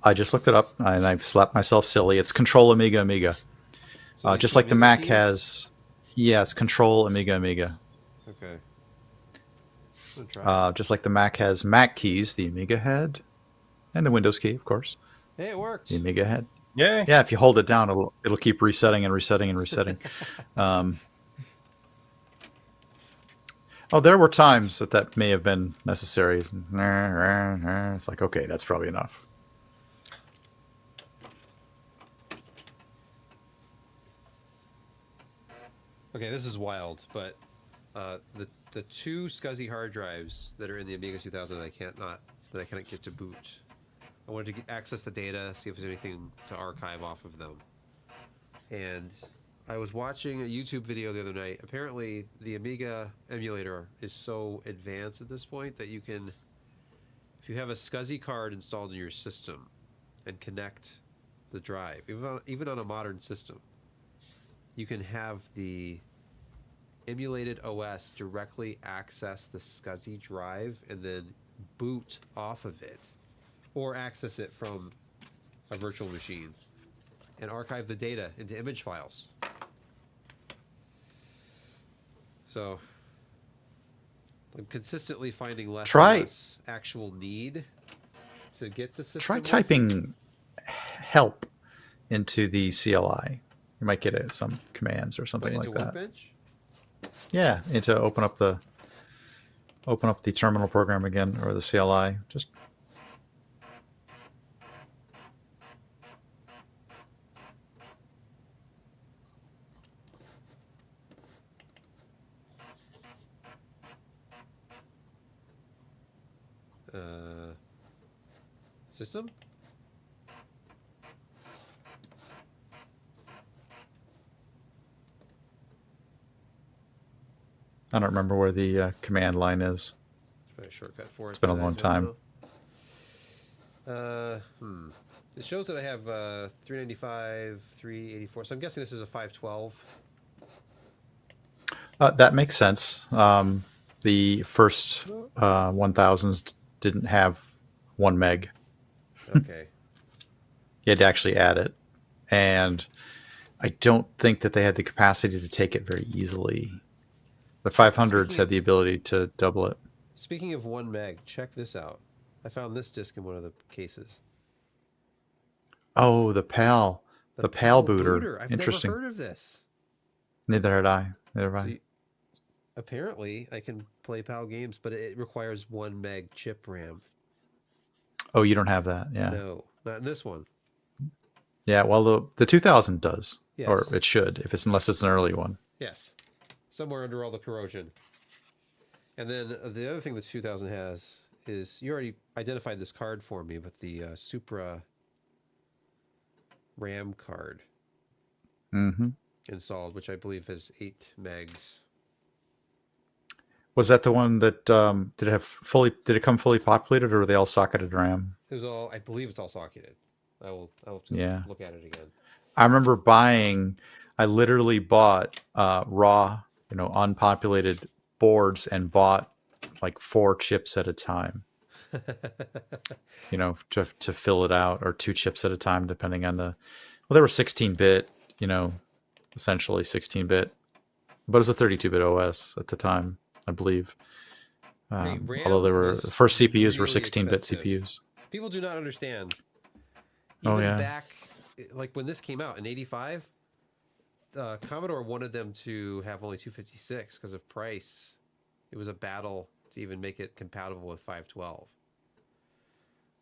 Speaker 3: I just looked it up and I've slapped myself silly. It's Control Amiga.
Speaker 1: So
Speaker 3: just like the Mac
Speaker 1: keys?
Speaker 3: has. Yeah, it's Control Amiga.
Speaker 1: Okay. Try.
Speaker 3: Just like the Mac has Mac keys, the Amiga had, and the Windows key, of course.
Speaker 1: Hey, it works.
Speaker 3: The Amiga had.
Speaker 2: Yay.
Speaker 3: Yeah, if you hold it down, it'll keep resetting and resetting and resetting. There were times that may have been necessary. It's like, okay, that's probably enough.
Speaker 1: Okay, this is wild, but the 2 SCSI hard drives that are in the Amiga 2000 that I cannot get to boot. I wanted to access the data, see if there's anything to archive off of them. And I was watching a YouTube video the other night. Apparently, the Amiga emulator is so advanced at this point that you can, if you have a SCSI card installed in your system and connect the drive, even on a modern system, you can have the emulated OS directly access the SCSI drive and then boot off of it, or access it from a virtual machine and archive the data into image files. So I'm consistently finding less and less actual need to get the system.
Speaker 3: Try typing help into the CLI. You might get some commands or something like that.
Speaker 1: Workbench?
Speaker 3: Yeah, to open up the terminal program again, or the CLI. Just
Speaker 1: system?
Speaker 3: I don't remember where the command line is.
Speaker 1: It's a shortcut for it.
Speaker 3: It's been a long time.
Speaker 1: It shows that I have 395, 384. So I'm guessing this is a 512.
Speaker 3: That makes sense. The first 1000s didn't have 1 meg.
Speaker 1: Okay.
Speaker 3: You had to actually add it. And I don't think that they had the capacity to take it very easily. The 500s had the ability to double it.
Speaker 1: Speaking of 1 meg, check this out. I found this disc in one of the cases.
Speaker 3: Oh, the PAL. The PAL booter.
Speaker 1: I've
Speaker 3: Interesting.
Speaker 1: never heard of this.
Speaker 3: Neither had I. Neither have I.
Speaker 1: Apparently, I can play PAL games, but it requires 1 meg chip RAM.
Speaker 3: Oh, you don't have that? Yeah.
Speaker 1: No, not in this one.
Speaker 3: Yeah, well, the 2000 does.
Speaker 1: Yes.
Speaker 3: Or it should, unless it's an early one.
Speaker 1: Yes. Somewhere under all the corrosion. And then the other thing the 2000 has is, you already identified this card for me, but the Supra RAM card installed, which I believe has 8 megs.
Speaker 3: Was that the one that did it come fully populated, or were they all socketed RAM?
Speaker 1: It was all, I believe it's all socketed. I will have to look at it again.
Speaker 3: I remember I literally bought raw, unpopulated boards and bought like 4 chips at a time. To fill it out, or 2 chips at a time, depending on they were 16-bit, essentially 16-bit, but it was a 32-bit OS at the time, I believe. Although the first CPUs were 16-bit CPUs.
Speaker 1: People do not understand. Back, like when this came out in '85, Commodore wanted them to have only 256 because of price. It was a battle to even make it compatible with 512.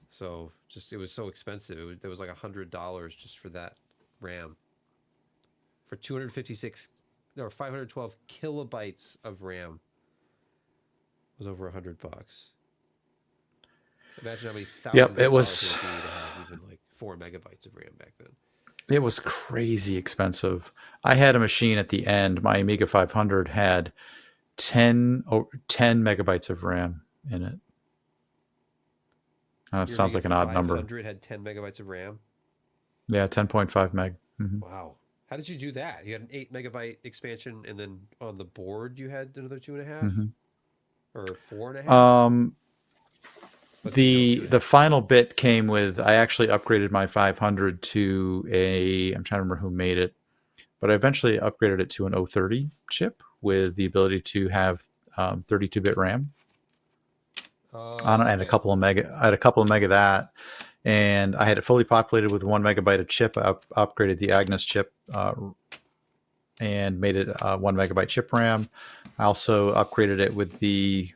Speaker 1: So it was so expensive. There was like $100 just for that RAM. For 512 kilobytes of RAM was over $100. Imagine how many thousands
Speaker 3: it
Speaker 1: of
Speaker 3: was
Speaker 1: dollars it would be to have even like 4 megabytes of RAM back then.
Speaker 3: It was crazy expensive. I had a machine at the end. My Amiga 500 had 10 megabytes of RAM in it. It sounds like an odd number.
Speaker 1: 500 had 10 megabytes of RAM?
Speaker 3: Yeah, 10.5 meg.
Speaker 1: Wow. How did you do that? You had an 8 megabyte expansion, and then on the board you had another 2.5? Or 4.5?
Speaker 3: The final bit came with, I actually upgraded my 500 to I'm trying to remember who made it, but I eventually upgraded it to an 030 chip with the ability to have 32-bit RAM. And a couple of meg. I had a couple of meg of that, and I had it fully populated with 1 megabyte of chip. I upgraded the Agnes chip and made it 1 megabyte chip RAM. I also upgraded it with the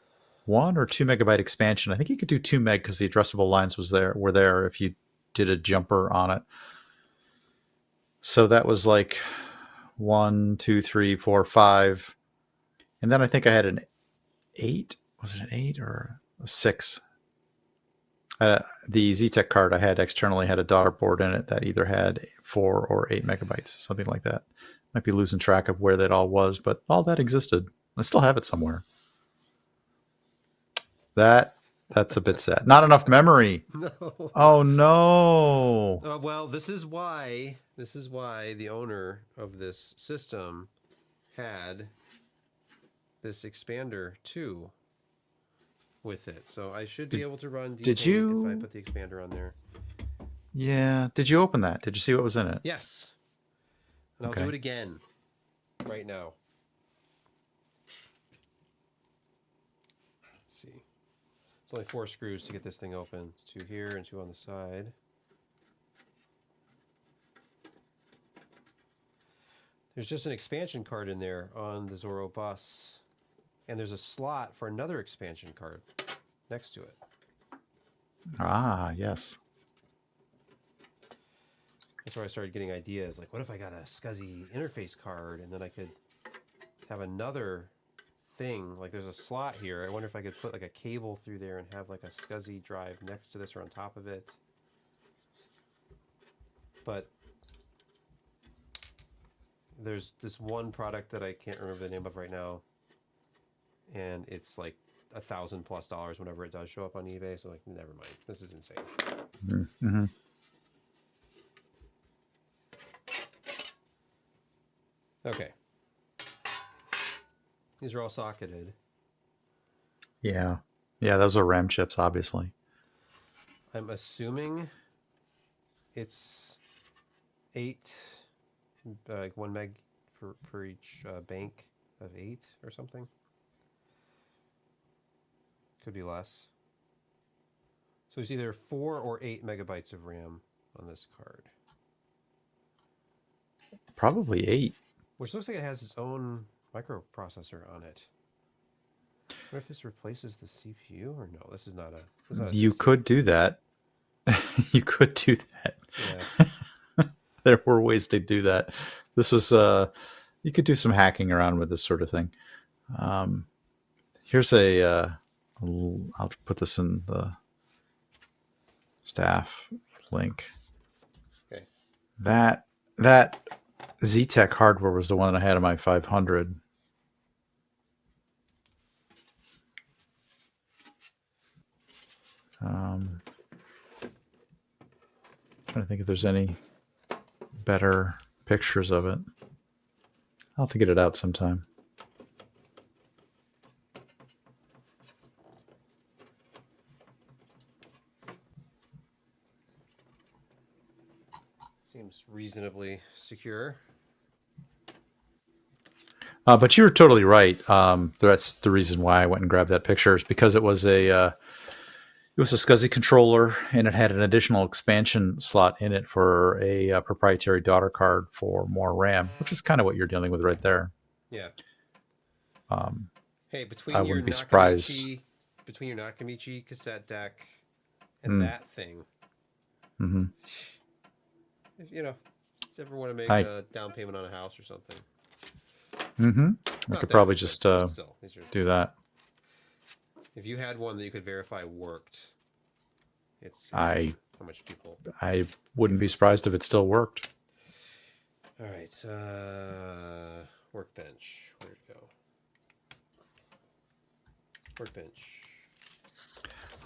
Speaker 3: 1 or 2 megabyte expansion. I think you could do 2 meg because the addressable lines were there if you did a jumper on it. So that was like 1, 2, 3, 4, 5, and then I think I had an 8. Was it an 8 or a 6? The ZTech card I had externally had a daughter board in it that either had 4 or 8 megabytes, something like that. Might be losing track of where that all was, but all that existed. I still have it somewhere. That's a bit sad. Not enough memory.
Speaker 1: No.
Speaker 3: Oh no.
Speaker 1: Well, this is why the owner of this system had this expander too with it. So I should be able to run Depaint if I put the expander on there.
Speaker 3: Yeah. Did you open that? Did you see what was in it?
Speaker 1: Yes. And I'll do it again right now. Let's see. It's only 4 screws to get this thing open. It's 2 here and 2 on the side. There's just an expansion card in there on the Zorro bus. And there's a slot for another expansion card next to it.
Speaker 3: Ah, yes.
Speaker 1: That's where I started getting ideas. Like, what if I got a SCSI interface card and then I could have another thing? Like, there's a slot here. I wonder if I could put like a cable through there and have like a SCSI drive next to this or on top of it. But there's this one product that I can't remember the name of right now. And it's like $1,000+ whenever it does show up on eBay. So like, never mind. This is insane.
Speaker 3: Mm-hmm.
Speaker 1: Okay. These are all socketed.
Speaker 3: Yeah. Yeah, those are RAM chips, obviously.
Speaker 1: I'm assuming it's 8, like 1 meg per each bank of 8 or something. Could be less. So it's either 4 or 8 megabytes of RAM on this card.
Speaker 3: Probably 8.
Speaker 1: Which looks like it has its own microprocessor on it. What if this replaces the CPU or no? This is not a
Speaker 3: You could do that. You could do that.
Speaker 1: Yeah.
Speaker 3: There were ways to do that. This was you could do some hacking around with this sort of thing. Here's I'll put this in the staff link.
Speaker 1: Okay.
Speaker 3: That Z-Tech hardware was the one that I had on my 500. Trying to think if there's any better pictures of it. I'll have to get it out sometime.
Speaker 1: Seems reasonably secure.
Speaker 3: But you're totally right. That's the reason why I went and grabbed that picture, is because it was a SCSI controller, and it had an additional expansion slot in it for a proprietary daughter card for more RAM, which is kind of what you're dealing with right there.
Speaker 1: Yeah. Hey,
Speaker 3: I wouldn't be surprised.
Speaker 1: Between your Nakamichi cassette deck and that thing,
Speaker 3: Mm-hmm.
Speaker 1: if you ever want to make a down payment on a house or something,
Speaker 3: I could probably just do that.
Speaker 1: If you had one that you could verify worked, it's
Speaker 3: how
Speaker 1: much people.
Speaker 3: I wouldn't be surprised if it still worked.
Speaker 1: All right, workbench. Where'd it go? Workbench.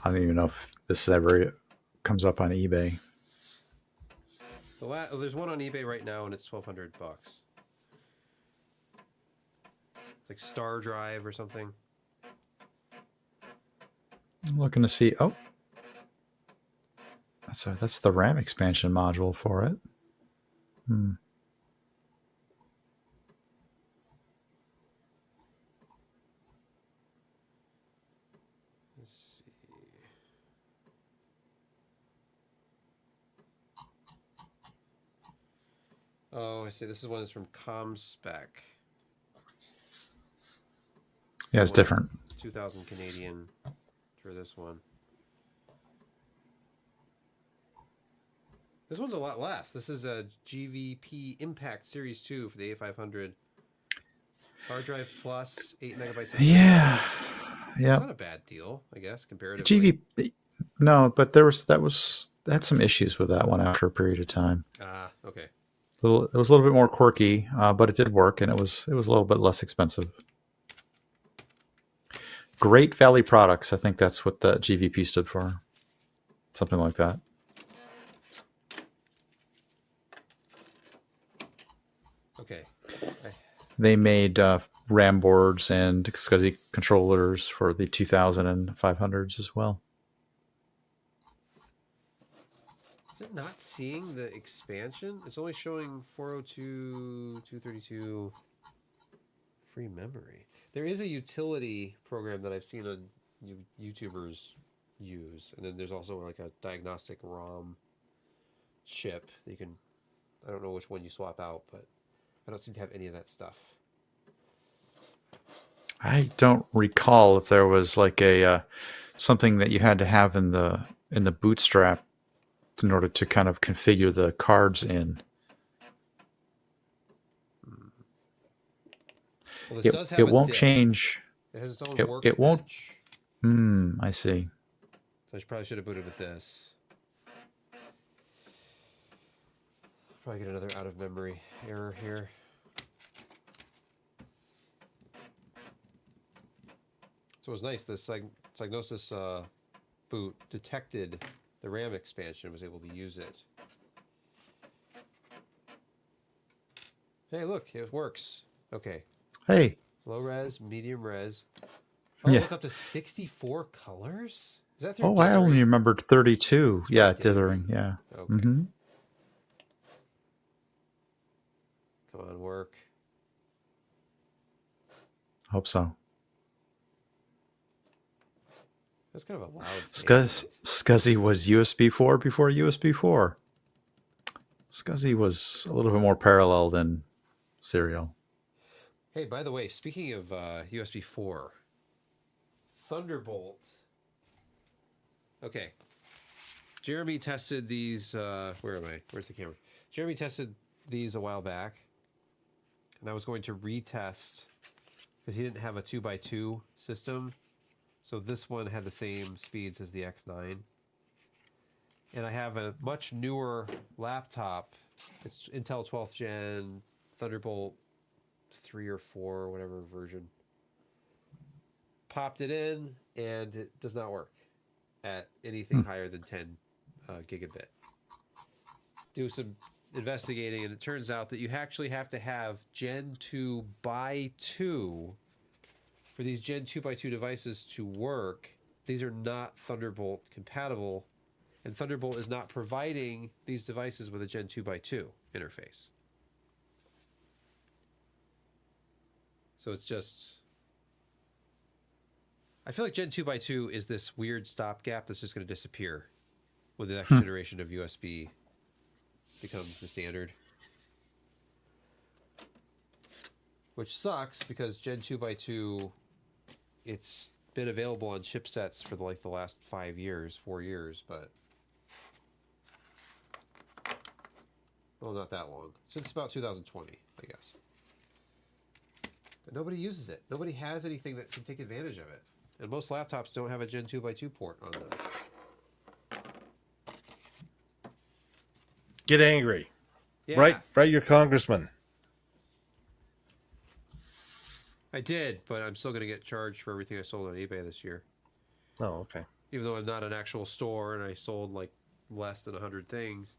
Speaker 3: I don't even know if this ever comes up on eBay.
Speaker 1: There's one on eBay right now, and it's $1,200. It's like Star Drive or something.
Speaker 3: I'm looking to see. Oh, that's the RAM expansion module for it.
Speaker 1: Let's see. Oh, I see. This is one that's from ComSpec.
Speaker 3: Yeah, it's different.
Speaker 1: 2,000 Canadian for this one. This one's a lot less. This is a GVP Impact Series 2 for the A500. Hard drive plus 8 megabytes.
Speaker 3: Yeah.
Speaker 1: It's not a bad deal, I guess, comparatively.
Speaker 3: No, but that had some issues with that one after a period of time.
Speaker 1: Okay.
Speaker 3: It was a little bit more quirky, but it did work, and it was a little bit less expensive. Great Valley Products. I think that's what the GVP stood for. Something like that.
Speaker 1: Okay.
Speaker 3: They made RAM boards and SCSI controllers for the 2000 and 500s as well.
Speaker 1: Is it not seeing the expansion? It's only showing 402, 232 free memory. There is a utility program that I've seen on YouTubers use, and then there's also like a diagnostic ROM chip that you can. I don't know which one you swap out, but I don't seem to have any of that stuff.
Speaker 3: I don't recall if there was like a something that you had to have in the bootstrap in order to kind of configure the cards in.
Speaker 1: Well, this does have
Speaker 3: it
Speaker 1: a
Speaker 3: won't
Speaker 1: disk.
Speaker 3: Change.
Speaker 1: It has its own workbench.
Speaker 3: It won't. I see.
Speaker 1: So I probably should have booted with this. Probably get another out of memory error here. So it was nice. This Psygnosis boot detected the RAM expansion and was able to use it. Hey, look, it works. Okay.
Speaker 3: Hey.
Speaker 1: Low res, medium res. Oh,
Speaker 3: Yeah.
Speaker 1: look up to 64 colors? Is that through
Speaker 3: Oh, I only remembered 32.
Speaker 1: It's
Speaker 3: Yeah,
Speaker 1: probably
Speaker 3: dithering. Yeah.
Speaker 1: Okay.
Speaker 3: Mm-hmm.
Speaker 1: Come on, work.
Speaker 3: Hope so.
Speaker 1: That's kind of a loud
Speaker 3: Scuzzy was USB 4 before USB 4. Scuzzy was a little bit more parallel than Serial.
Speaker 1: Hey, by the way, speaking of USB 4, Thunderbolt. Okay. Jeremy tested these. Where am I? Where's the camera? Jeremy tested these a while back. And I was going to retest because he didn't have a 2x2 system. So this one had the same speeds as the X9. And I have a much newer laptop. It's Intel 12th Gen Thunderbolt 3 or 4 or whatever version. Popped it in and it does not work at anything higher than 10 gigabit. Do some investigating and it turns out that you actually have to have Gen 2 by 2 for these Gen 2 by 2 devices to work. These are not Thunderbolt compatible, and Thunderbolt is not providing these devices with a Gen 2 by 2 interface. So it's just, I feel like Gen 2 by 2 is this weird stopgap that's just going to disappear when the next generation of USB becomes the standard. Which sucks because Gen 2 by 2, it's been available on chipsets for the last 4 years, but well, not that long. Since about 2020, I guess. But nobody uses it. Nobody has anything that can take advantage of it. And most laptops don't have a Gen 2 by 2 port on them.
Speaker 2: Get angry.
Speaker 1: Yeah,
Speaker 2: Write your congressman.
Speaker 1: I did, but I'm still going to get charged for everything I sold on eBay this year.
Speaker 2: Oh, okay.
Speaker 1: Even though I'm not an actual store and I sold like less than 100 things.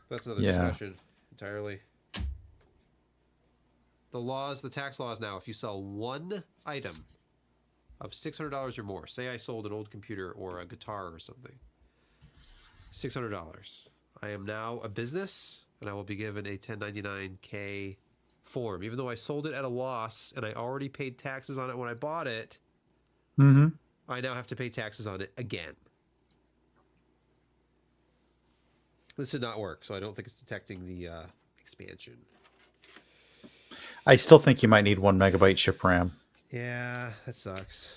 Speaker 1: That's another discussion entirely. The tax laws now, if you sell one item of $600 or more, say I sold an old computer or a guitar or something, $600. I am now a business and I will be given a 1099K form. Even though I sold it at a loss and I already paid taxes on it when I bought it, I now have to pay taxes on it again. This did not work, so I don't think it's detecting the expansion.
Speaker 3: I still think you might need 1 megabyte chip RAM.
Speaker 1: Yeah, that sucks.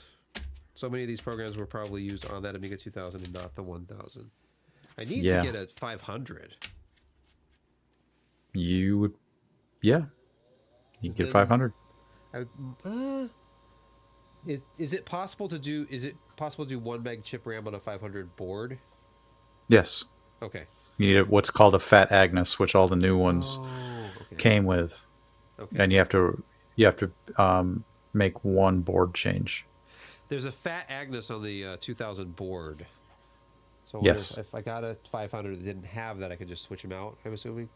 Speaker 1: So many of these programs were probably used on that Amiga 2000 and not the 1000. I need to get a 500.
Speaker 3: You would, you get a 500.
Speaker 1: Is it possible to do? Is it possible to do 1 meg chip RAM on a 500 board?
Speaker 3: Yes.
Speaker 1: Okay.
Speaker 3: You need what's called a Fat Agnes, which all the new ones came with.
Speaker 1: Okay.
Speaker 3: And you have to make one board change.
Speaker 1: There's a Fat Agnes on the 2000 board. So if I got a 500 that didn't have that, I could just switch them out, I'm assuming?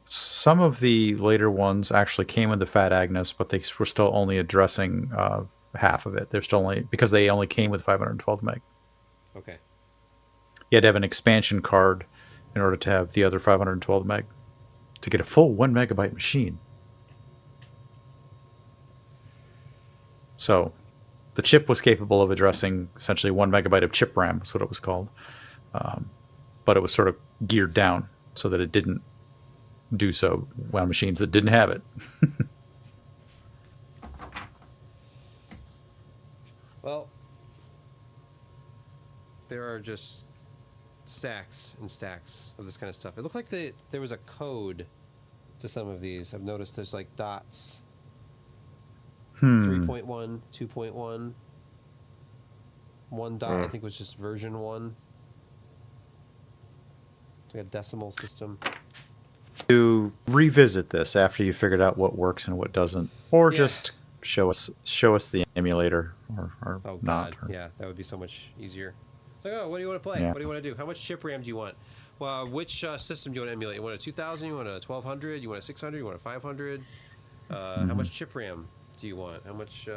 Speaker 3: Some of the later ones actually came with the Fat Agnes, but they were still only addressing half of it. They're still only, because they only came with 512 meg.
Speaker 1: Okay.
Speaker 3: You had to have an expansion card in order to have the other 512 meg to get a full 1 megabyte machine. So the chip was capable of addressing essentially 1 megabyte of chip RAM, is what it was called. But it was sort of geared down so that it didn't do so on machines that didn't have it.
Speaker 1: Well, there are just stacks and stacks of this kind of stuff. It looked like there was a code to some of these. I've noticed there's like dots. 3.1, 2.1. One dot, I think, was just version 1. It's like a decimal system.
Speaker 3: To revisit this after you figured out what works and what doesn't, or just show us the emulator or
Speaker 1: Oh
Speaker 3: not.
Speaker 1: God,
Speaker 3: Or,
Speaker 1: yeah, that would be so much easier. It's like, oh, what do you want to play?
Speaker 3: Yeah.
Speaker 1: What do you want to do? How much chip RAM do you want? Well, which system do you want to emulate? You want a 2000? You want a 1200? You want a 600? You want a 500? How much chip RAM do you want? How much?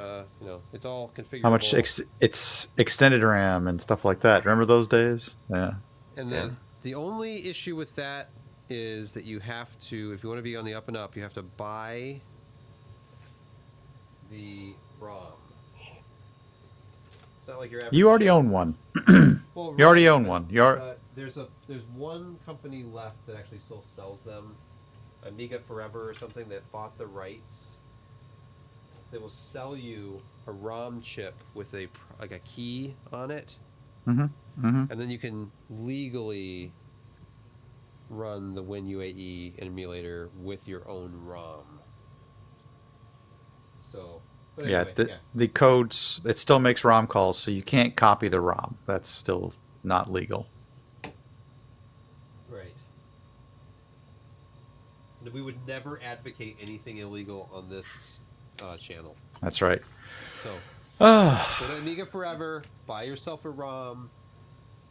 Speaker 1: It's all configurable.
Speaker 3: How much it's extended RAM and stuff like that. Remember those days? Yeah.
Speaker 1: And then the only issue with that is that you have to, if you want to be on the up and up, you have to buy the ROM. It's not like your average.
Speaker 3: You already own one.
Speaker 1: Well,
Speaker 3: You already own one.
Speaker 1: There's one company left that actually still sells them, Amiga Forever or something, that bought the rights. They will sell you a ROM chip with a key on it, and then you can legally run the WinUAE emulator with your own ROM. So, but anyway,
Speaker 3: the codes, it still makes ROM calls, so you can't copy the ROM. That's still not legal.
Speaker 1: Right. We would never advocate anything illegal on this channel.
Speaker 3: That's right.
Speaker 1: So, go to Amiga Forever, buy yourself a ROM,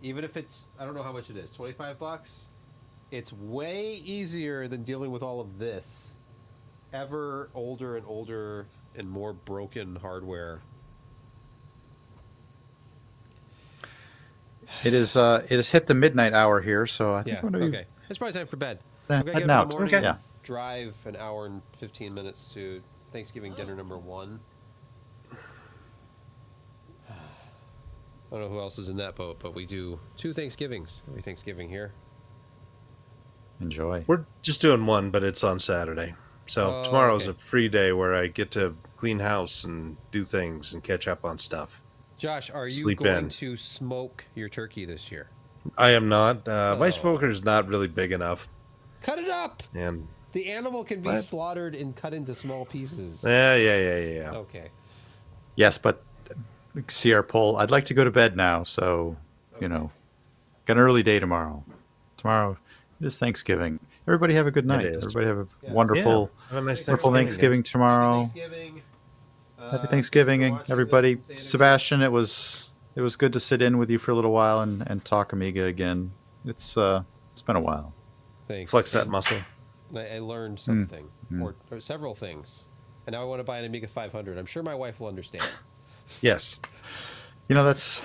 Speaker 1: even if it's, I don't know how much it is, $25? It's way easier than dealing with all of this ever older and older and more broken hardware.
Speaker 3: It is hit the midnight hour here, so I think I'm going to be...
Speaker 1: Okay. It's probably time for bed.
Speaker 3: Yeah,
Speaker 1: I'm going to
Speaker 3: heading
Speaker 1: get up in
Speaker 3: out.
Speaker 1: the morning
Speaker 3: Okay.
Speaker 1: and drive an hour and 15 minutes to Thanksgiving dinner number 1. I don't know who else is in that boat, but we do 2 Thanksgivings every Thanksgiving here.
Speaker 3: Enjoy.
Speaker 2: We're just doing one, but it's on Saturday. So tomorrow's a free day where I get to clean house and do things and catch up on stuff.
Speaker 1: Josh, are you
Speaker 2: Sleep
Speaker 1: going
Speaker 2: in.
Speaker 1: to smoke your turkey this year?
Speaker 2: I am not. My smoker's not really big enough.
Speaker 1: Cut it up!
Speaker 2: And
Speaker 1: The animal can be
Speaker 2: What?
Speaker 1: slaughtered and cut into small pieces.
Speaker 2: yeah.
Speaker 1: Okay.
Speaker 3: Yes, but see our poll. I'd like to go to bed now, so, got an early day tomorrow. Tomorrow is Thanksgiving. Everybody have a good night.
Speaker 2: is.
Speaker 3: Everybody have a wonderful,
Speaker 2: Have a nice
Speaker 3: wonderful Thanksgiving tomorrow.
Speaker 1: Thanksgiving.
Speaker 3: Happy Thanksgiving,
Speaker 1: thanks for watching
Speaker 3: everybody.
Speaker 1: this. Say it again.
Speaker 3: Sebastian, it was good to sit in with you for a little while and talk Amiga again. It's been a while.
Speaker 1: Thanks.
Speaker 2: Flex that
Speaker 1: And
Speaker 2: muscle.
Speaker 1: I learned something, or several things. And now I want to buy an Amiga 500. I'm sure my wife will understand.
Speaker 2: Yes.
Speaker 3: That's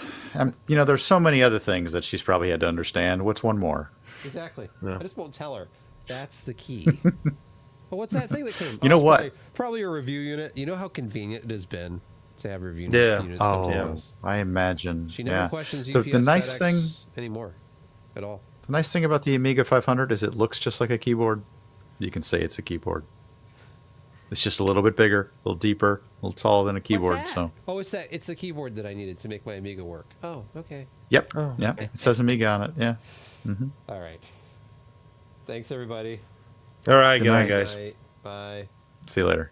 Speaker 3: there's so many other things that she's probably had to understand. What's one more?
Speaker 1: Exactly.
Speaker 2: Yeah.
Speaker 1: I just won't tell her. That's the key. Well, what's that thing that came?
Speaker 3: You know
Speaker 1: it's
Speaker 3: what?
Speaker 1: Probably a review unit. You know how convenient it has been to have review
Speaker 2: Yeah.
Speaker 1: units come to the
Speaker 3: Oh,
Speaker 1: house.
Speaker 3: I imagine.
Speaker 1: She never
Speaker 3: yeah.
Speaker 1: questions
Speaker 3: The
Speaker 1: UPS,
Speaker 3: nice
Speaker 1: FedEx
Speaker 3: thing,
Speaker 1: anymore at all.
Speaker 3: the nice thing about the Amiga 500 is it looks just like a keyboard. You can say it's a keyboard. It's just a little bit bigger, a little deeper, a little taller than a keyboard.
Speaker 1: What's that?
Speaker 3: So,
Speaker 1: Oh, it's the keyboard that I needed to make my Amiga work. Oh, okay.
Speaker 3: yep,
Speaker 2: Oh,
Speaker 3: yeah,
Speaker 2: okay.
Speaker 3: it says Amiga on it. Yeah.
Speaker 1: All right. Thanks, everybody.
Speaker 2: All right. Good night,
Speaker 3: night.
Speaker 2: guys.
Speaker 1: Bye. Bye.
Speaker 3: See you later.